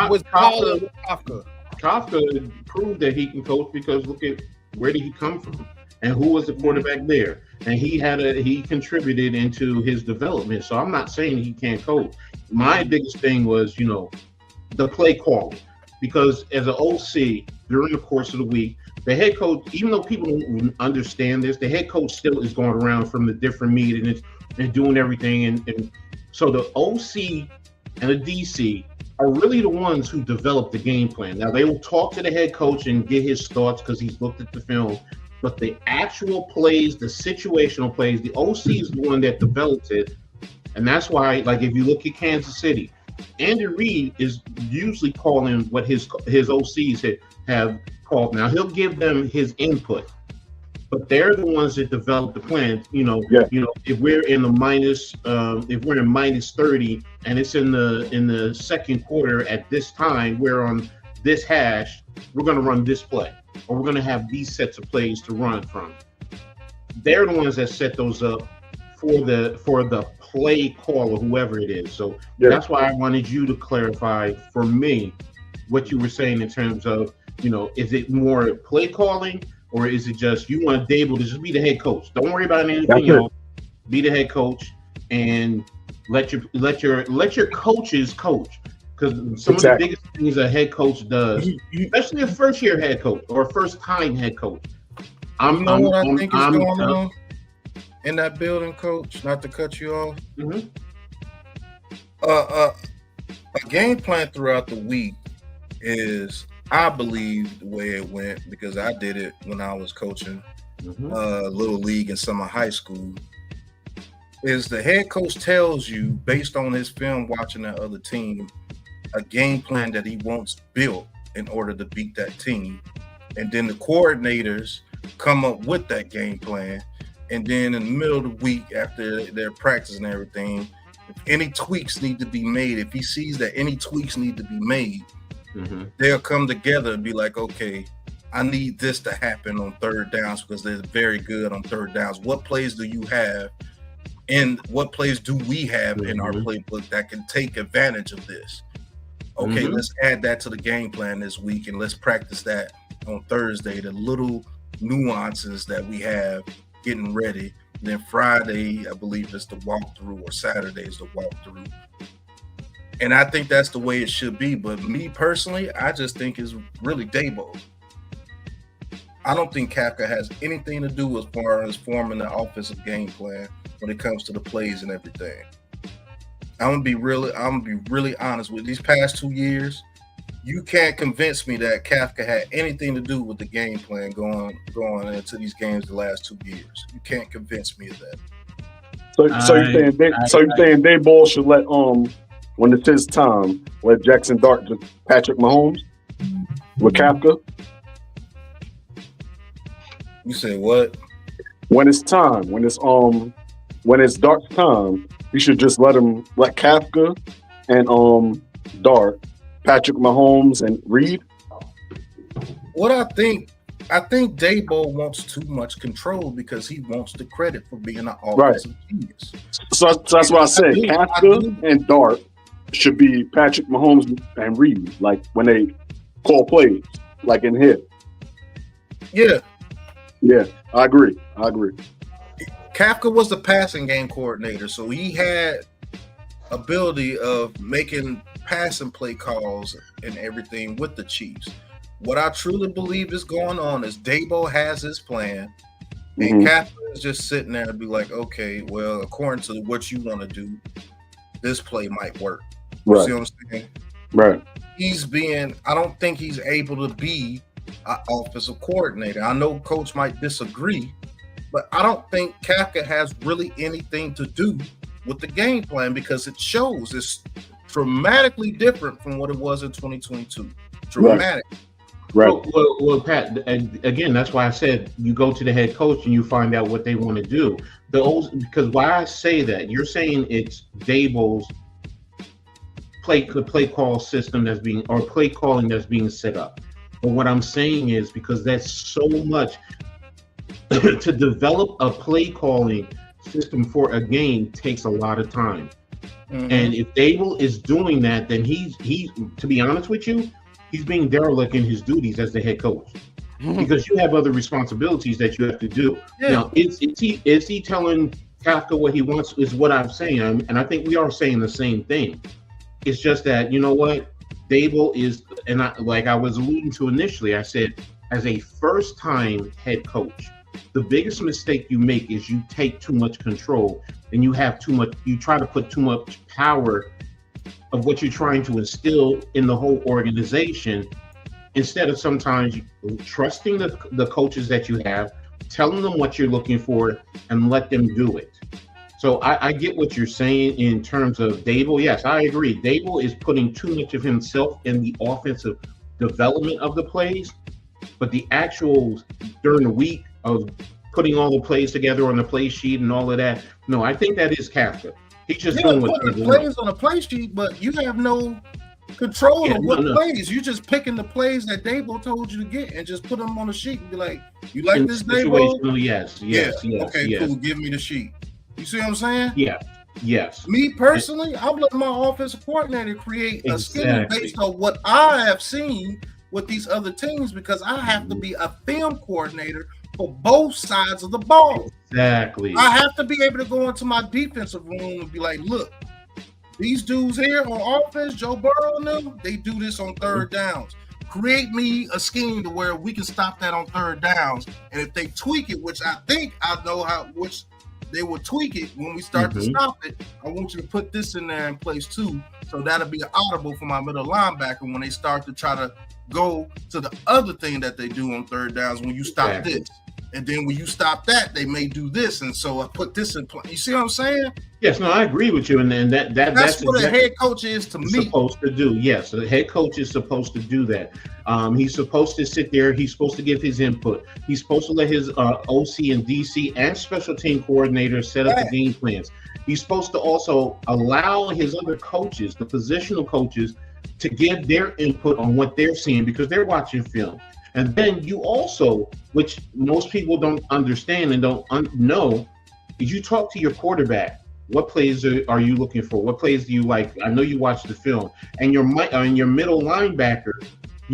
S1: was balling with Kafka.
S13: Kafka proved that he can coach because look at where did he come from and who was the quarterback there, and he contributed into his development. So I'm not saying he can't coach. My biggest thing was the play calling, because as an OC during the course of the week, the head coach, even though people don't understand this, the head coach still is going around from the different meetings and doing everything, and so the OC and the DC are really the ones who develop the game plan. Now they will talk to the head coach and get his thoughts because he's looked at the film, but the actual plays, the situational plays, the OC is the one that develops it, and that's why, like if you look at Kansas City, Andy Reid is usually calling what his OCs have called. Now he'll give them his input, but they're the ones that develop the plan. If we're in the minus 30 and it's in the second quarter at this time, we're on this hash, we're going to run this play, or we're going to have these sets of plays to run from. They're the ones that set those up for the play call or whoever it is. So that's why I wanted you to clarify for me what you were saying in terms of, is it more play calling or is it just you want Dable to just be the head coach? Don't worry about anything else. Be the head coach and let your coaches coach. Because some of the biggest things a head coach does, especially a first-year head coach or a first-time head coach.
S3: I think is going on in that building, Coach. Not to cut you off.
S13: Mm-hmm.
S3: A game plan throughout the week is, I believe, the way it went because I did it when I was coaching little league and summer high school. Is the head coach tells you based on his film watching that other team a game plan that he wants built in order to beat that team, and then the coordinators come up with that game plan, and then in the middle of the week after their practice and everything, if any tweaks need to be made, if he sees that any tweaks need to be made, they'll come together and be like, okay, I need this to happen on third downs because they're very good on third downs. What plays do you have and what plays do we have in our playbook that can take advantage of this? Okay, let's add that to the game plan this week and let's practice that on Thursday, the little nuances that we have getting ready. And then Friday, I believe, is the walkthrough, or Saturday is the walkthrough. And I think that's the way it should be. But me personally, I just think it's really Dabo. I don't think Kafka has anything to do as far as forming the offensive game plan when it comes to the plays and everything. I'm gonna be really honest with you. These past 2 years, you can't convince me that Kafka had anything to do with the game plan going into these games the last 2 years. You can't convince me of that.
S11: So you're saying Daboll should let when it's his time, let Jackson Dart just Patrick Mahomes with Kafka?
S3: You say what?
S11: When it's time, when it's Dart's time, you should just let Kafka and Dart, Patrick Mahomes and Reed.
S3: What I think Daboll wants too much control because he wants the credit for being an offensive genius.
S11: So that's why I said Kafka and Dart should be Patrick Mahomes and Reed, like when they call plays, like in here.
S3: Yeah.
S11: Yeah, I agree.
S3: Kafka was the passing game coordinator, so he had ability of making passing play calls and everything with the Chiefs. What I truly believe is going on is Daboll has his plan, and Kafka is just sitting there and be like, okay, well, according to what you want to do, this play might work. You see what I'm saying?
S11: Right.
S3: I don't think he's able to be an offensive coordinator. I know coach might disagree, but I don't think Kafka has really anything to do with the game plan because it shows it's dramatically different from what it was in 2022. Dramatic.
S11: Right.
S13: Well, Pat, again, that's why I said you go to the head coach and you find out what they want to do. Because why I say that, you're saying it's Daboll's play call system play calling that's being set up. But what I'm saying is because that's so much to develop a play calling system for a game takes a lot of time. And if Daboll is doing that, then he's to be honest with you, he's being derelict in his duties as the head coach because you have other responsibilities that you have to do. Yeah. Now, is he telling Kafka what he wants? Is what I'm saying, and I think we are saying the same thing. It's just that you know what, Daboll is, and like I was alluding to initially, I said as a first-time head coach, the biggest mistake you make is you take too much control and you try to put too much power of what you're trying to instill in the whole organization instead of sometimes trusting the coaches that you have, telling them what you're looking for and let them do it. So I get what you're saying in terms of Daboll. Yes, I agree. Daboll is putting too much of himself in the offensive development of the plays, but the actual during the week of putting all the plays together on the play sheet and all of that, no, I think that is Kafka. He's just doing what
S3: putting plays on a play sheet, but you have no control of what plays. You're just picking the plays that Daboll told you to get and just put them on the sheet and be like, "You like this, Daboll?"
S13: Yes.
S3: Okay, cool. Give me the sheet. You see what I'm saying?
S13: Yeah. Yes.
S3: Me personally, I'm letting my offensive coordinator create a scheme based on what I have seen with these other teams because I have to be a film coordinator for both sides of the ball.
S13: Exactly.
S3: I have to be able to go into my defensive room and be like, look, these dudes here on offense, Joe Burrow and them, they do this on third downs. Create me a scheme to where we can stop that on third downs. And if they tweak it, which I think I know which they will tweak it when we start to stop it, I want you to put this in there in place too. So that'll be an audible for my middle linebacker when they start to try to go to the other thing that they do on third downs when you stop this. And then when you stop that, they may do this. And so I put this in place. You see what I'm saying?
S13: Yes, no, I agree with you. And that's
S3: what a head coach is to me.
S13: Supposed to do. Yes, the head coach is supposed to do that. He's supposed to sit there. He's supposed to give his input. He's supposed to let his OC and DC and special team coordinators set up the game plans. He's supposed to also allow his other coaches, the positional coaches, to give their input on what they're seeing because they're watching film. And then you also, which most people don't understand and don't know, is you talk to your quarterback. What plays are you looking for? What plays do you like? I know you watch the film. And your middle linebacker,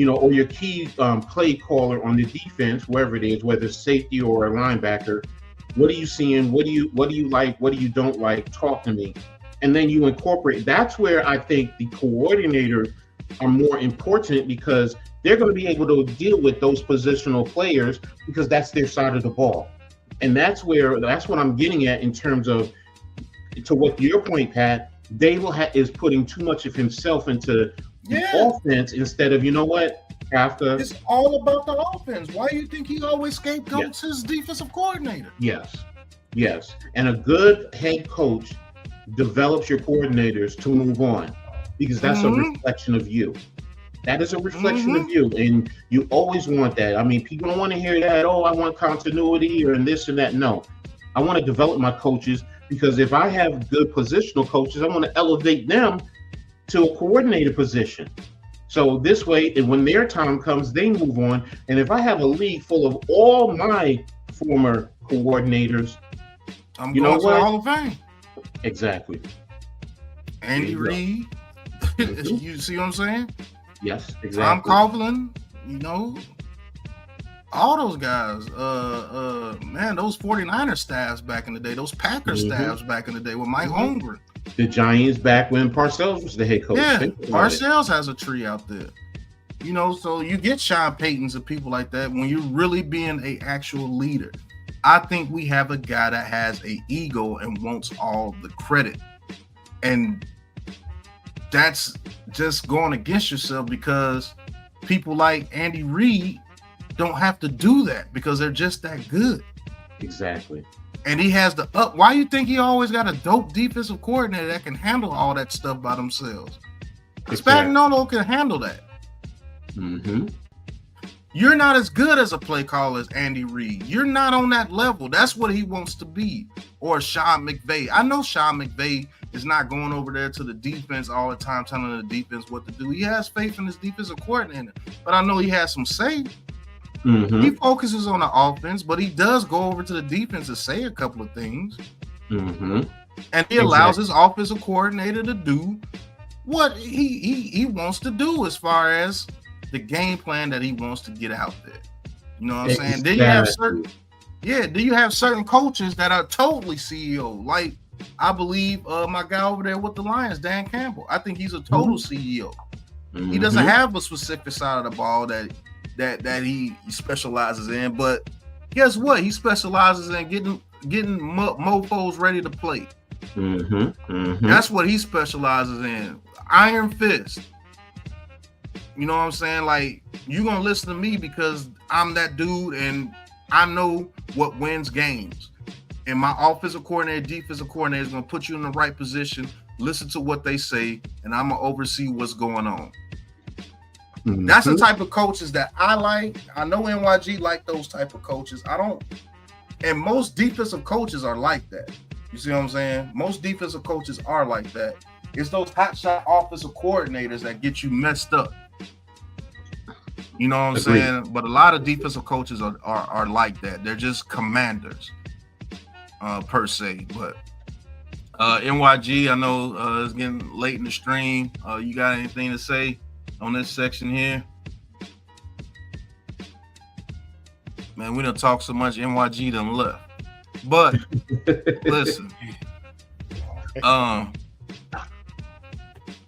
S13: or your key play caller on the defense, wherever it is, whether it's safety or a linebacker, what are you seeing? What do you like? What do you don't like? Talk to me. And then you incorporate. That's where I think the coordinators are more important because they're going to be able to deal with those positional players because that's their side of the ball. And that's what I'm getting at in terms of, to what your point, Pat, Daboll is putting too much of himself into offense instead of, you know what, after.
S3: It's all about the offense. Why do you think he always scapegoats his defensive coordinator?
S13: Yes. And a good head coach develops your coordinators to move on because that's a reflection of you. That is a reflection of you, and you always want that. I mean, people don't want to hear that, oh, I want continuity or this and that. No, I want to develop my coaches because if I have good positional coaches, I want to elevate them to a coordinator position. So this way, and when their time comes, they move on. And if I have a league full of all my former coordinators,
S3: I'm going to the Hall of Fame.
S13: Exactly.
S3: Andy Reid. You see what I'm saying?
S13: Yes, exactly.
S3: Tom Coughlin, you know, all those guys. Man, those 49er staffs back in the day, those Packers staffs back in the day with Mike Holmgren.
S13: The Giants back when Parcells was the head coach.
S3: Yeah, Parcells has a tree out there. You know, so you get Sean Paytons and people like that when you're really being an actual leader. I think we have a guy that has an ego and wants all the credit. And that's just going against yourself because people like Andy Reid don't have to do that because they're just that good.
S13: Exactly.
S3: And he has the up. Why you think he always got a dope defensive coordinator that can handle all that stuff by themselves? Spagnuolo can handle that. You're not as good as a play caller as Andy Reid. You're not on that level. That's what he wants to be. Or Sean McVay. I know Sean McVay is not going over there to the defense all the time telling the defense what to do. He has faith in his defensive coordinator. But I know he has some say. He focuses on the offense, but he does go over to the defense and say a couple of things. And he allows his offensive coordinator to do what he wants to do as far as the game plan that he wants to get out there. You know what I'm saying? Then you have certain coaches that are totally CEO. Like I believe my guy over there with the Lions, Dan Campbell. I think he's a total CEO. He doesn't have a specific side of the ball that he specializes in, but guess what? He specializes in getting mofos ready to play. That's what he specializes in. Iron fist. You know what I'm saying? Like, you're going to listen to me because I'm that dude and I know what wins games. And my offensive coordinator, defensive coordinator is going to put you in the right position, listen to what they say, and I'm going to oversee what's going on. That's the type of coaches that I like. I know NYG like those type of coaches. I don't. And most defensive coaches are like that. You see what I'm saying? Most defensive coaches are like that. It's those hotshot offensive coordinators that get you messed up. You know what I'm saying? But a lot of defensive coaches are like that. They're just commanders, per se. But NYG, I know it's getting late in the stream. You got anything to say on this section here? Man, we done talked so much, NYG done left. But listen, a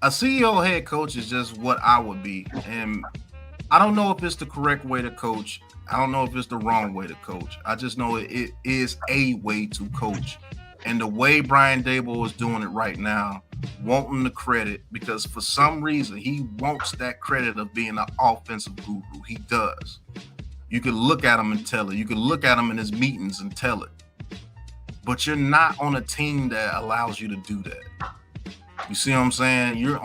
S3: CEO head coach is just what I would be. And I don't know if it's the correct way to coach. I don't know if it's the wrong way to coach. I just know it is a way to coach. And the way Brian Daboll is doing it right now, wanting the credit, because for some reason he wants that credit of being an offensive guru. He does. You can look at him and tell it. You can look at him in his meetings and tell it. But you're not on a team that allows you to do that. You see what I'm saying? You're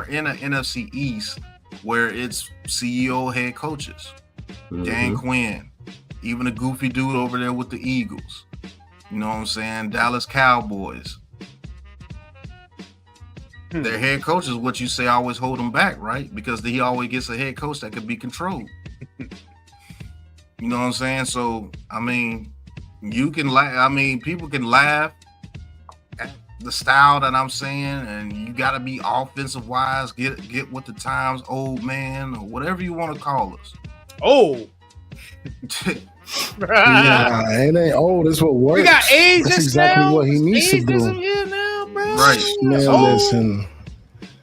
S3: in an NFC East where it's CEO head coaches. Dan Quinn, even a goofy dude over there with the Eagles. You know what I'm saying? Dallas Cowboys. Their head coach is what you say always hold them back, right? Because he always gets a head coach that could be controlled. You know what I'm saying? So, I mean, you can laugh. I mean, people can laugh at the style that I'm saying, and you got to be offensive wise, get with the times, old man, or whatever you want to call us.
S1: Oh.
S10: Nah, it ain't old. It's what works.
S1: We got ages.
S10: That's exactly
S1: now.
S10: what he needs to do.
S1: Now, bro.
S3: Right.
S10: Man, listen.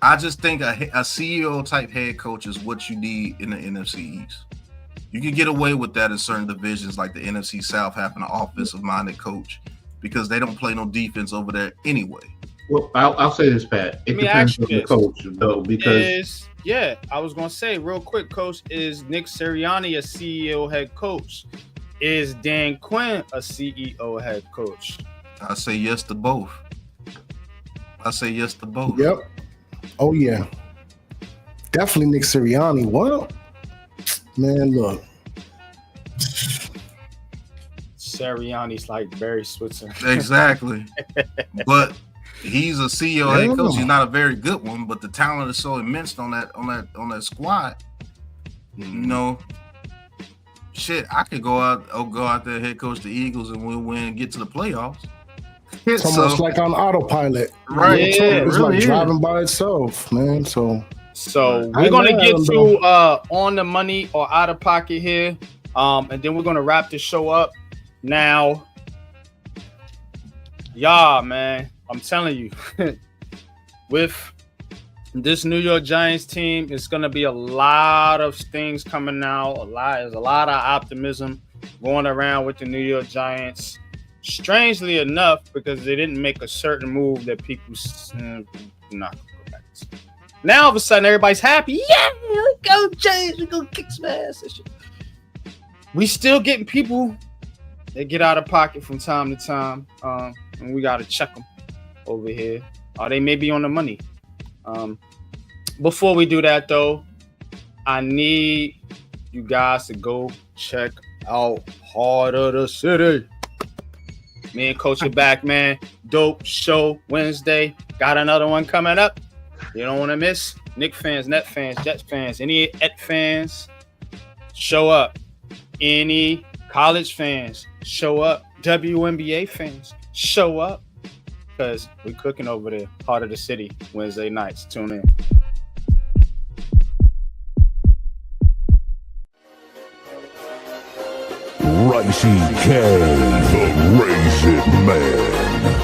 S3: I just think a CEO type head coach is what you need in the NFC East. You can get away with that in certain divisions like the NFC South having an offensive minded coach because they don't play no defense over there anyway.
S13: Well, I'll say this, Pat. It
S1: Let me
S13: depends
S1: ask you
S13: on the
S1: this.
S13: coach, though, because
S1: I was gonna say real quick, Coach, is Nick Sirianni a CEO head coach? Is Dan Quinn a CEO head coach?
S2: I say yes to both.
S10: Yep. Oh yeah. Definitely Nick Sirianni. What? Man, look.
S1: Sirianni's like Barry Switzer.
S2: Exactly. But he's a CEO head coach. He's not a very good one, but the talent is so immense on that squad. You know, shit, I could go out there, head coach the Eagles, and we'll win and get to the playoffs.
S10: It's almost like on autopilot.
S2: Right.
S10: It's
S2: really
S10: like driving by itself, man. So
S1: we're gonna get to on the money or out of pocket here. And then we're gonna wrap the show up. Now, man, I'm telling you, with this New York Giants team, it's gonna be a lot of things coming out. There's a lot of optimism going around with the New York Giants. Strangely enough, because they didn't make a certain move that people not go back to. Now all of a sudden everybody's happy. Yeah, let's go Giants. We're gonna kick some ass and shit. We still getting people that get out of pocket from time to time, and we gotta check them over here. Or they may be on the money. Before we do that, though, I need you guys to go check out Heart of the City. Me and Coach are back, man. Dope show Wednesday. Got another one coming up. You don't want to miss. Knicks fans, Net fans, Jets fans, any Et fans, show up. Any college fans, show up. WNBA fans, show up. Because we're cooking over there. Heart of the City, Wednesday nights. Tune in.
S14: Ricey K, the Raisin Man.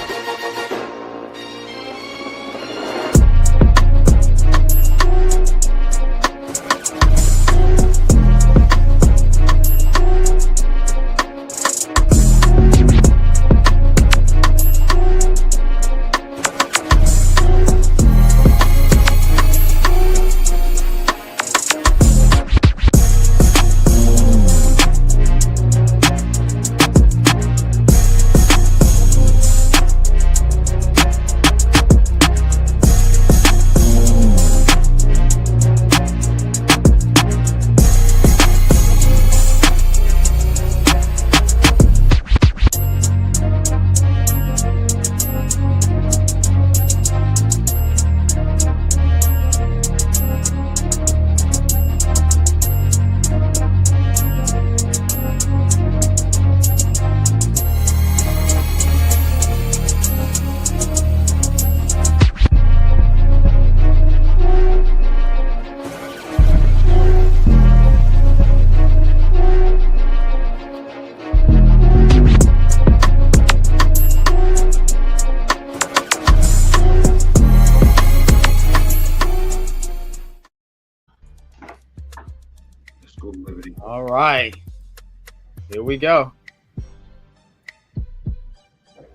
S1: All right. Here we go.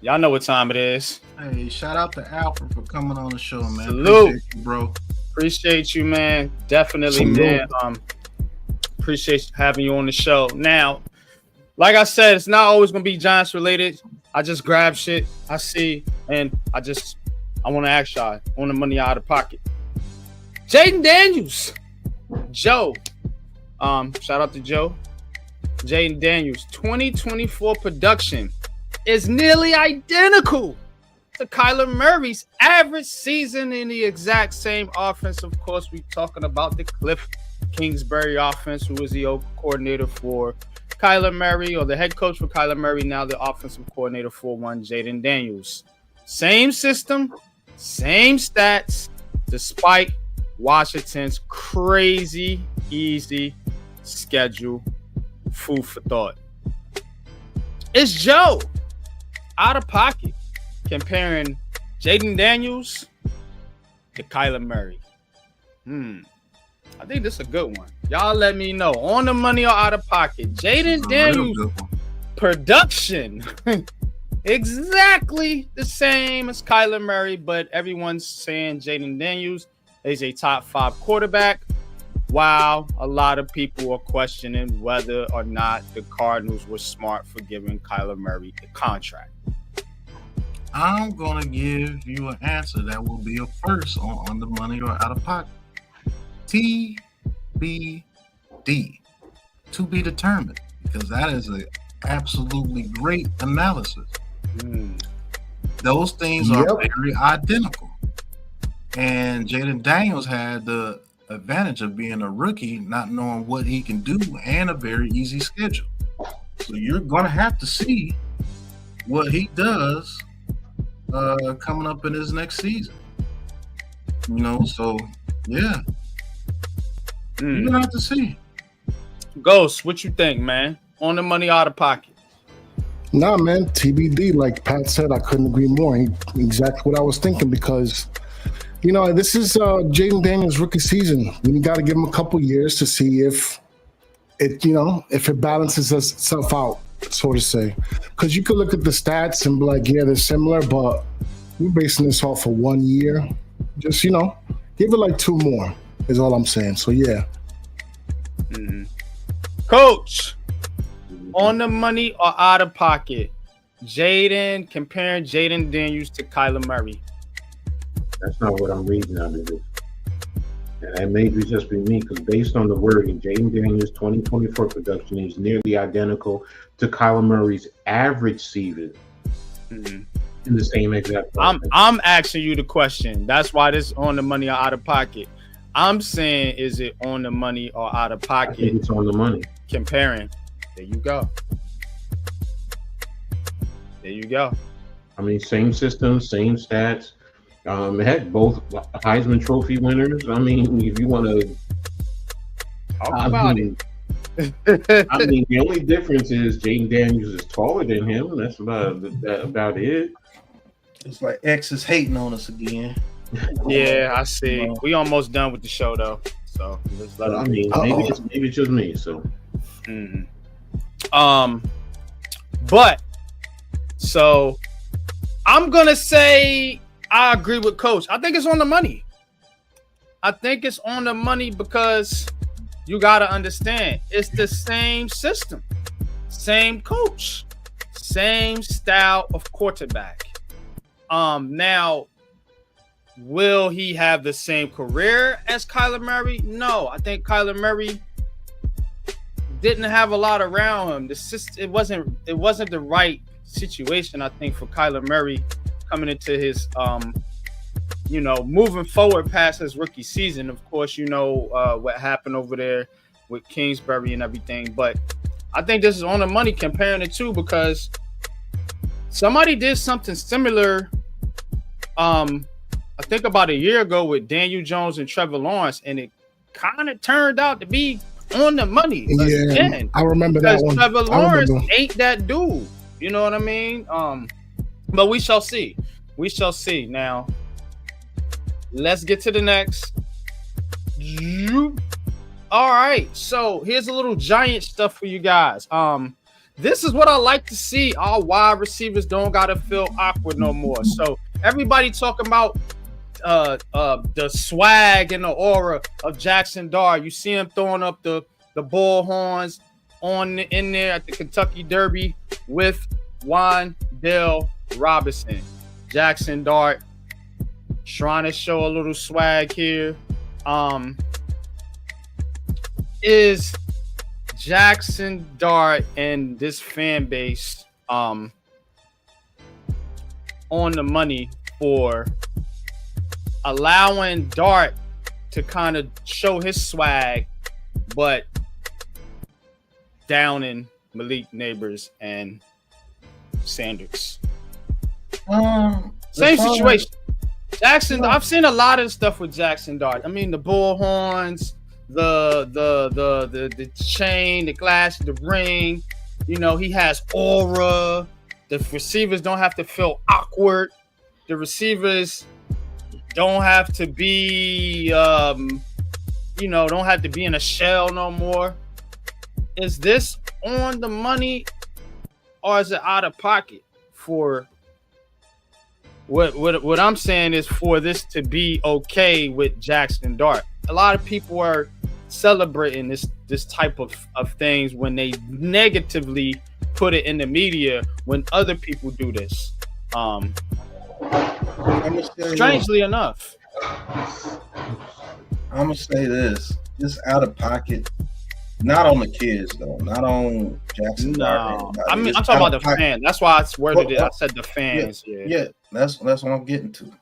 S1: Y'all know what time it is.
S2: Hey, shout out to Alfred for coming on the show, man.
S1: Salute.
S2: Appreciate you, bro.
S1: Appreciate you, man. Definitely,
S2: Salute.
S1: man. Appreciate having you on the show. Now, like I said, it's not always gonna be Giants related. I just grab shit I see, and I want to ask y'all on the money out of pocket. Jaden Daniels, Joe. Shout out to Joe. Jaden Daniels, 2024 production is nearly identical to Kyler Murray's average season in the exact same offense. Of course, we're talking about the Cliff Kingsbury offense, who was the old coordinator for Kyler Murray, or the head coach for Kyler Murray, now the offensive coordinator for one Jaden Daniels. Same system, same stats, despite Washington's crazy easy schedule. Food for thought. It's Joe out of pocket comparing Jaden Daniels to Kyler Murray. I think this is a good one. Y'all let me know. On the money or out of pocket? Jaden Daniels production exactly the same as Kyler Murray, but everyone's saying Jaden Daniels is a top 5 quarterback, while a lot of people are questioning whether or not the Cardinals were smart for giving Kyler Murray a contract.
S2: I'm going to give you an answer that will be a first on the money or out of pocket. TBD. To be determined, because that is an absolutely great analysis. Those things are very identical. And Jaden Daniels had the advantage of being a rookie, not knowing what he can do, and a very easy schedule. So you're going to have to see what he does coming up in his next season. You know, so yeah. You're going to have to see.
S1: Ghost, what you think, man? On the money, out of pocket?
S10: Nah, man, TBD. Like Pat said, I couldn't agree more. Exactly what I was thinking, because, you know, this is Jaden Daniels' rookie season. We got to give him a couple years to see if it, you know, if it balances itself out, so to say. Because you could look at the stats and be like, yeah, they're similar, but we're basing this off for 1 year. Just, you know, give it like 2 more is all I'm saying. So, yeah.
S1: Coach, on the money or out of pocket? Comparing Jaden Daniels to Kyler Murray.
S13: That's not what I'm reading out of this. And that may just be me, because based on the wording, Jaden Daniels' 2024 production is nearly identical to Kyler Murray's average season in the same exact process.
S1: I'm asking you the question. That's why this is on the money or out of pocket. I'm saying, is it on the money or out of pocket?
S13: I think it's on the money.
S1: Comparing. There you go. There you go.
S13: I mean, same system, same stats. Heck, both Heisman Trophy winners. I mean, if you want to
S1: talk about it.
S13: I mean, the only difference is Jaden Daniels is taller than him. That's about it.
S3: It's like X is hating on us again.
S1: Yeah, I see. We almost done with the show though, so let's let.
S13: I mean, maybe it's just me. So,
S1: but so I'm gonna say I agree with Coach. I think it's on the money. I think it's on the money because you gotta understand it's the same system, same coach, same style of quarterback. Now, will he have the same career as Kyler Murray? No, I think Kyler Murray didn't have a lot around him. It wasn't the right situation, I think, for Kyler Murray coming into his moving forward past his rookie season. Of course, you know what happened over there with Kingsbury and everything, but I think this is on the money comparing the two, because somebody did something similar I think about a year ago with Daniel Jones and Trevor Lawrence, and it kind of turned out to be on the money.
S10: Yeah,
S1: again,
S10: I remember that one.
S1: Trevor Lawrence ain't that dude. You know what I mean? But we shall see. We shall see. Now, let's get to the next. All right. So here's a little giant stuff for you guys. This is what I like to see. Our wide receivers don't gotta feel awkward no more. So everybody talking about the swag and the aura of Jackson Dart. You see him throwing up the bull horns in there at the Kentucky Derby with Wan'Dale Robinson. Jackson Dart trying to show a little swag here. Is Jackson Dart and this fan base on the money for allowing Dart to kind of show his swag, but downing Malik Neighbors and Sanders? Same situation. Jackson, I've seen a lot of stuff with Jackson Dart. I mean, the bull horns, the chain, the glass, the ring. You know, he has aura. The receivers don't have to feel awkward. The receivers don't have to be, don't have to be in a shell no more. Is this on the money or is it out of pocket for what I'm saying is for this to be okay with Jackson Dart. A lot of people are celebrating this type of things when they negatively put it in the media when other people do this. Strangely enough.
S3: I'm gonna say this: just out of pocket, not on the kids though, not on Jackson.
S1: No, I mean I'm talking about the fans. That's why I worded it. I said the fans.
S3: Yeah, that's what I'm getting to.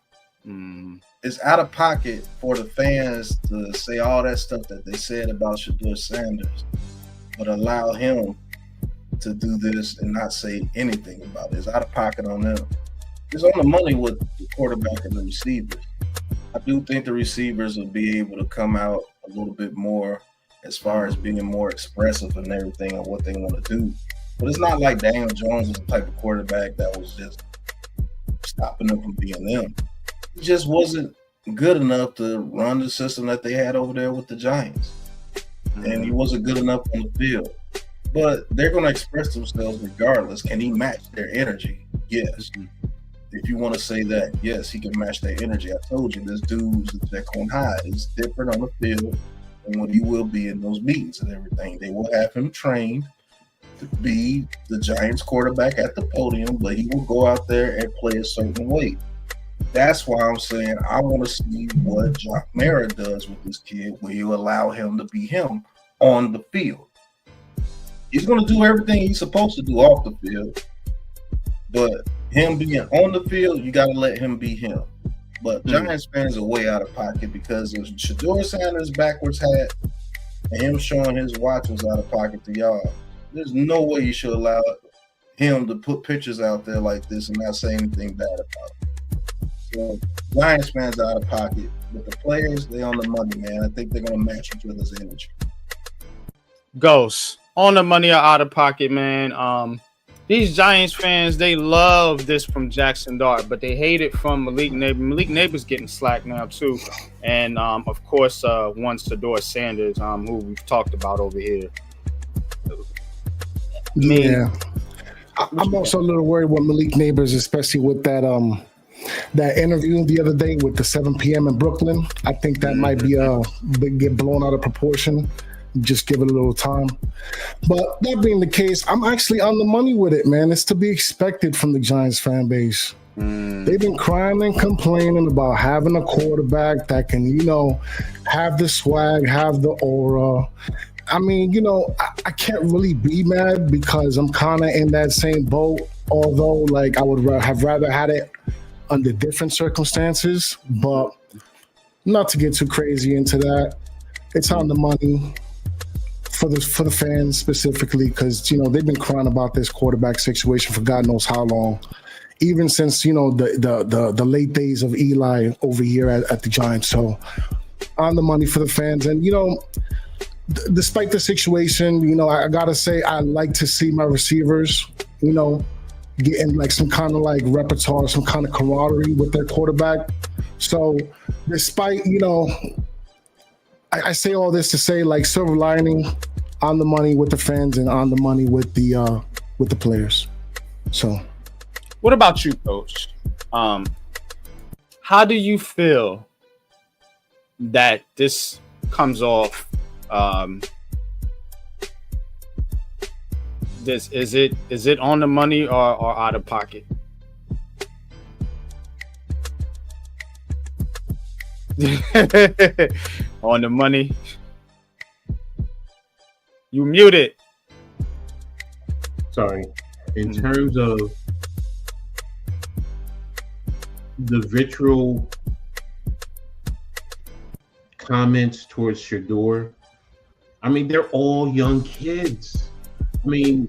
S3: It's out of pocket for the fans to say all that stuff that they said about Shedeur Sanders, but allow him to do this and not say anything about it. It's out of pocket on them. It's on the money with the quarterback and the receivers. I do think the receivers will be able to come out a little bit more as far as being more expressive and everything on what they want to do. But it's not like Daniel Jones is the type of quarterback that was just stopping them from being them. He just wasn't good enough to run the system that they had over there with the Giants. And he wasn't good enough on the field. But they're going to express themselves regardless. Can he match their energy? Yes. If you want to say that, yes, he can match their energy. I told you, this dude's Jekyll Hyde. He's different on the field than what he will be in those meetings and everything. They will have him trained to be the Giants quarterback at the podium, but he will go out there and play a certain way. That's why I'm saying I want to see what John Mara does with this kid, where you allow him to be him on the field. He's going to do everything he's supposed to do off the field, but him being on the field, you got to let him be him. But Giants fans are way out of pocket because of Shedeur Sanders' backwards hat and him showing his watch was out of pocket to y'all. There's no way you should allow him to put pictures out there like this and not say anything bad about it. So Giants fans are out of pocket, but the players, they on the money, man. I think they're going to match each other's energy.
S1: Ghost, on the money or out of pocket, man. These Giants fans, they love this from Jackson Dart, but they hate it from Malik Neighbors. Malik Neighbors getting slack now too, and of course, one Shedeur Sanders, who we've talked about over here.
S10: Yeah, I'm also a little worried with Malik Neighbors, especially with that interview the other day with the 7 p.m. in Brooklyn. I think that might be get blown out of proportion. Just give it a little time. But that being the case, I'm actually on the money with it, man. It's to be expected from the Giants fan base. They've been crying and complaining about having a quarterback that can, have the swag, have the aura. I mean, I can't really be mad because I'm kind of in that same boat, although, I would have rather had it under different circumstances. But not to get too crazy into that, it's on the money for the fans specifically, because they've been crying about this quarterback situation for God knows how long, even since the late days of Eli over here at the Giants. So on the money for the fans, and despite the situation, I gotta say I like to see my receivers, getting some kind of repertoire, some kind of camaraderie with their quarterback. So despite I say all this to say silver lining, on the money with the fans and on the money with the players. So,
S1: what about you, Coach? How do you feel that this comes off? This is it on the money or out of pocket? On the money. You muted.
S13: Sorry. In terms of the vitriol comments towards Shedeur, I mean, they're all young kids. I mean,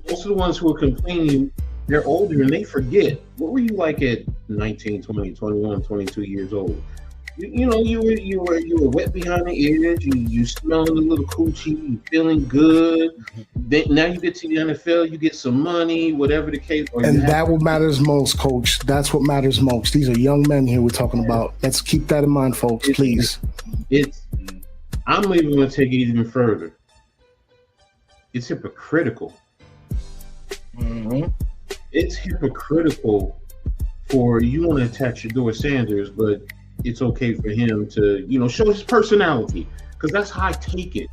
S13: most of the ones who are complaining, they're older and they forget. What were you like at 19, 20, 21, 22 years old? You were wet behind the ears. You smelling a little coochie. You feeling good. Then now you get to the NFL. You get some money, whatever the case.
S10: And that what matters most, Coach. That's what matters most. These are young men here we're talking about. Let's keep that in mind, folks. Please.
S13: I'm even going to take it even further. It's hypocritical. it's hypocritical for you want to attack Shedeur Sanders, but it's okay for him to, show his personality, because that's how I take it.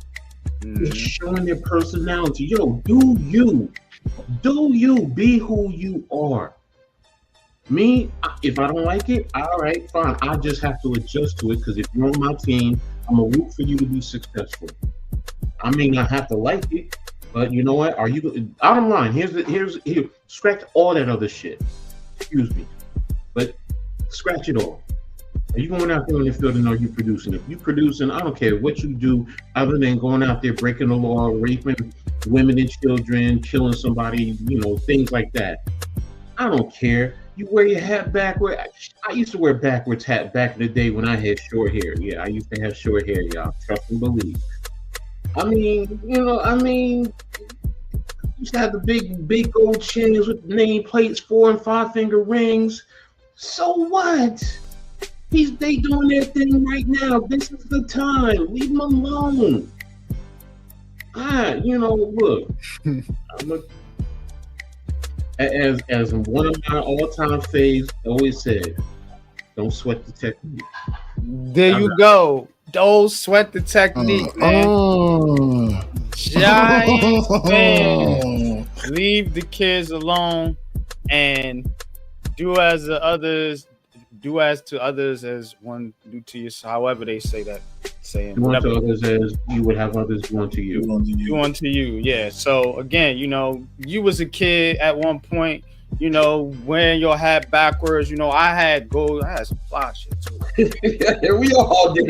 S13: It's showing their personality. Yo, do you be who you are? Me, if I don't like it, all right, fine. I just have to adjust to it, because if you're on my team, I'm gonna root for you to be successful. I may not have to like it, but you know what? Are you bottom line? Here. Scratch all that other shit. Excuse me, but scratch it all. Are you going out there in the field and are you producing? If you producing, I don't care what you do, other than going out there breaking the law, raping women and children, killing somebody, things like that. I don't care. You wear your hat backward. I used to wear backwards hat back in the day when I had short hair. Yeah, I used to have short hair, y'all. Trust and believe. I mean, used to have the big gold chains with name plates, 4 and 5 finger rings. So what? They doing their thing right now. This is the time. Leave them alone. Look. As one of my all-time faves always said, don't sweat the technique.
S1: There you go. Don't sweat the technique, man. Giants fans, leave the kids alone and do as to others as one do to you. However they say that saying.
S13: Do unto others as you would have others do unto you.
S1: Do unto you, yeah. So again, you was a kid at one point, wearing your hat backwards. I had some fly shit too.
S3: We all did.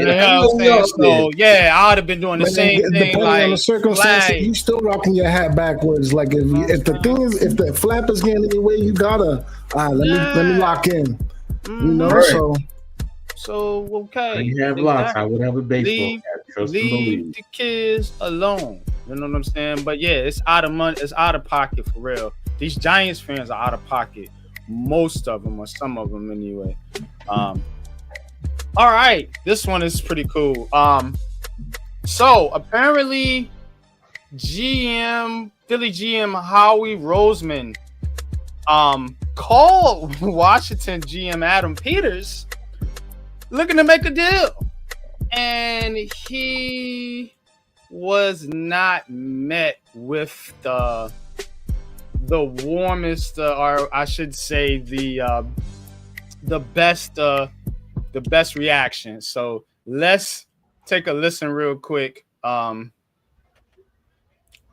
S1: So yeah, I would have been doing the same thing.
S10: Depending
S1: like
S10: on the circumstances, you still rocking your hat backwards. Like if the thing is, if the flap is getting in your way, you gotta let me lock in.
S1: Right. So okay.
S13: You have locks. I would have a baseball hat.
S1: Leave the kids alone. You know what I'm saying? But yeah, it's out of money. It's out of pocket for real. These Giants fans are out of pocket. Most of them, or some of them anyway. All right, this one is pretty cool. So apparently, Philly GM Howie Roseman, called Washington GM Adam Peters looking to make a deal, and he was not met with the warmest, or I should say the best reaction. So let's take a listen real quick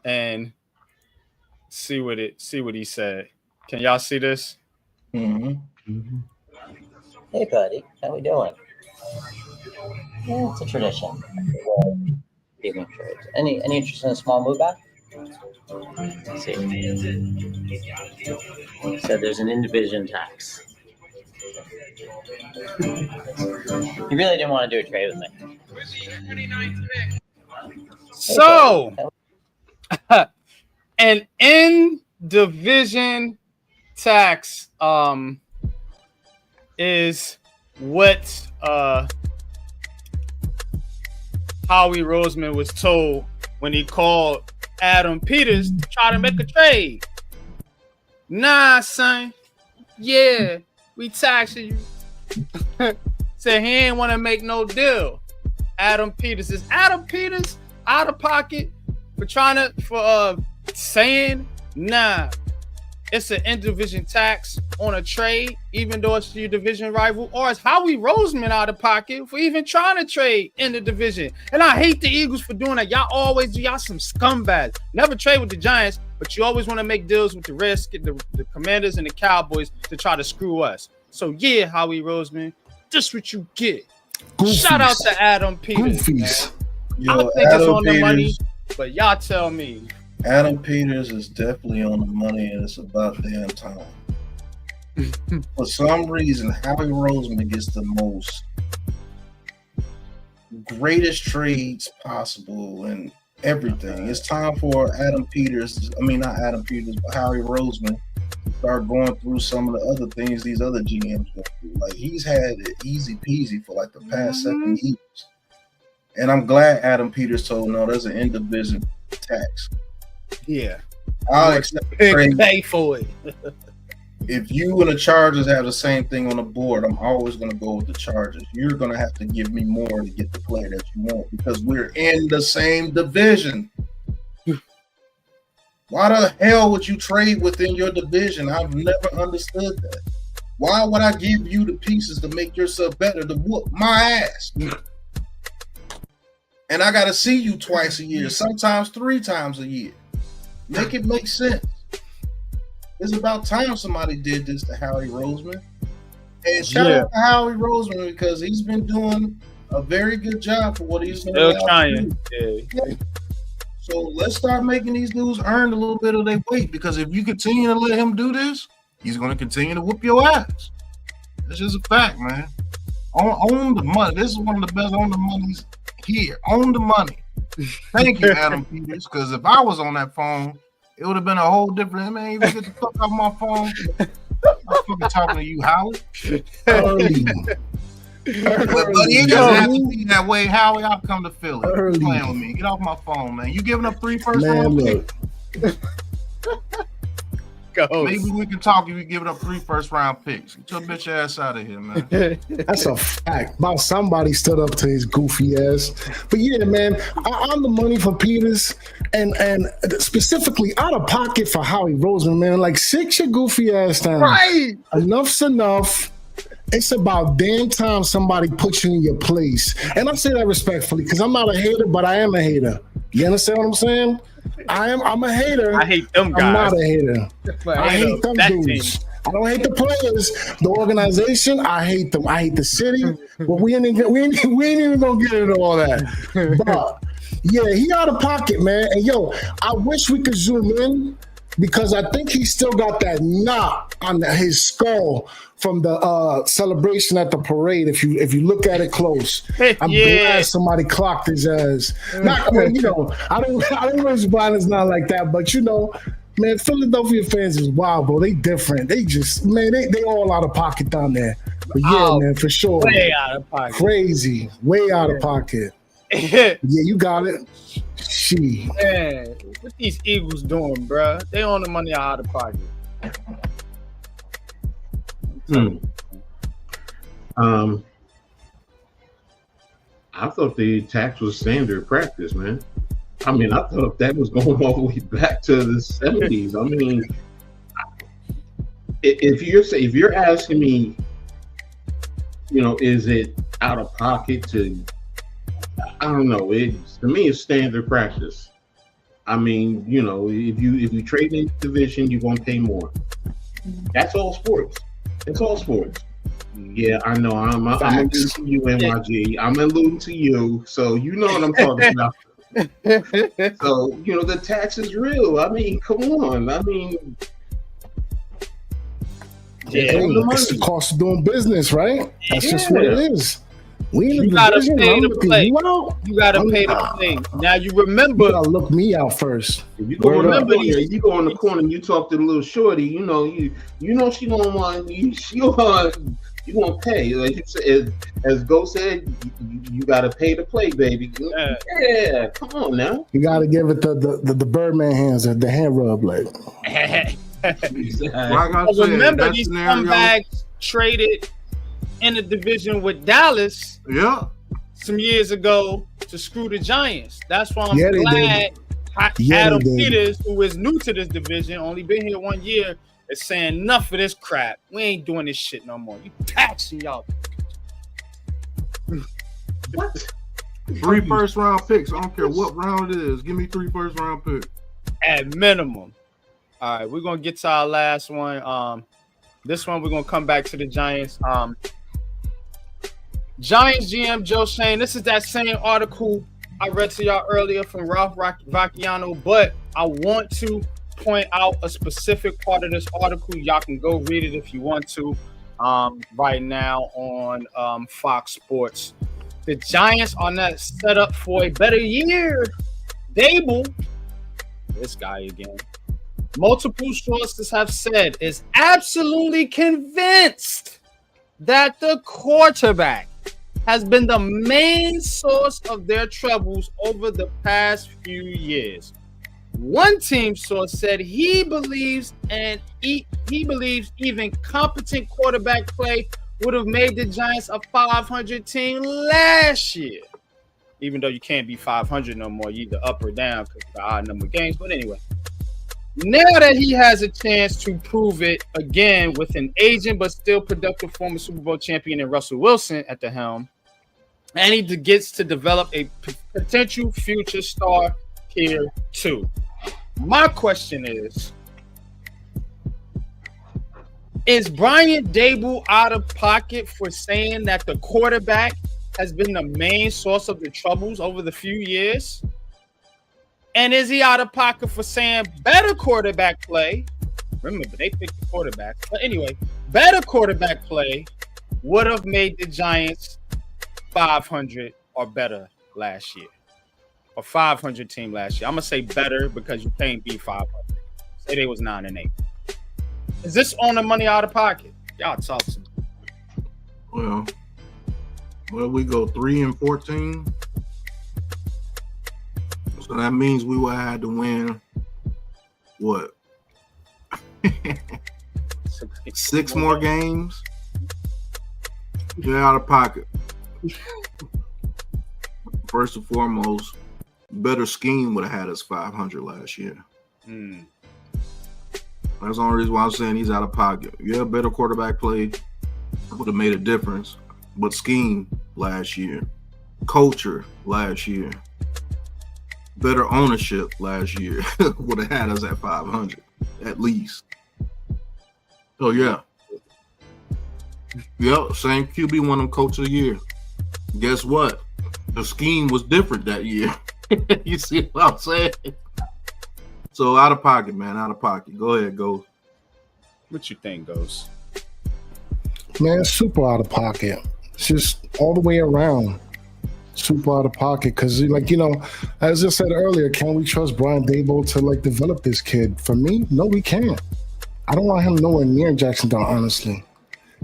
S1: and see what he said. Can y'all see this?
S15: Mm-hmm. Hey, buddy. How we doing? Yeah, it's a tradition. Giving trades. Any interest in a small move back? Let's see. So there's an in-division tax. You really didn't want to do a trade with me.
S1: So, an in-division tax is what Howie Roseman was told when he called Adam Peters to try to make a trade. Nah, son. Yeah, we taxing you. Said he ain't want to make no deal. Adam Peters. Is Adam Peters out of pocket for saying nah? It's an in-division tax on a trade, even though it's your division rival, or is Howie Roseman out of pocket for even trying to trade in the division? And I hate the Eagles for doing that. Y'all always do. Y'all some scumbags. Never trade with the Giants, but you always want to make deals with the Redskins, the Commanders, and the Cowboys to try to screw us. So yeah, Howie Roseman, this what you get. Goofies. Shout out to Adam Peters. I think it's on the money, but y'all tell me.
S3: Adam Peters is definitely on the money, and it's about damn time. For some reason, Howie Roseman gets the most greatest trades possible and everything. It's time for Adam Peters. I mean, not Adam Peters, but Howie Roseman to start going through some of the other things these other GMs go through. Like, he's had it easy peasy for like the past 7 years. And I'm glad Adam Peters told no, there's an in-division tax.
S1: Yeah,
S3: I'll accept the trade.
S1: Pay for it.
S3: if you and the Chargers have the same thing on the board, I'm always going to go with the Chargers. You're going to have to give me more to get the player that you want because we're in the same division. Why the hell would you trade within your division? I've never understood that. Why would I give you the pieces to make yourself better to whoop my ass? And I got to see you twice a year, sometimes 3 times a year. Make it make sense. It's about time somebody did this to Howie Roseman. And shout out to Howie Roseman because he's been doing a very good job for what he's been
S1: still trying.
S3: Yeah. So let's start making these dudes earn a little bit of their weight because if you continue to let him do this, he's going to continue to whoop your ass. That's just a fact, man. Own the money. This is one of the best own the monies here. Own the money. Thank you, Adam Peters, because if I was on that phone, it would have been a whole different, man, you get the fuck off my phone. I'm fucking talking to you, Howie. But he ain't gonna have to be that way, Howie. I'll come to Philly. You're playing with me. Get off my phone, man. You giving up 3 first round picks? Maybe we can talk if you giving up 3 first round picks. Get your bitch ass out of here, man.
S10: That's a fact. About somebody stood up to his goofy ass. But yeah, man, I'm the money for Peters and specifically out of pocket for Howie Roseman, man. Like, sit your goofy ass down.
S1: Right.
S10: Enough's enough. It's about damn time somebody puts you in your place. And I say that respectfully because I'm not a hater, but I am a hater. You understand what I'm saying? I'm a hater.
S1: I hate them guys.
S10: I'm not a hater. I hate them dudes.
S1: Team.
S10: I don't hate the players, the organization. I hate them. I hate the city. But we ain't even gonna get into all that. But yeah, he out of pocket, man. And yo, I wish we could zoom in because I think he still got that knot on his skull from the celebration at the parade. If you look at it close, I'm glad somebody clocked his ass. Not, you know, I don't wish violence not like that, but you know, man, Philadelphia fans is wild, bro. They different. They just, man, they all out of pocket down there. But yeah, man, for sure.
S1: Way out of pocket.
S10: Crazy. Way out of pocket. Yeah, you got it.
S1: Man, what these Eagles doing, bro? They on the money out of pocket.
S13: I thought the tax was standard practice, man. I mean, I thought that was going all the way back to the 70s. I mean, if you're asking me, you know, is it out of pocket to? I don't know. To me, it's standard practice. I mean, you know, if you trade in division, you're gonna pay more. That's all sports. It's all sports. Yeah, I know. I'm alluding to you, NYG. I'm alluding to you, so you know what I'm talking about. So, you know, the tax is real. I mean, come on. I mean,
S10: it's the cost of doing business, right? That's just what it is.
S1: You gotta pay to play. You gotta pay to play. Now you remember.
S10: You gotta look me out first.
S13: If you go remember, you go in the corner and you talk to the little shorty. You know she don't want you. You gonna pay, like you said, as Go said, you gotta pay to play, baby. Yeah, come on now.
S10: You gotta give it the Birdman hands, the hand rub, like.
S1: Remember these scumbags traded in the division with Dallas.
S2: Yeah.
S1: Some years ago to screw the Giants. That's why I'm glad Adam Peters, who is new to this division, only been here 1 year, is saying enough of this crap. We ain't doing this shit no more. You taxing y'all.
S2: What? 3 first round picks. I don't care what round it is. Give me 3 first round picks.
S1: At minimum. All right, we're gonna get to our last one. This one we're gonna come back to the Giants. Giants GM Joe Shane. This is that same article I read to y'all earlier from Ralph Vacchiano, but I want to point out a specific part of this article. Y'all can go read it if you want to. Right now on Fox Sports, the Giants are not set up for a better year. Dable, this guy again. Multiple sources have said is absolutely convinced that the quarterback has been the main source of their troubles over the past few years. One team source said he believes an he believes even competent quarterback play would have made the Giants a 500 team last year. Even though you can't be 500 no more, you either up or down because of the odd number of games. But anyway, now that he has a chance to prove it again with an aging but still productive former Super Bowl champion in Russell Wilson at the helm, and he gets to develop a potential future star here too. My question is Brian Daboll out of pocket for saying that the quarterback has been the main source of the troubles over the few years? And is he out of pocket for saying better quarterback play? Remember, they picked the quarterback. But anyway, better quarterback play would have made the Giants 500 or better last year. Or 500 team last year. I'm going to say better because you can't be 500. Say they was 9-8. Is this on the money out of pocket? Y'all talk to me.
S2: Well, we go 3-14. So that means we will have to win what? 6 more games? Get out of pocket. First and foremost, better scheme would have had us 500 last year. That's the only reason why I'm saying he's out of pocket. Yeah, better quarterback play would have made a difference. But scheme last year, culture last year, better ownership last year would have had us at 500 at least. So yeah, same QB won him Coach of the Year. Guess what? The scheme was different that year. You see what I'm saying? So out of pocket, man, out of pocket. Go ahead, Ghost.
S1: What you think, Ghost?
S10: Man, super out of pocket. It's just all the way around. Super out of pocket. Because, as I said earlier, can we trust Brian Daboll to, develop this kid? For me, no, we can't. I don't want him nowhere near Jacksonville, honestly.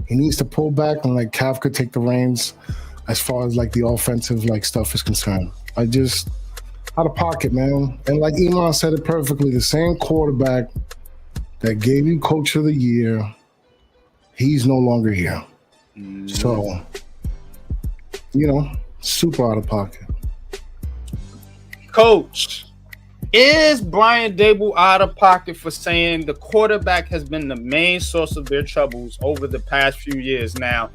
S10: He needs to pull back and, Cav could take the reins as far as, the offensive, stuff is concerned. Out of pocket, man. And like Iman said it perfectly, the same quarterback that gave you Coach of the Year, he's no longer here. So, super out of pocket.
S1: Coach, is Brian Daboll out of pocket for saying the quarterback has been the main source of their troubles over the past few years? Now,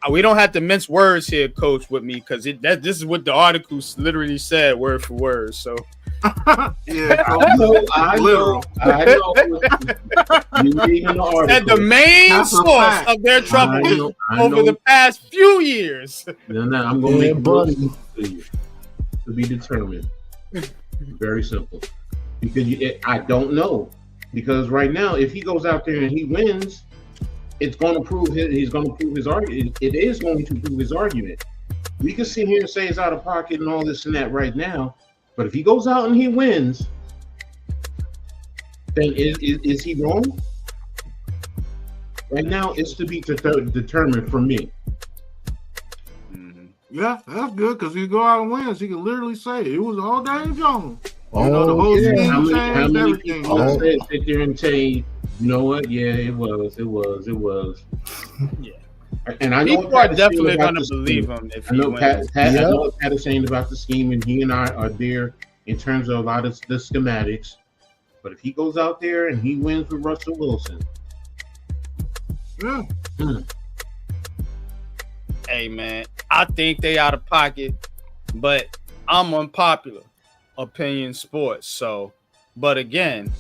S1: we don't have to mince words here, Coach, with me, because this is what the article literally said, word for word. So,
S13: yeah, I know. You reading the article.
S1: Said the main source of their trouble over the past few years.
S13: No, I'm going to make it to be determined. Very simple. Because I don't know. Because right now, if he goes out there and he wins, it's going to prove he's going to prove his argument. It is going to prove his argument. We can sit here and say he's out of pocket and all this and that right now, but if he goes out and he wins, then is he wrong? Right now, it's to be determined for me.
S2: Yeah, that's good because he go out and wins. He can literally say it was all Daniel Jones. The whole team changed everything.
S13: People sit there and say, you know what? Yeah, it was.
S1: Yeah.
S13: And I know
S1: people are definitely going to believe him if he wins.
S13: I know what Pat is saying about the scheme, and he and I are there in terms of a lot of the schematics. But if he goes out there and he wins with Russell Wilson,
S1: hey man, I think they out of pocket, but I'm unpopular opinion sports. So, but again,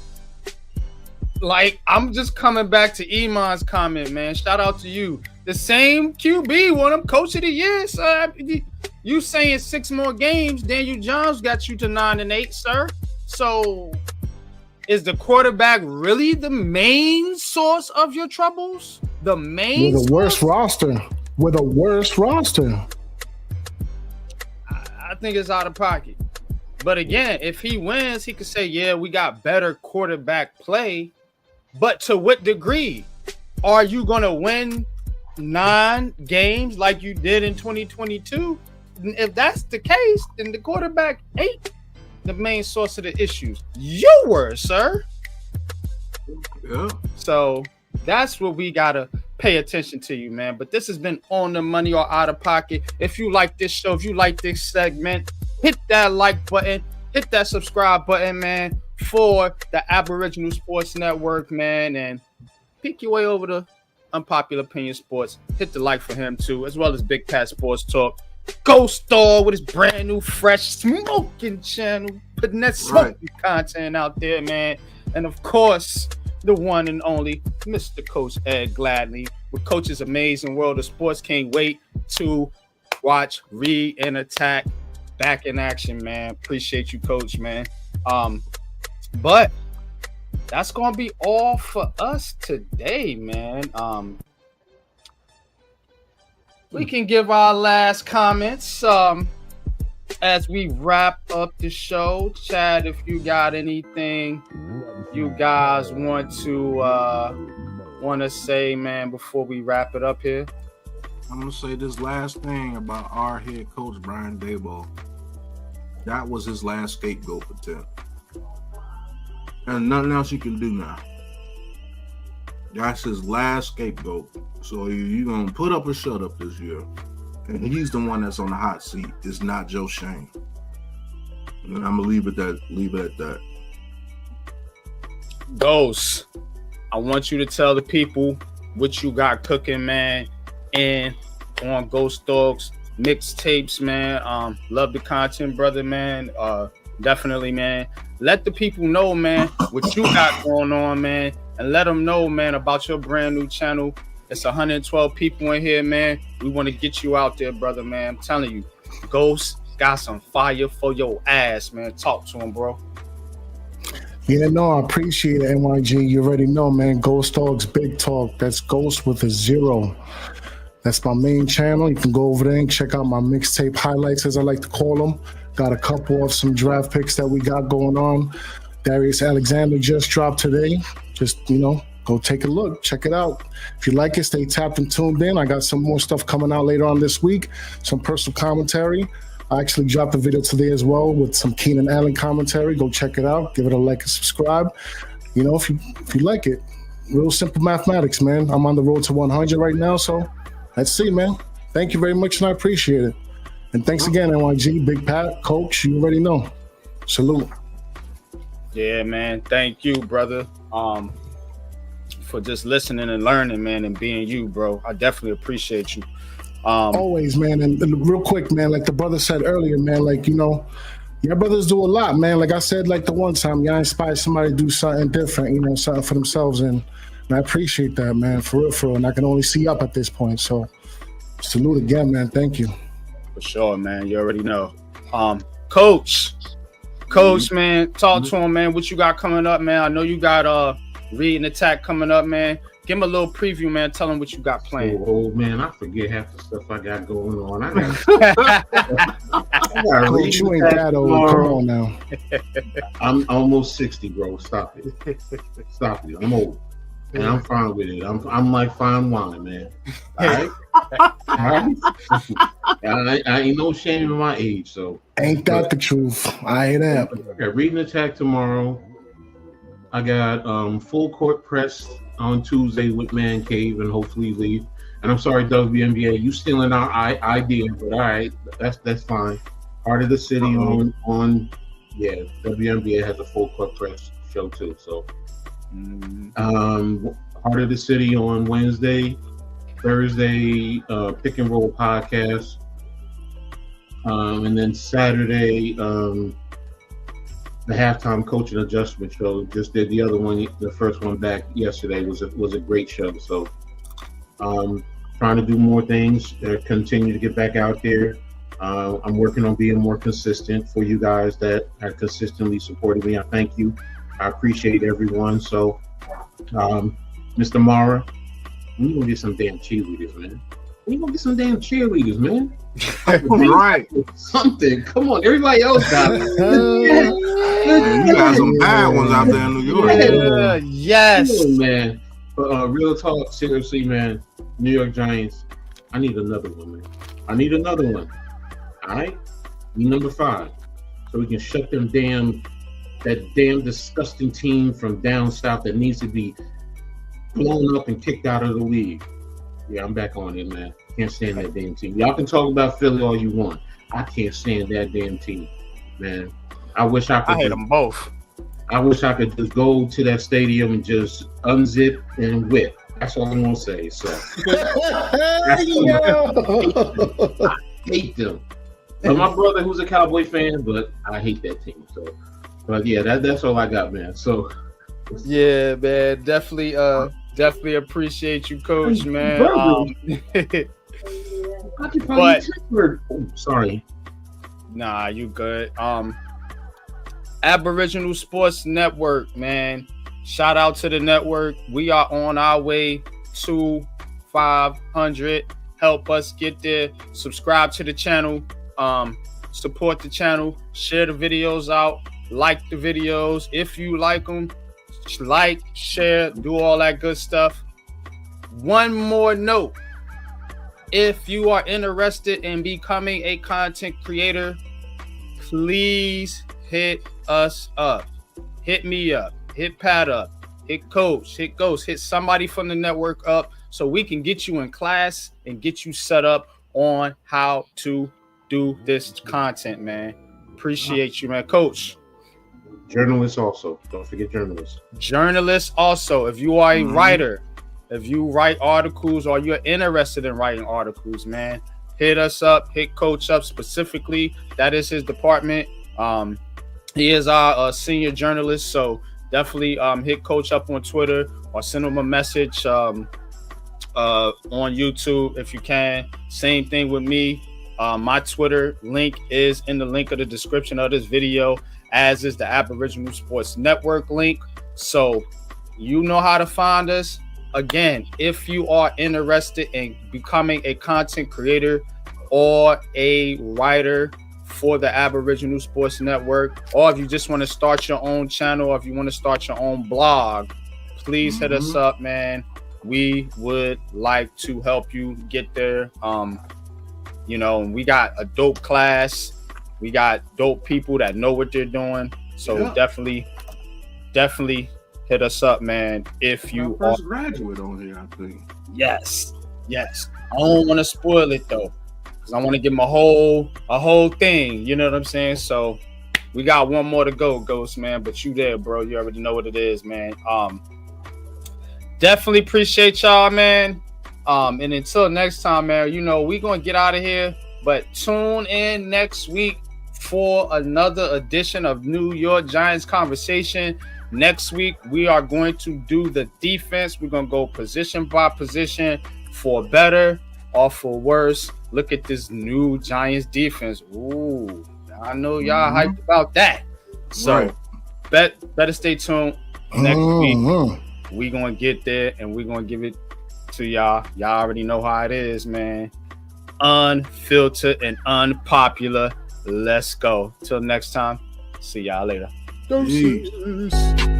S1: I'm just coming back to Iman's comment, man. Shout out to you. The same QB won him Coach of the Year, sir. You saying 6 more games, Daniel Jones got you to 9-8, sir. So is the quarterback really the main source of your troubles? The main
S10: With a worse roster.
S1: I think it's out of pocket. But again, if he wins, he could say, yeah, we got better quarterback play. But to what degree? Are you going to win 9 games like you did in 2022? If that's the case, then the quarterback ain't the main source of the issues. You were, sir.
S2: Yeah.
S1: So That's what we gotta pay attention to, you, man. But this has been On the Money or Out of Pocket. If you like this show, if you like this segment, hit that like button, hit that subscribe button, man, for the Aboriginal Sports Network, man, and peek your way over to Unpopular Opinion Sports. Hit the like for him too, as well as Big Pat Sports Talk. Ghost Dog with his brand new, fresh, smoking channel, putting that smoking content out there, man. And of course, the one and only Mr. Coach Ed Gladney with Coach's Amazing World of Sports. Can't wait to watch Read and Attack back in action, man. Appreciate you, Coach, man. But that's gonna be all for us today, man. We can give our last comments as we wrap up the show. Chad, if you got anything you guys want to say, man, before we wrap it up here.
S2: I'm gonna say this last thing about our head coach Brian Daboll. That was his last scapegoat attempt, and nothing else you can do now. That's his last scapegoat. So you're gonna put up or shut up this year, and he's the one that's on the hot seat. It's not Joe Shane. And I'm gonna leave it at that.
S1: Ghost, I want you to tell the people what you got cooking, man, and on Ghost Dogs mixtapes, man. Love the content, brother, man. Definitely, man. Let the people know, man, what you got going on, man, and let them know, man, about your brand new channel. It's 112 people in here, man. We want to get you out there, brother, man. I'm telling you, Ghost got some fire for your ass, man. Talk to him, bro.
S10: Yeah, no, I appreciate it, NYG. You already know, man. Ghost Dogs Big Talk. That's Ghost with a 0. That's my main channel. You can go over there and check out my mixtape highlights, as I like to call them. Got a couple of some draft picks that we got going on. Darius Alexander just dropped today. Just, go take a look. Check it out. If you like it, stay tapped and tuned in. I got some more stuff coming out later on this week. Some personal commentary. I actually dropped a video today as well with some Keenan Allen commentary. Go check it out. Give it a like and subscribe. If you like it. Real simple mathematics, man. I'm on the road to 100 right now, so let's see, man. Thank you very much, and I appreciate it. And thanks again, NYG, Big Pat, Coach. You already know. Salute.
S1: Yeah, man. Thank you, brother. For just listening and learning, man, and being you, bro. I definitely appreciate you.
S10: Always, man. And real quick, man, like the brother said earlier, man, like, your brothers do a lot, man. Like I said, like the one time, y'all inspired somebody to do something different, something for themselves. And I appreciate that, man, for real. And I can only see up at this point. So salute again, man. Thank you.
S1: For sure, man. You already know. Coach, man, talk to him, man. What you got coming up, man? I know you got Read and Attack coming up, man. Give him a little preview, man. Tell him what you got planned.
S13: Oh man, I forget half the stuff I got going on. I got
S10: Coach, you ain't that old. Come on now.
S13: I'm almost 60, bro. Stop it. I'm old. And I'm fine with it. I'm like fine wine, man. All right? I ain't no shame in my age, so.
S10: Ain't that the truth? I hear that.
S13: Okay, Read and Attack tomorrow. I got full court press on Tuesday with Man Cave and hopefully leave. And I'm sorry, WNBA, you stealing our idea, but all right, that's fine. Heart of the City on WNBA has a full court press show too. So Heart of the City on Wednesday, Thursday, Pick and Roll podcast. And then Saturday, the halftime coaching adjustment show. Just did the other one, the first one back yesterday was a great show. So trying to do more things, continue to get back out there. I'm working on being more consistent for you guys that have consistently supported me. I thank you. I appreciate everyone. So Mr. Mara, we gonna get some damn cheerleaders, man.
S2: Right.
S13: Something. Come on, everybody else got it.
S2: You got some bad ones out there in New York.
S1: Yes,
S13: man. But real talk, seriously, man. New York Giants. I need another one, man. All right, we number 5, so we can shut them that damn disgusting team from down south that needs to be blown up and kicked out of the league. Yeah, I'm back on it, man. Can't stand that damn team. Y'all can talk about Philly all you want. I can't stand that damn team, man. I wish I could.
S1: I hate them both.
S13: I wish I could just go to that stadium and just unzip and whip. That's all I'm gonna say. So I hate them. But my brother, who's a Cowboy fan, but I hate that team. So, but yeah, that's all I got, man. So
S1: yeah, man, definitely appreciate you, Coach, man. But
S13: sorry.
S1: Nah, you good. Aboriginal Sports Network, man. Shout out to the network. We are on our way to 500. Help us get there. Subscribe to the channel. Support the channel. Share the videos out. Like the videos. If you like them, like, share, do all that good stuff. One more note. If you are interested in becoming a content creator, please hit us up. Hit me up. Hit Pat up. Hit Coach. Hit Ghost. Hit somebody from the network up so we can get you in class and get you set up on how to do this content, man. Appreciate you, man. Coach.
S13: Journalists also. Don't forget journalists.
S1: Journalists also. If you are a writer, if you write articles or you're interested in writing articles, man, hit us up. Hit Coach up specifically. That is his department. He is our senior journalist, so definitely hit Coach up on Twitter or send him a message on YouTube if you can. Same thing with me. My Twitter link is in the link of the description of this video, as is the Aboriginal Sports Network link. So you know how to find us. Again, if you are interested in becoming a content creator or a writer for the Aboriginal Sports Network, or if you just want to start your own channel, or if you want to start your own blog, please hit us up, man. We would like to help you get there. You know, we got a dope class. We got dope people that know what they're doing. So definitely hit us up, man. If you are
S16: first graduate on here, I think.
S1: Yes. I don't want to spoil it though, because I want to give them a whole thing. You know what I'm saying? So we got one more to go, Ghost, man. But you there, bro. You already know what it is, man. Definitely appreciate y'all, man. And until next time, man, you know, we're gonna get out of here. But tune in next week for another edition of New York Giants Conversation. Next week, we are going to do the defense. We're going to go position by position for better or for worse. Look at this new Giants defense. Ooh, I know y'all hyped about that. So better stay tuned. Next week, we're going to get there and we're going to give it to y'all. Y'all already know how it is, man. Unfiltered and unpopular. Let's go. Till next time. See y'all later.
S16: Deuces.